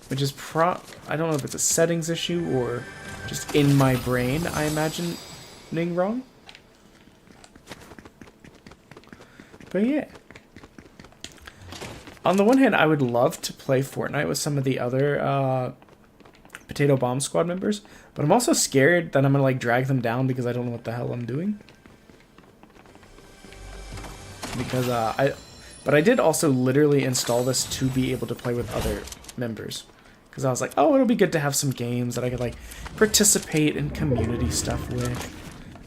which is I don't know if it's a settings issue or just in my brain, I imagining wrong. But yeah. On the one hand, I would love to play Fortnite with some of the other Potato Bomb Squad members, but I'm also scared that I'm gonna like drag them down because I don't know what the hell I'm doing. Because but I did also literally install this to be able to play with other members. Because I was like, oh, it'll be good to have some games that I could like participate in community stuff with.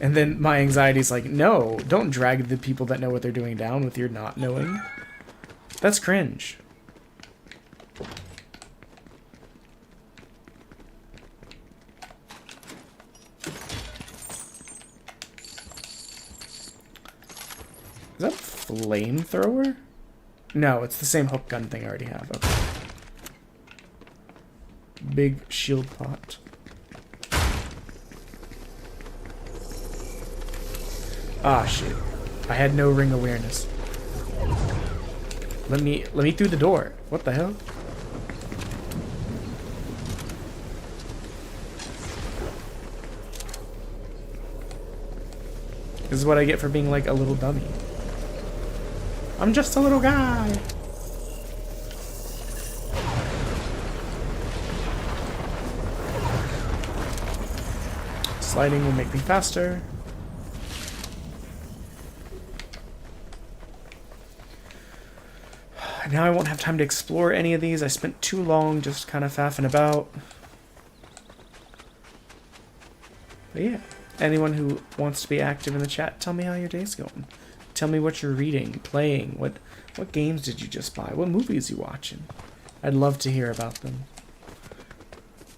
And then my anxiety's like, no, don't drag the people that know what they're doing down with your not knowing. That's cringe. Is that a flamethrower? No, it's the same hook gun thing I already have. Okay. Big shield pot. Ah, shit. I had no ring awareness. Let me through the door. What the hell? This is what I get for being like a little dummy. I'm just a little guy. Sliding will make me faster. Now I won't have time to explore any of these. I spent too long just kind of faffing about. But yeah, anyone who wants to be active in the chat, tell me how your day's going. Tell me what you're reading, playing, what games did you just buy, what movies you watching. I'd love to hear about them.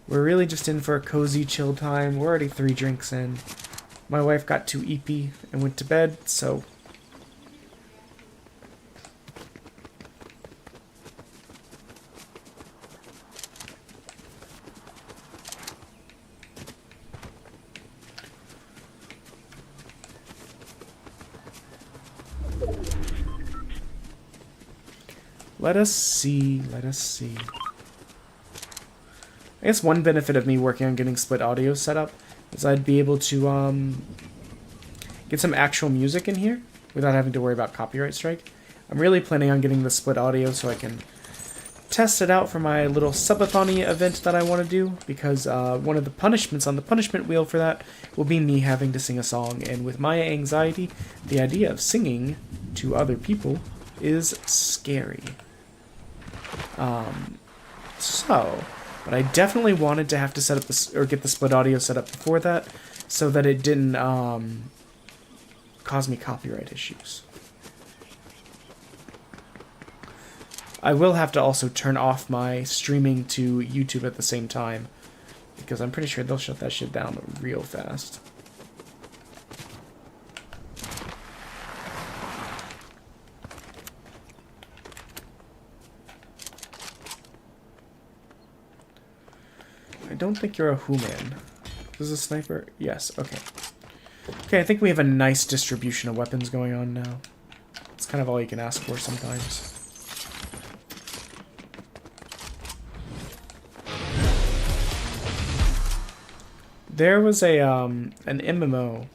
We're really just in for a cozy chill time. We're already 3 drinks in. My wife got too eepy and went to bed, so... Let us see. I guess one benefit of me working on getting split audio set up is I'd be able to get some actual music in here without having to worry about copyright strike. I'm really planning on getting the split audio so I can test it out for my little subathon event that I want to do, because one of the punishments on the punishment wheel for that will be me having to sing a song, and with my anxiety, the idea of singing to other people is scary. But I definitely wanted to have to set up this, or get the split audio set up before that, so that it didn't cause me copyright issues. I will have to also turn off my streaming to YouTube at the same time, because I'm pretty sure they'll shut that shit down real fast. I don't think you're a Who-Man. Is this a sniper? Yes, okay. Okay, I think we have a nice distribution of weapons going on now. It's kind of all you can ask for sometimes. There was a an MMO,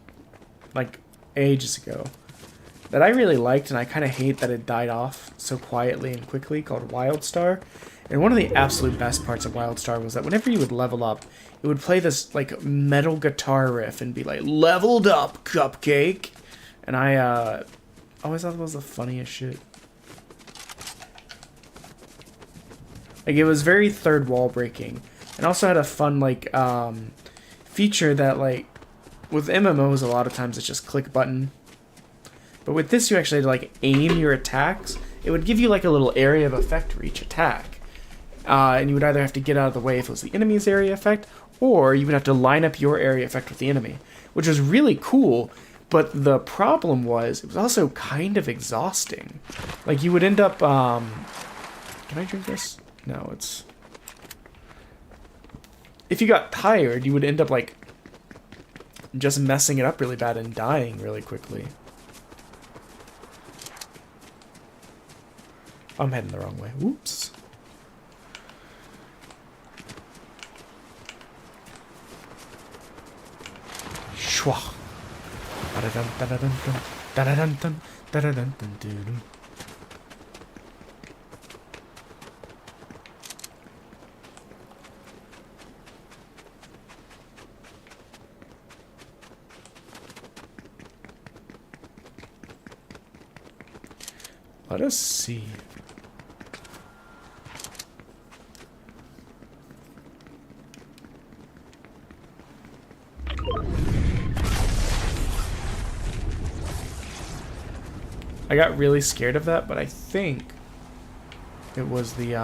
like, ages ago, that I really liked, and I kind of hate that it died off so quietly and quickly, called WildStar. And one of the absolute best parts of WildStar was that whenever you would level up, it would play this, like, metal guitar riff and be like, "Leveled up, cupcake!" And I, always thought it was the funniest shit. Like, it was very third wall breaking. And also had a fun, like, feature that, like, with MMOs, a lot of times it's just click button. But with this, you actually had to, like, aim your attacks. It would give you, like, a little area of effect for each attack. And you would either have to get out of the way if it was the enemy's area effect, or you would have to line up your area effect with the enemy, which was really cool. But the problem was, it was also kind of exhausting. Like, you would end up, can I drink this? No, it's... If you got tired, you would end up, like, just messing it up really bad and dying really quickly. I'm heading the wrong way. Whoops. Shwa. Da-da-dun, da-da-dun, da-da-dun, da-da-dun, da-da-dun. Let us see. I got really scared of that, but I think it was the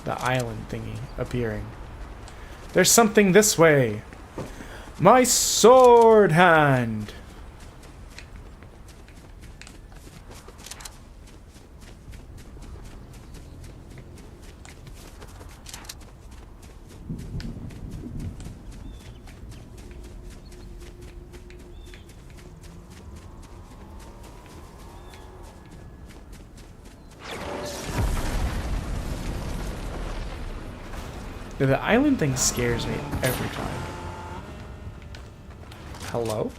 island thingy appearing. There's something this way. My sword hand. The island thing scares me every time. Hello?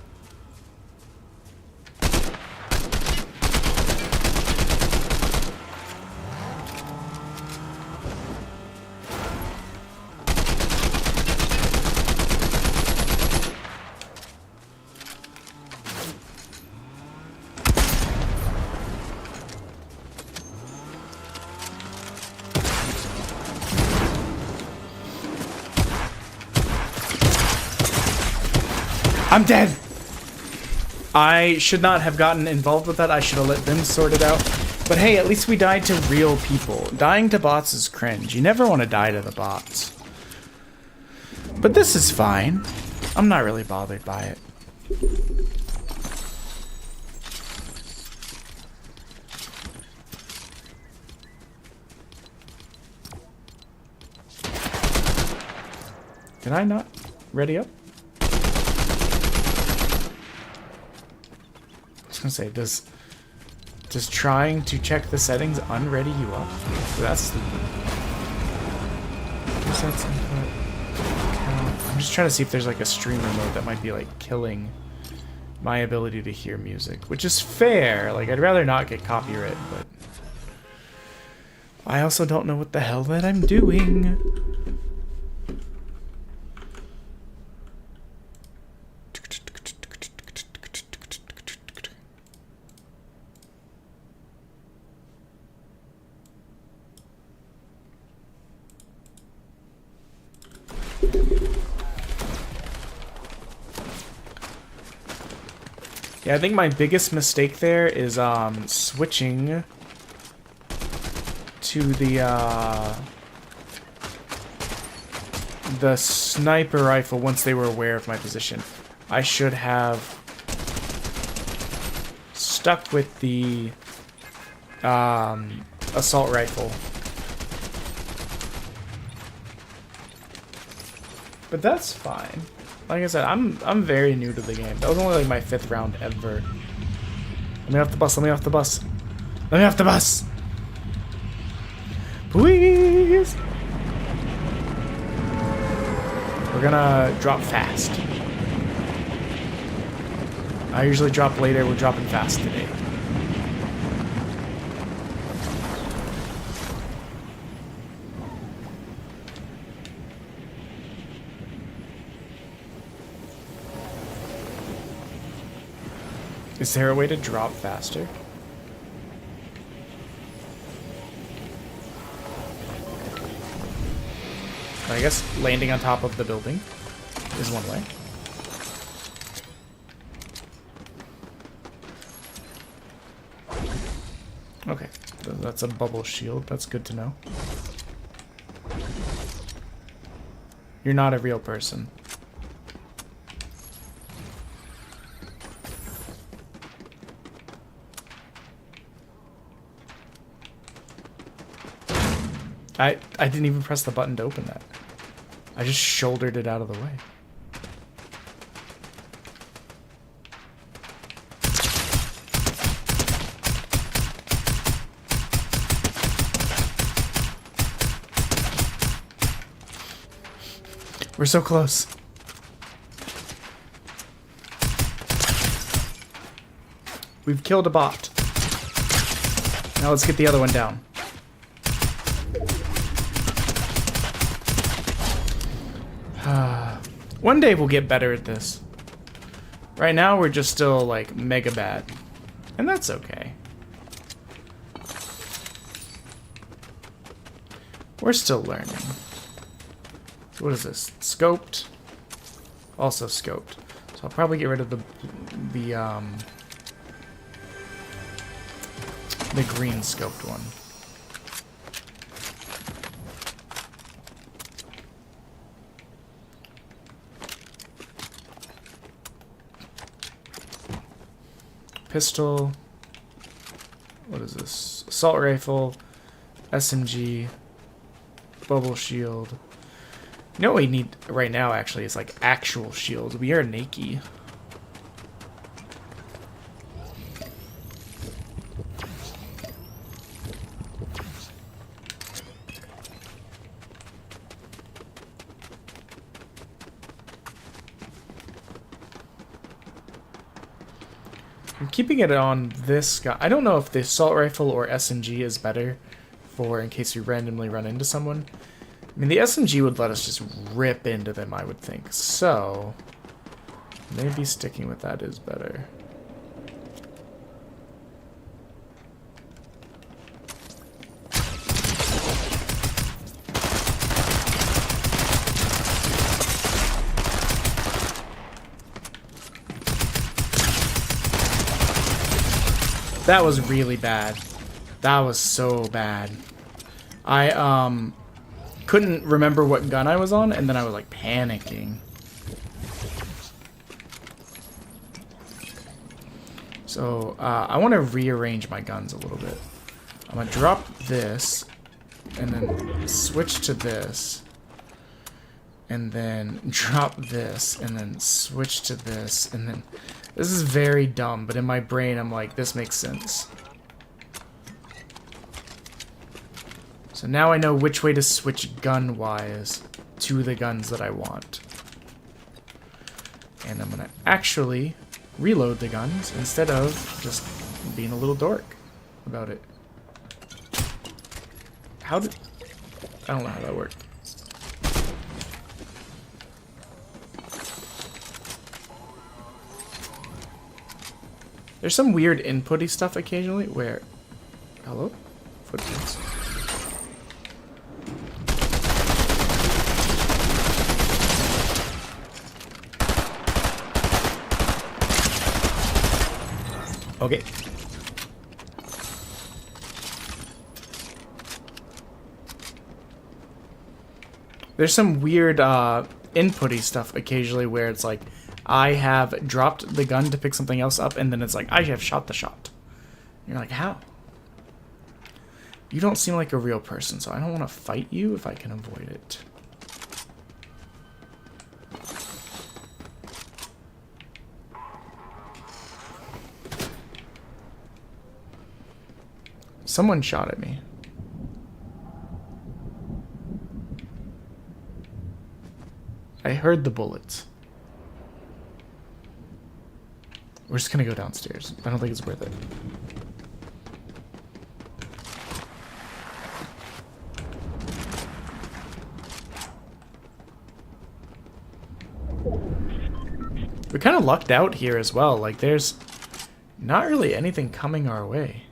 I'm dead! I should not have gotten involved with that. I should have let them sort it out. But hey, at least we died to real people. Dying to bots is cringe. You never want to die to the bots. But this is fine. I'm not really bothered by it. Did I not ready up? I was gonna say, does trying to check the settings unready you up? That's stupid. Resets input count. I'm just trying to see if there's like a streamer mode that might be like killing my ability to hear music, which is fair. Like, I'd rather not get copyright, but I also don't know what the hell that I'm doing. Yeah, I think my biggest mistake there is switching to the sniper rifle once they were aware of my position. I should have stuck with the assault rifle. But that's fine. Like I said, I'm very new to the game. That was only like my 5th round ever. Let me off the bus, let me off the bus. Let me off the bus! Please! We're gonna drop fast. I usually drop later, we're dropping fast today. Is there a way to drop faster? I guess landing on top of the building is one way. Okay, that's a bubble shield. That's good to know. You're not a real person. I didn't even press the button to open that. I just shouldered it out of the way. We're so close. We've killed a bot. Now let's get the other one down. One day we'll get better at this. Right now we're just still like mega bad. And that's okay. We're still learning. What is this? Scoped? Also scoped. So I'll probably get rid of the The green scoped one. Pistol. What is this? Assault rifle. SMG. Bubble shield. You know what we need right now, actually, is like actual shields. We are naked. I'm keeping it on this guy. I don't know if the assault rifle or SMG is better for in case we randomly run into someone. I mean, the SMG would let us just rip into them, I would think. So, maybe sticking with that is better. That was really bad. That was so bad. I, couldn't remember what gun I was on, and then I was, like, panicking. So, I want to rearrange my guns a little bit. I'm gonna drop this, and then switch to this, and then drop this, and then switch to this, and then... This is very dumb, but in my brain I'm like, this makes sense. So now I know which way to switch gun-wise to the guns that I want. And I'm gonna actually reload the guns instead of just being a little dork about it. How did... I don't know how that worked. There's some weird inputty stuff occasionally where... Hello? Footprints. Okay. There's some weird inputty stuff occasionally where it's like, I have dropped the gun to pick something else up, and then it's like, I have shot the shot. You're like, how? You don't seem like a real person, so I don't want to fight you if I can avoid it. Someone shot at me. I heard the bullets. We're just gonna go downstairs. I don't think it's worth it. We kind of lucked out here as well. Like, there's not really anything coming our way.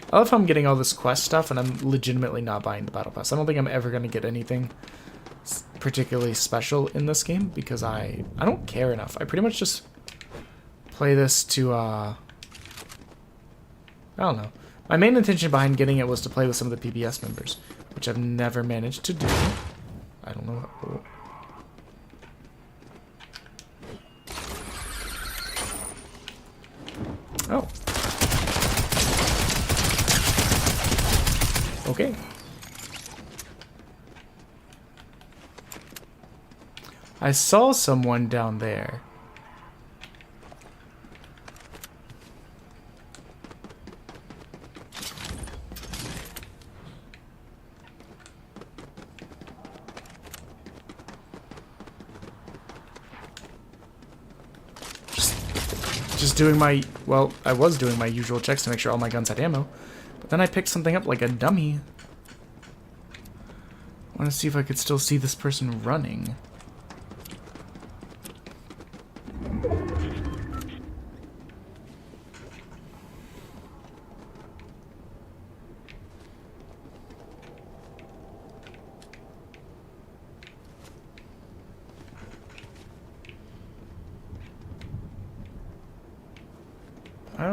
I love how I'm getting all this quest stuff, and I'm legitimately not buying the battle pass. I don't think I'm ever going to get anything particularly special in this game, because I don't care enough. I pretty much just play this to, I don't know. My main intention behind getting it was to play with some of the PBS members, which I've never managed to do. I don't know how... Oh. Okay. I saw someone down there. Just doing my, well, I was doing my usual checks to make sure all my guns had ammo. But then I picked something up like a dummy. I want to see if I could still see this person running.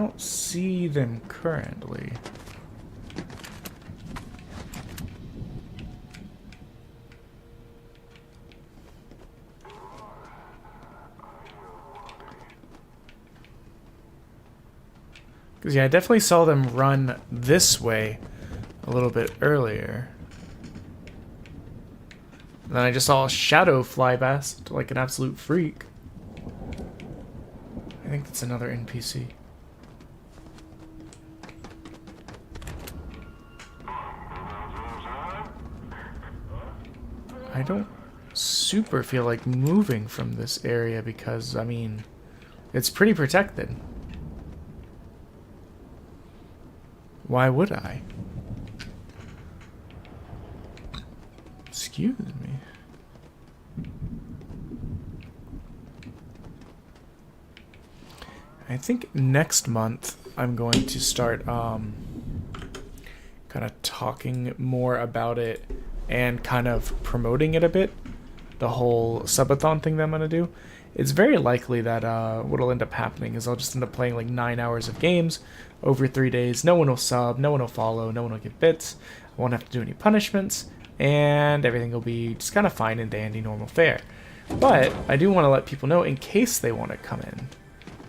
don't see them currently. Because, yeah, I definitely saw them run this way a little bit earlier. And then I just saw a shadow fly past like an absolute freak. I think that's another NPC. I don't super feel like moving from this area because, I mean, it's pretty protected. Why would I? Excuse me. I think next month I'm going to start kind of talking more about it and kind of promoting it a bit. The whole subathon thing that I'm going to do. It's very likely that what'll end up happening is I'll just end up playing like 9 hours of games over 3 days. No one will sub, no one will follow, no one will get bits. I won't have to do any punishments, and everything will be just kind of fine and dandy, normal fare. But I do want to let people know in case they want to come in.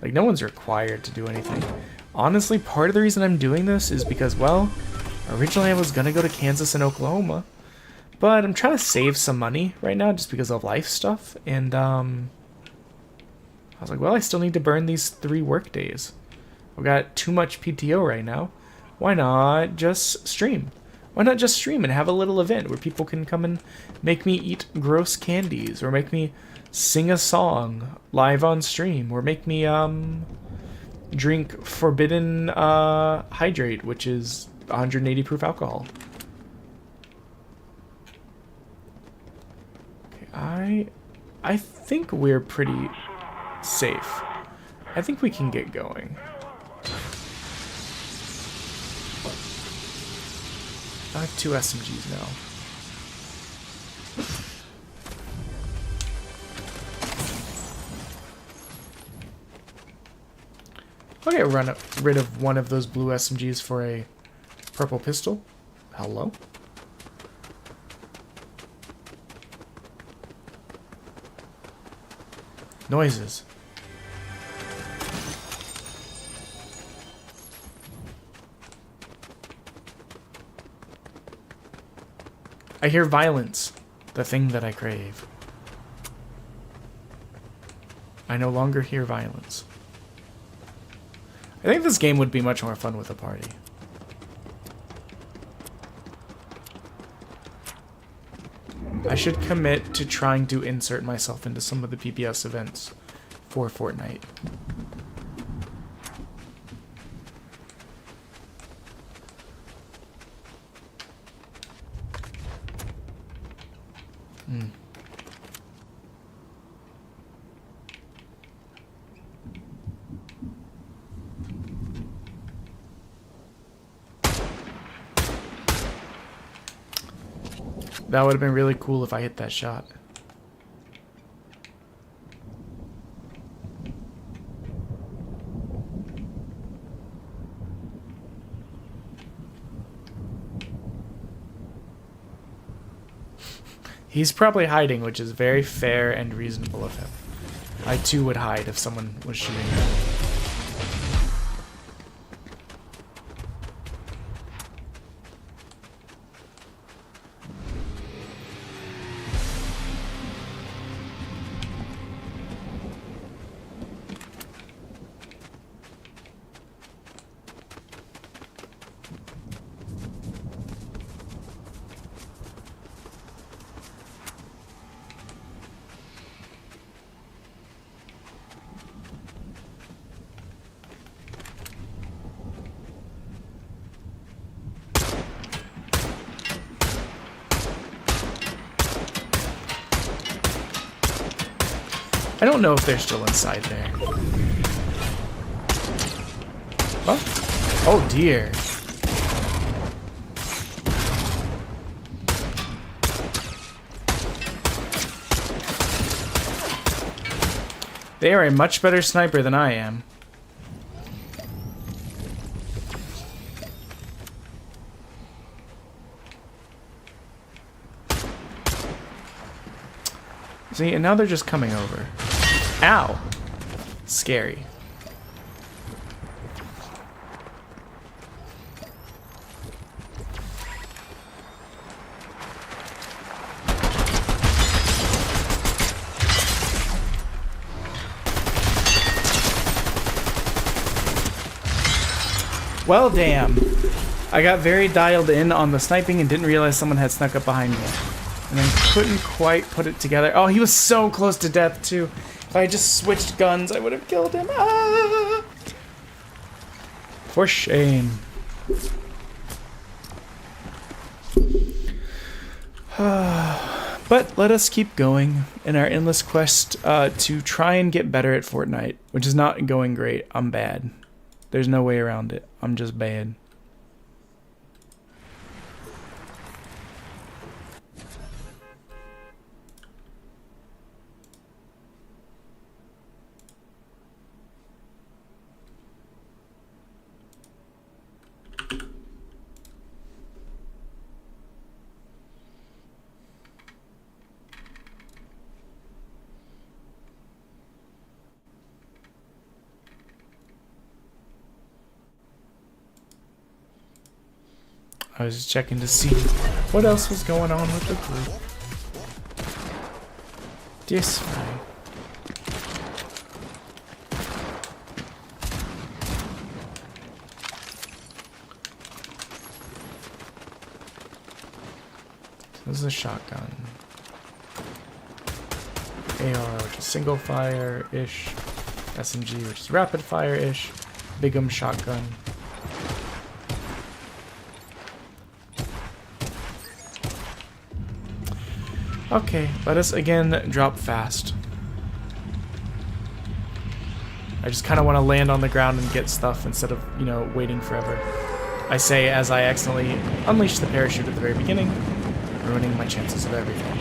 Like, no one's required to do anything. Honestly, part of the reason I'm doing this is because, well, originally I was going to go to Kansas and Oklahoma, but I'm trying to save some money right now just because of life stuff, and I was like, well, I still need to burn these 3 work days. I've got too much PTO right now. Why not just stream? Why not just stream and have a little event where people can come and make me eat gross candies, or make me sing a song live on stream, or make me drink forbidden hydrate, which is 180 proof alcohol. Okay, I think we're pretty safe. I think we can get going. I have 2 SMGs now. I'll get rid of one of those blue SMGs for a purple pistol. Hello? Noises. I hear violence, the thing that I crave. I no longer hear violence. I think this game would be much more fun with a party. I should commit to trying to insert myself into some of the PBS events for Fortnite. That would have been really cool if I hit that shot. He's probably hiding, which is very fair and reasonable of him. I too would hide if someone was shooting me. I don't know if they're still inside there. What? Oh dear. They are a much better sniper than I am. See, and now they're just coming over. Ow! Scary. Well, damn. I got very dialed in on the sniping and didn't realize someone had snuck up behind me. And then couldn't quite put it together. Oh, he was so close to death, too. If I had just switched guns, I would have killed him. Ah! For shame. But let us keep going in our endless quest to try and get better at Fortnite, which is not going great. I'm bad. There's no way around it. I'm just bad. I was just checking to see what else was going on with the group. This way. This is a shotgun. AR, which is single fire-ish. SMG, which is rapid fire-ish. Big'em shotgun. Okay, let us again drop fast. I just kind of want to land on the ground and get stuff instead of, you know, waiting forever. I say as I accidentally unleash the parachute at the very beginning, ruining my chances of everything.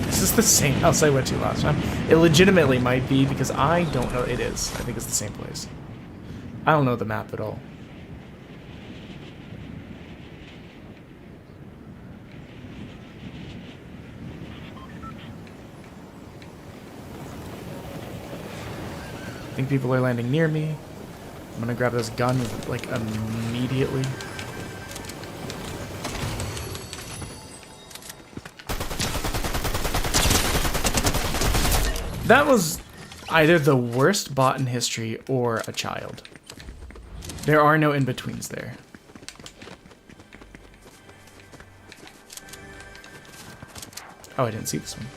This is the same house I went to last time. It legitimately might be because I don't know. It is. I think it's the same place. I don't know the map at all. I think people are landing near me. I'm gonna grab this gun like immediately. That was either the worst bot in history or a child. There are no in-betweens there. Oh, I didn't see this one.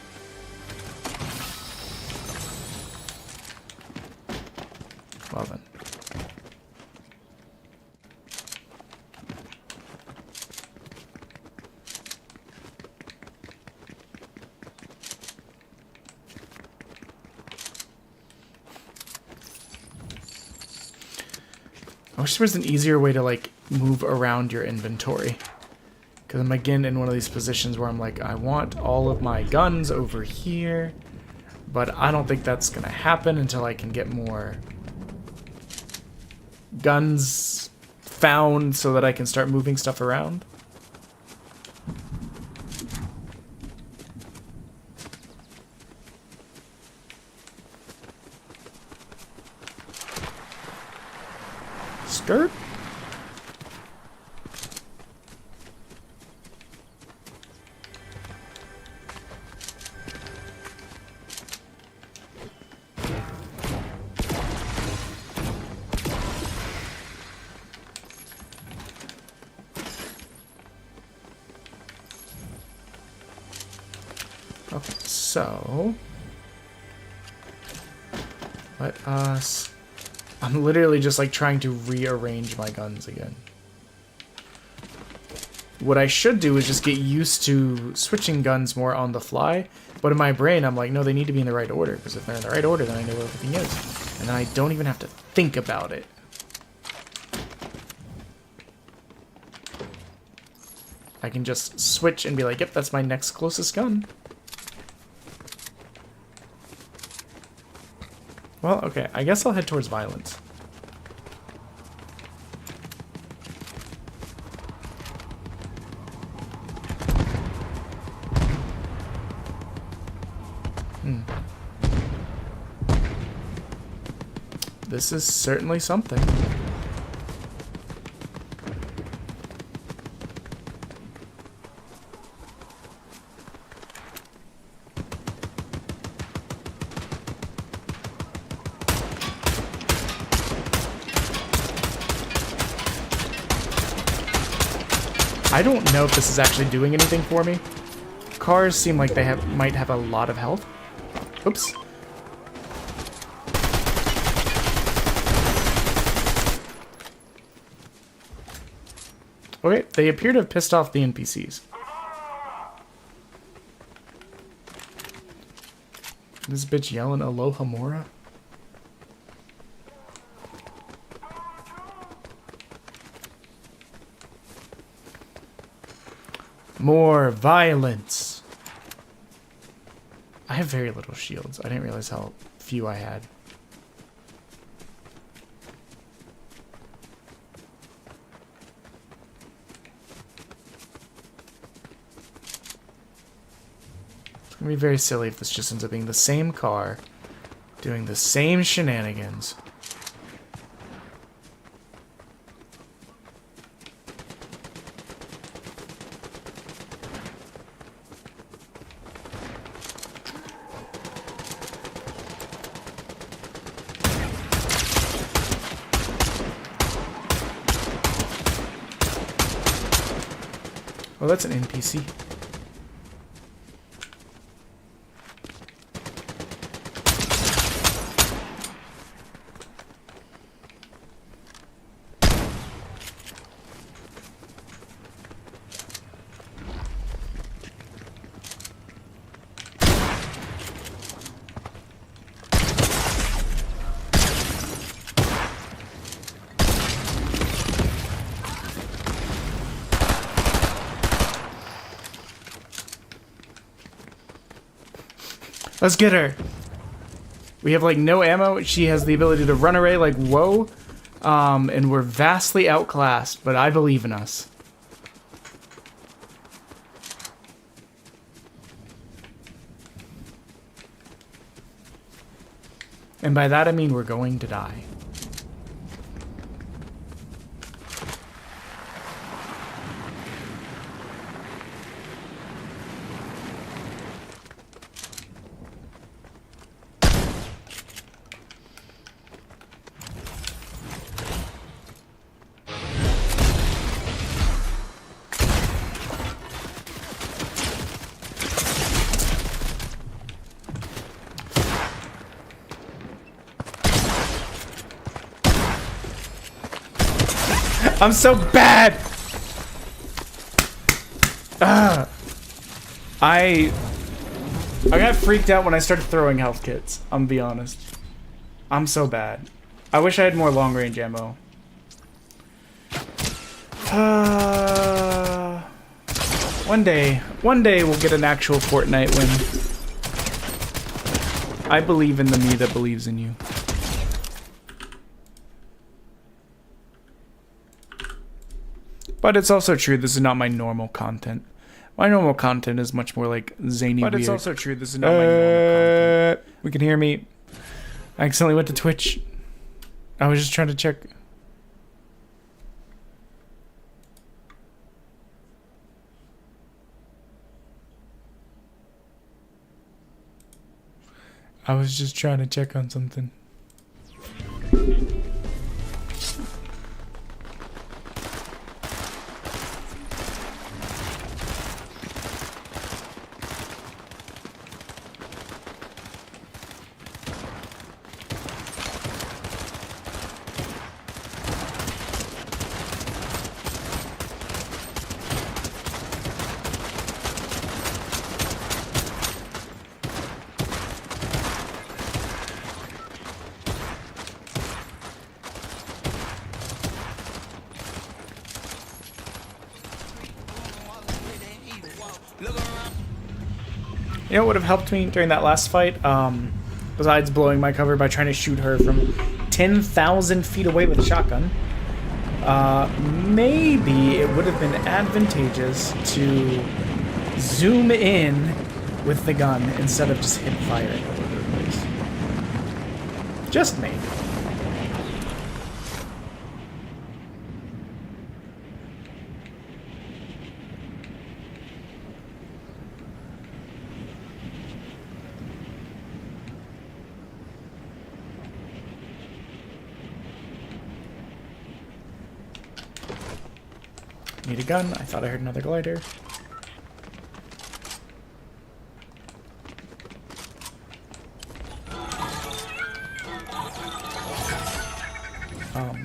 Well then. I wish there was an easier way to like move around your inventory. Because I'm again in one of these positions where I'm like, I want all of my guns over here. But I don't think that's going to happen until I can get more guns found so that I can start moving stuff around. Skirt? Okay, so let us... I'm literally just like trying to rearrange my guns again. What I should do is just get used to switching guns more on the fly, but in my brain I'm like, no, they need to be in the right order, because if they're in the right order, then I know where everything is. And then I don't even have to think about it. I can just switch and be like, yep, that's my next closest gun. Well, okay, I guess I'll head towards violence. This is certainly something. I don't know if this is actually doing anything for me. Cars seem like they might have a lot of health. Oops. Okay, they appear to have pissed off the NPCs. This bitch yelling Aloha Mora? More violence. I have very little shields. I didn't realize how few I had. It's gonna be very silly if this just ends up being the same car doing the same shenanigans. Oh, that's an NPC. Let's get her. We have like no ammo. She has the ability to run away like whoa. And we're vastly outclassed, but I believe in us. And by that I mean we're going to die. I'm so bad! I got freaked out when I started throwing health kits, I'm gonna be honest. I'm so bad. I wish I had more long range ammo. One day we'll get an actual Fortnite win. I believe in the me that believes in you. But it's also true, this is not my normal content. My normal content is much more like zany weird. But it's also true, this is not my normal content. We can hear me. I accidentally went to Twitch. I was just trying to check. I was just trying to check on something. You know what would have helped me during that last fight? Besides blowing my cover by trying to shoot her from 10,000 feet away with a shotgun. Maybe it would have been advantageous to zoom in with the gun instead of just hip firing all over the place. Just maybe. Need a gun. I thought I heard another glider.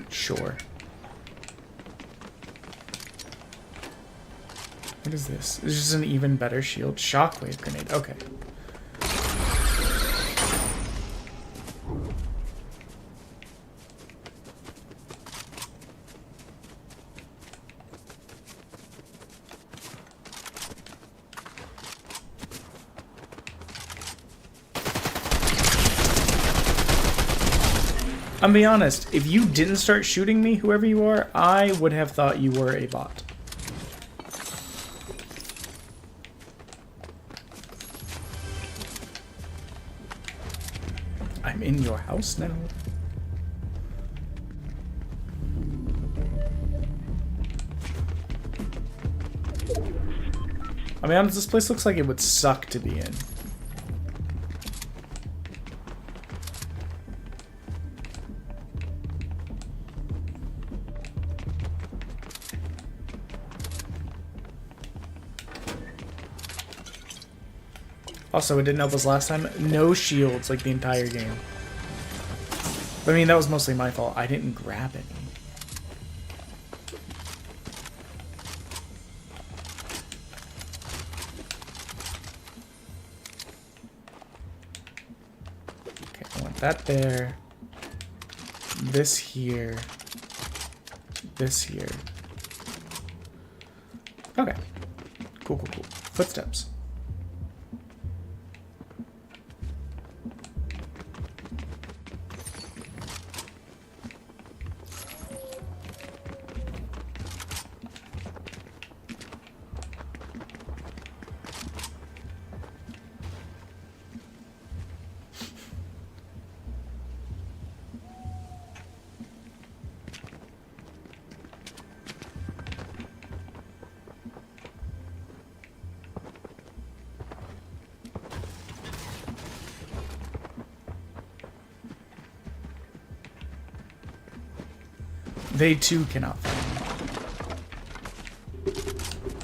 Sure. What is this? This is an even better shield. Shockwave grenade. Okay. I'm being honest, if you didn't start shooting me, whoever you are, I would have thought you were a bot. I'm in your house now. I mean, honest, this place looks like it would suck to be in. Also, it didn't help us last time. No shields, like the entire game. But, I mean, that was mostly my fault. I didn't grab any. Okay, I want that there. This here. This here. Okay. Cool, cool, cool. Footsteps. They too cannot find me.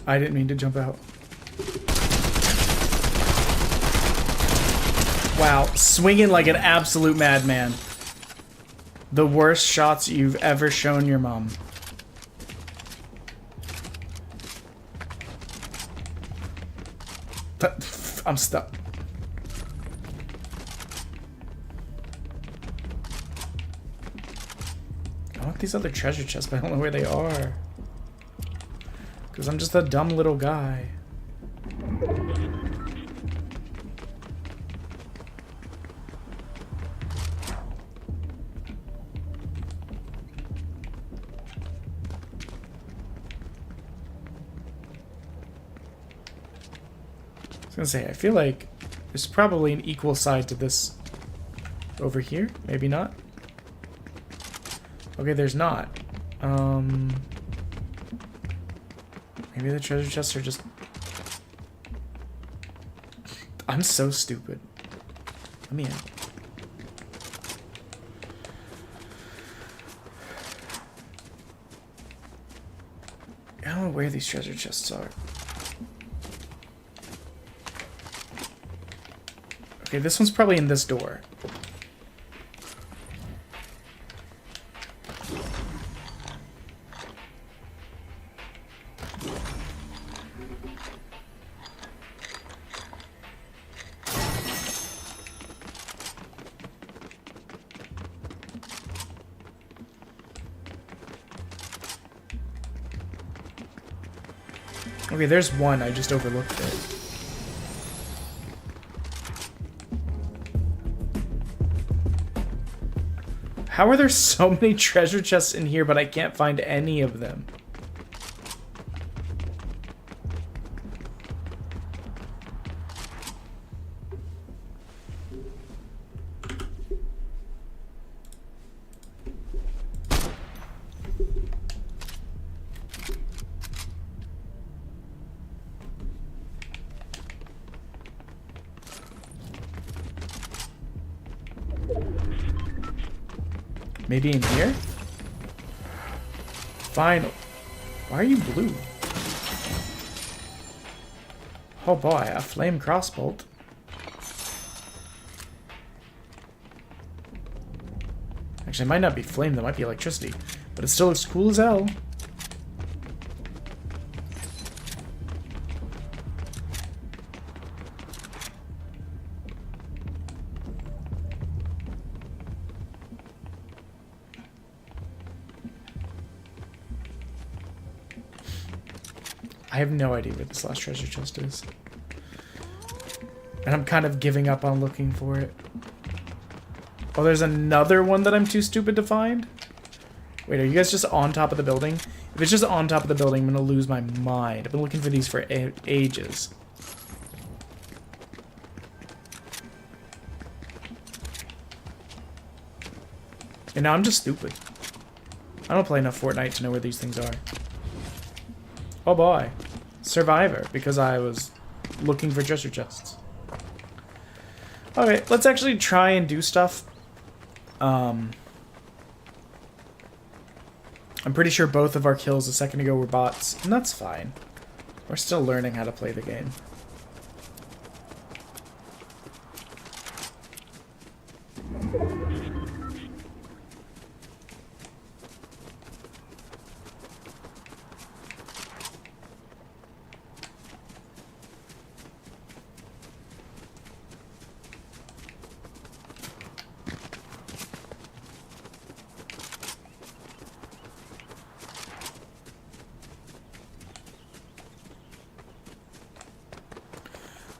I didn't mean to jump out. Wow, swinging like an absolute madman. The worst shots you've ever shown your mom. I'm stuck. I want these other treasure chests, but I don't know where they are. Because I'm just a dumb little guy. I was gonna say, I feel like there's probably an equal side to this over here. Maybe not. Okay, there's not. Maybe the treasure chests are just... I'm so stupid. Let me in. I don't know where these treasure chests are. Okay, this one's probably in this door. Okay, there's one. I just overlooked it. How are there so many treasure chests in here, but I can't find any of them? Maybe in here? Final. Why are you blue? Oh boy, a flame crossbolt. Actually, it might not be flame, that might be electricity. But it still looks cool as hell. I have no idea where this last treasure chest is. And I'm kind of giving up on looking for it. Oh, there's another one that I'm too stupid to find? Wait, are you guys just on top of the building? If it's just on top of the building, I'm gonna lose my mind. I've been looking for these for ages. And now I'm just stupid. I don't play enough Fortnite to know where these things are. Oh boy. Survivor, because I was looking for treasure chests. Okay, let's actually try and do stuff. I'm pretty sure both of our kills a second ago were bots, and that's fine. We're still learning how to play the game.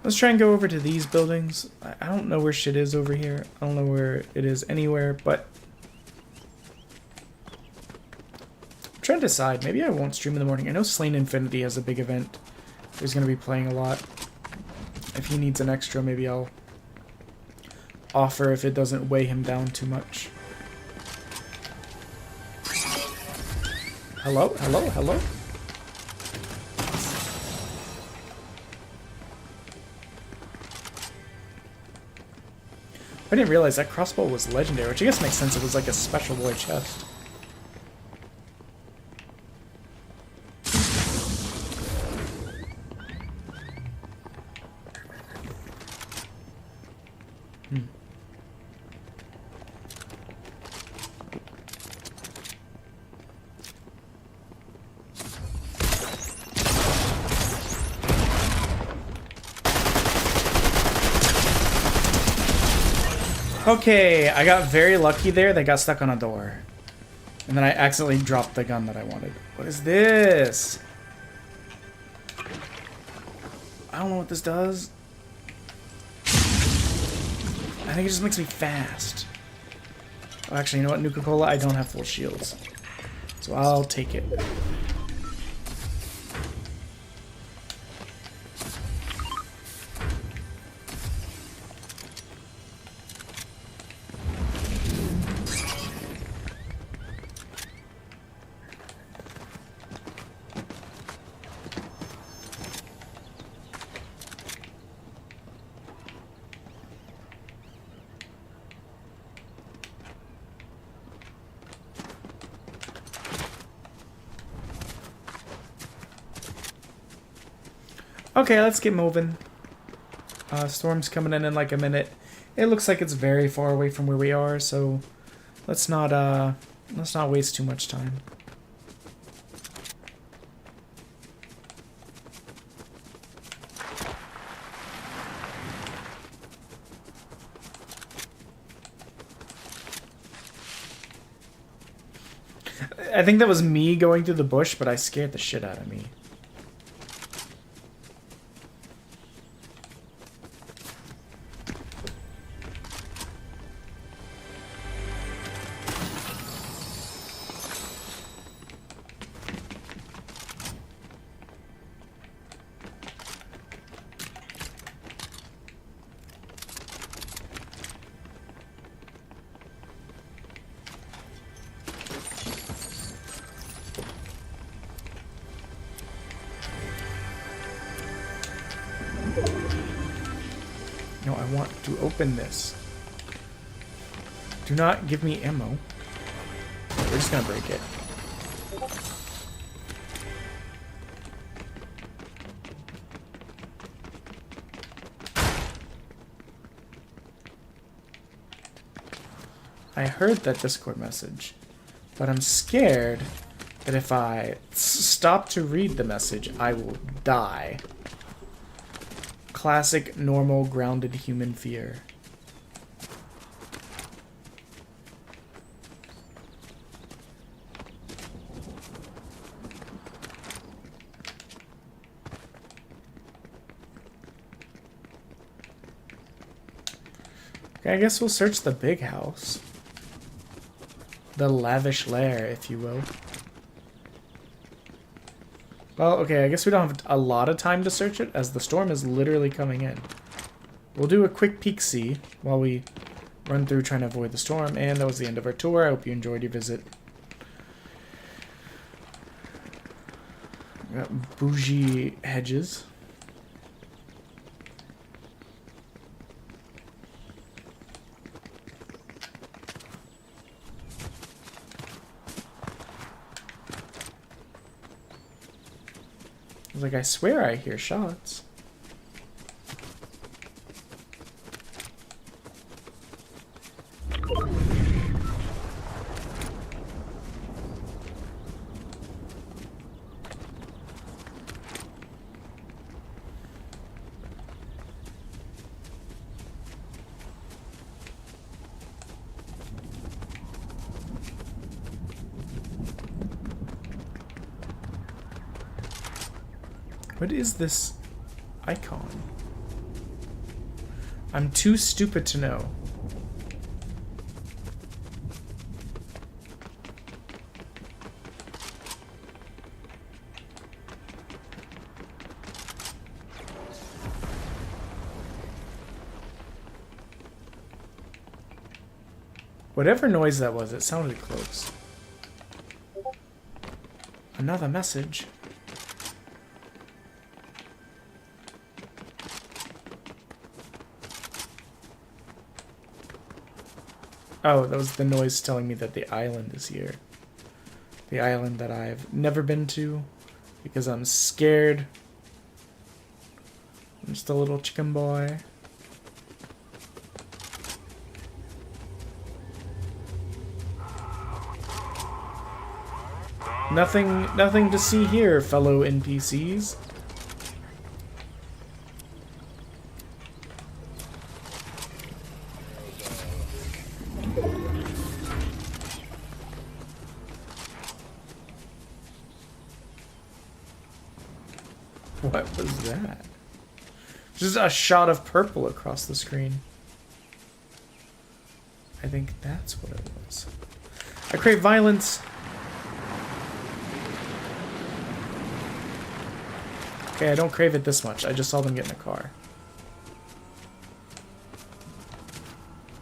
Let's try and go over to these buildings. I don't know where shit is over here. I don't know where it is anywhere, but I'm trying to decide. Maybe I won't stream in the morning. I know Slain Infinity has a big event. He's going to be playing a lot. If he needs an extra, maybe I'll offer if it doesn't weigh him down too much. Hello? Hello? Hello? I didn't realize that crossbow was legendary, which I guess makes sense. It was like a special boy chest. Okay, I got very lucky there. They got stuck on a door. And then I accidentally dropped the gun that I wanted. What is this? I don't know what this does. I think it just makes me fast. Oh, actually, you know what? Nuka-Cola, I don't have full shields. So I'll take it. Okay, let's get moving. Storm's coming in like a minute. It looks like it's very far away from where we are, so let's not waste too much time. I think that was me going through the bush, but I scared the shit out of me. No, I want to open this. Do not give me ammo. just gonna break it. I heard that Discord message, but I'm scared that if I stop to read the message, I will die. Classic, normal, grounded human fear. Okay, I guess we'll search the big house. The lavish lair, if you will. Well, okay, I guess we don't have a lot of time to search it, as the storm is literally coming in. We'll do a quick peek-see while we run through trying to avoid the storm, and that was the end of our tour. I hope you enjoyed your visit. We got bougie hedges. Like, I swear I hear shots. What is this icon? I'm too stupid to know. Whatever noise that was, it sounded close. Another message. Oh, that was the noise telling me that the island is here. The island that I've never been to because I'm scared. I'm just a little chicken boy. Nothing to see here, fellow NPCs. What was that? Just a shot of purple across the screen. I think that's what it was. I crave violence. Okay, I don't crave it this much. I just saw them get in a car.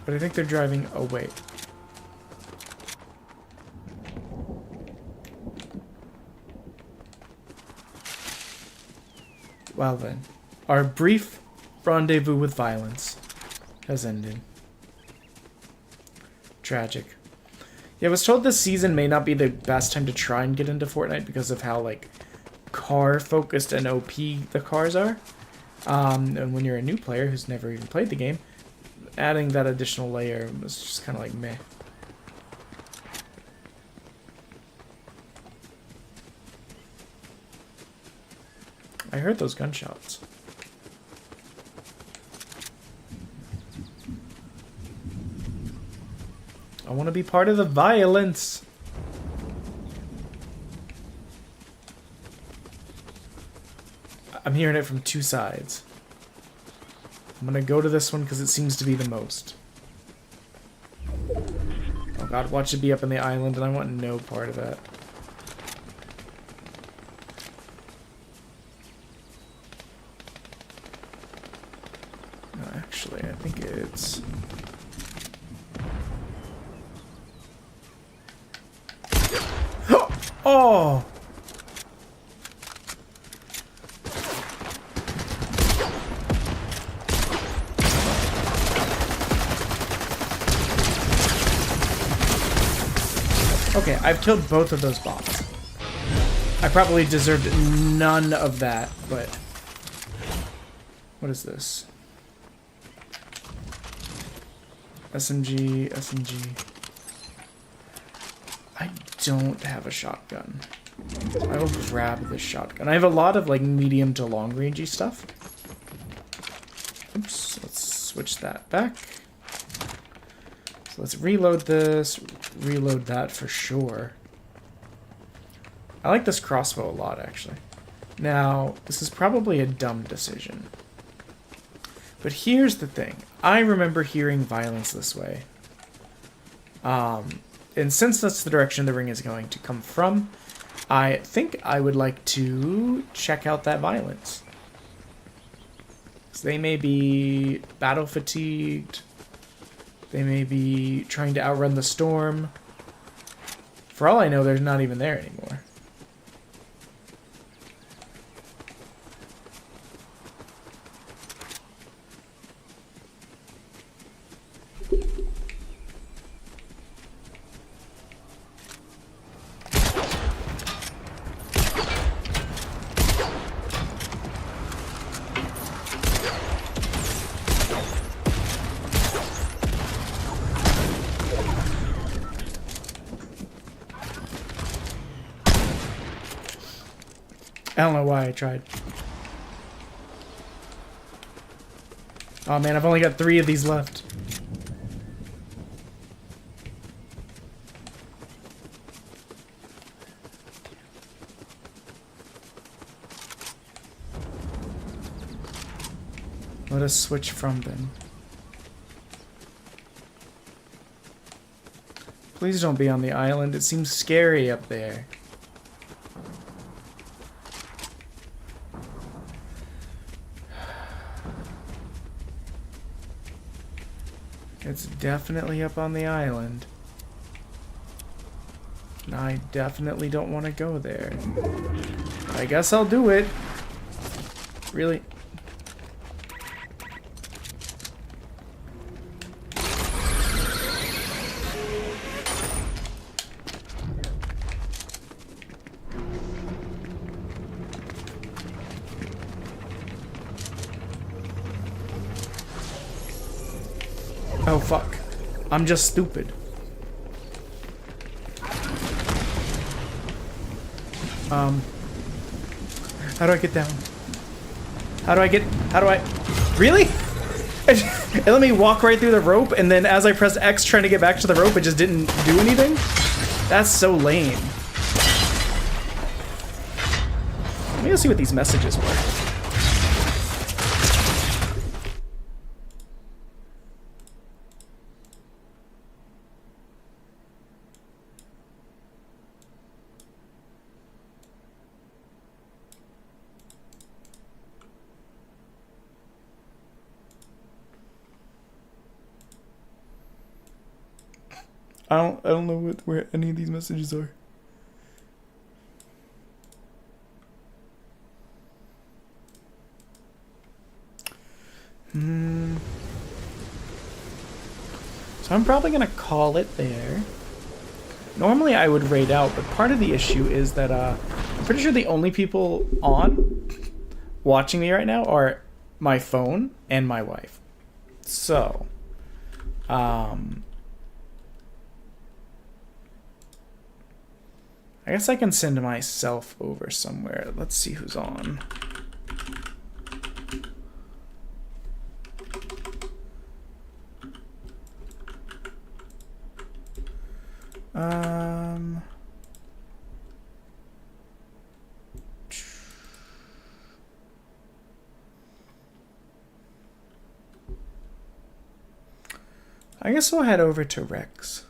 But I think they're driving away. Well then, our brief rendezvous with violence has ended. Tragic. Yeah, I was told this season may not be the best time to try and get into Fortnite because of how, like, car-focused and OP the cars are. And when you're a new player who's never even played the game, adding that additional layer was just kind of like meh. I heard those gunshots. I want to be part of the violence. I'm hearing it from two sides. I'm gonna go to this one because it seems to be the most. Oh god, watch it be up in the island, and I want no part of that. No, actually, I think it's... Oh! Okay, I've killed both of those bots. I probably deserved none of that, but... What is this? SMG, SMG. I don't have a shotgun. I will grab this shotgun. I have a lot of like medium to long rangey stuff. Oops, let's switch that back. So let's reload this, reload that for sure. I like this crossbow a lot, actually. Now, this is probably a dumb decision. But here's the thing. I remember hearing violence this way. And since that's the direction the ring is going to come from, I think I would like to check out that violence. So they may be battle fatigued. They may be trying to outrun the storm. For all I know, they're not even there anymore. I don't know why I tried. Oh man, I've only got 3 of these left. Let us switch from them. Please don't be on the island. It seems scary up there. It's definitely up on the island. And I definitely don't want to go there. I guess I'll do it. Really? Oh fuck. I'm just stupid. How do I get down? How do I... Really? It let me walk right through the rope, and then as I pressed X trying to get back to the rope, it just didn't do anything? That's so lame. Let me go see what these messages were. I don't know where any of these messages are. So I'm probably gonna call it there. Normally I would raid out, but part of the issue is that I'm pretty sure the only people on watching me right now are my phone and my wife. So, I guess I can send myself over somewhere. Let's see who's on. I guess we'll head over to Rex.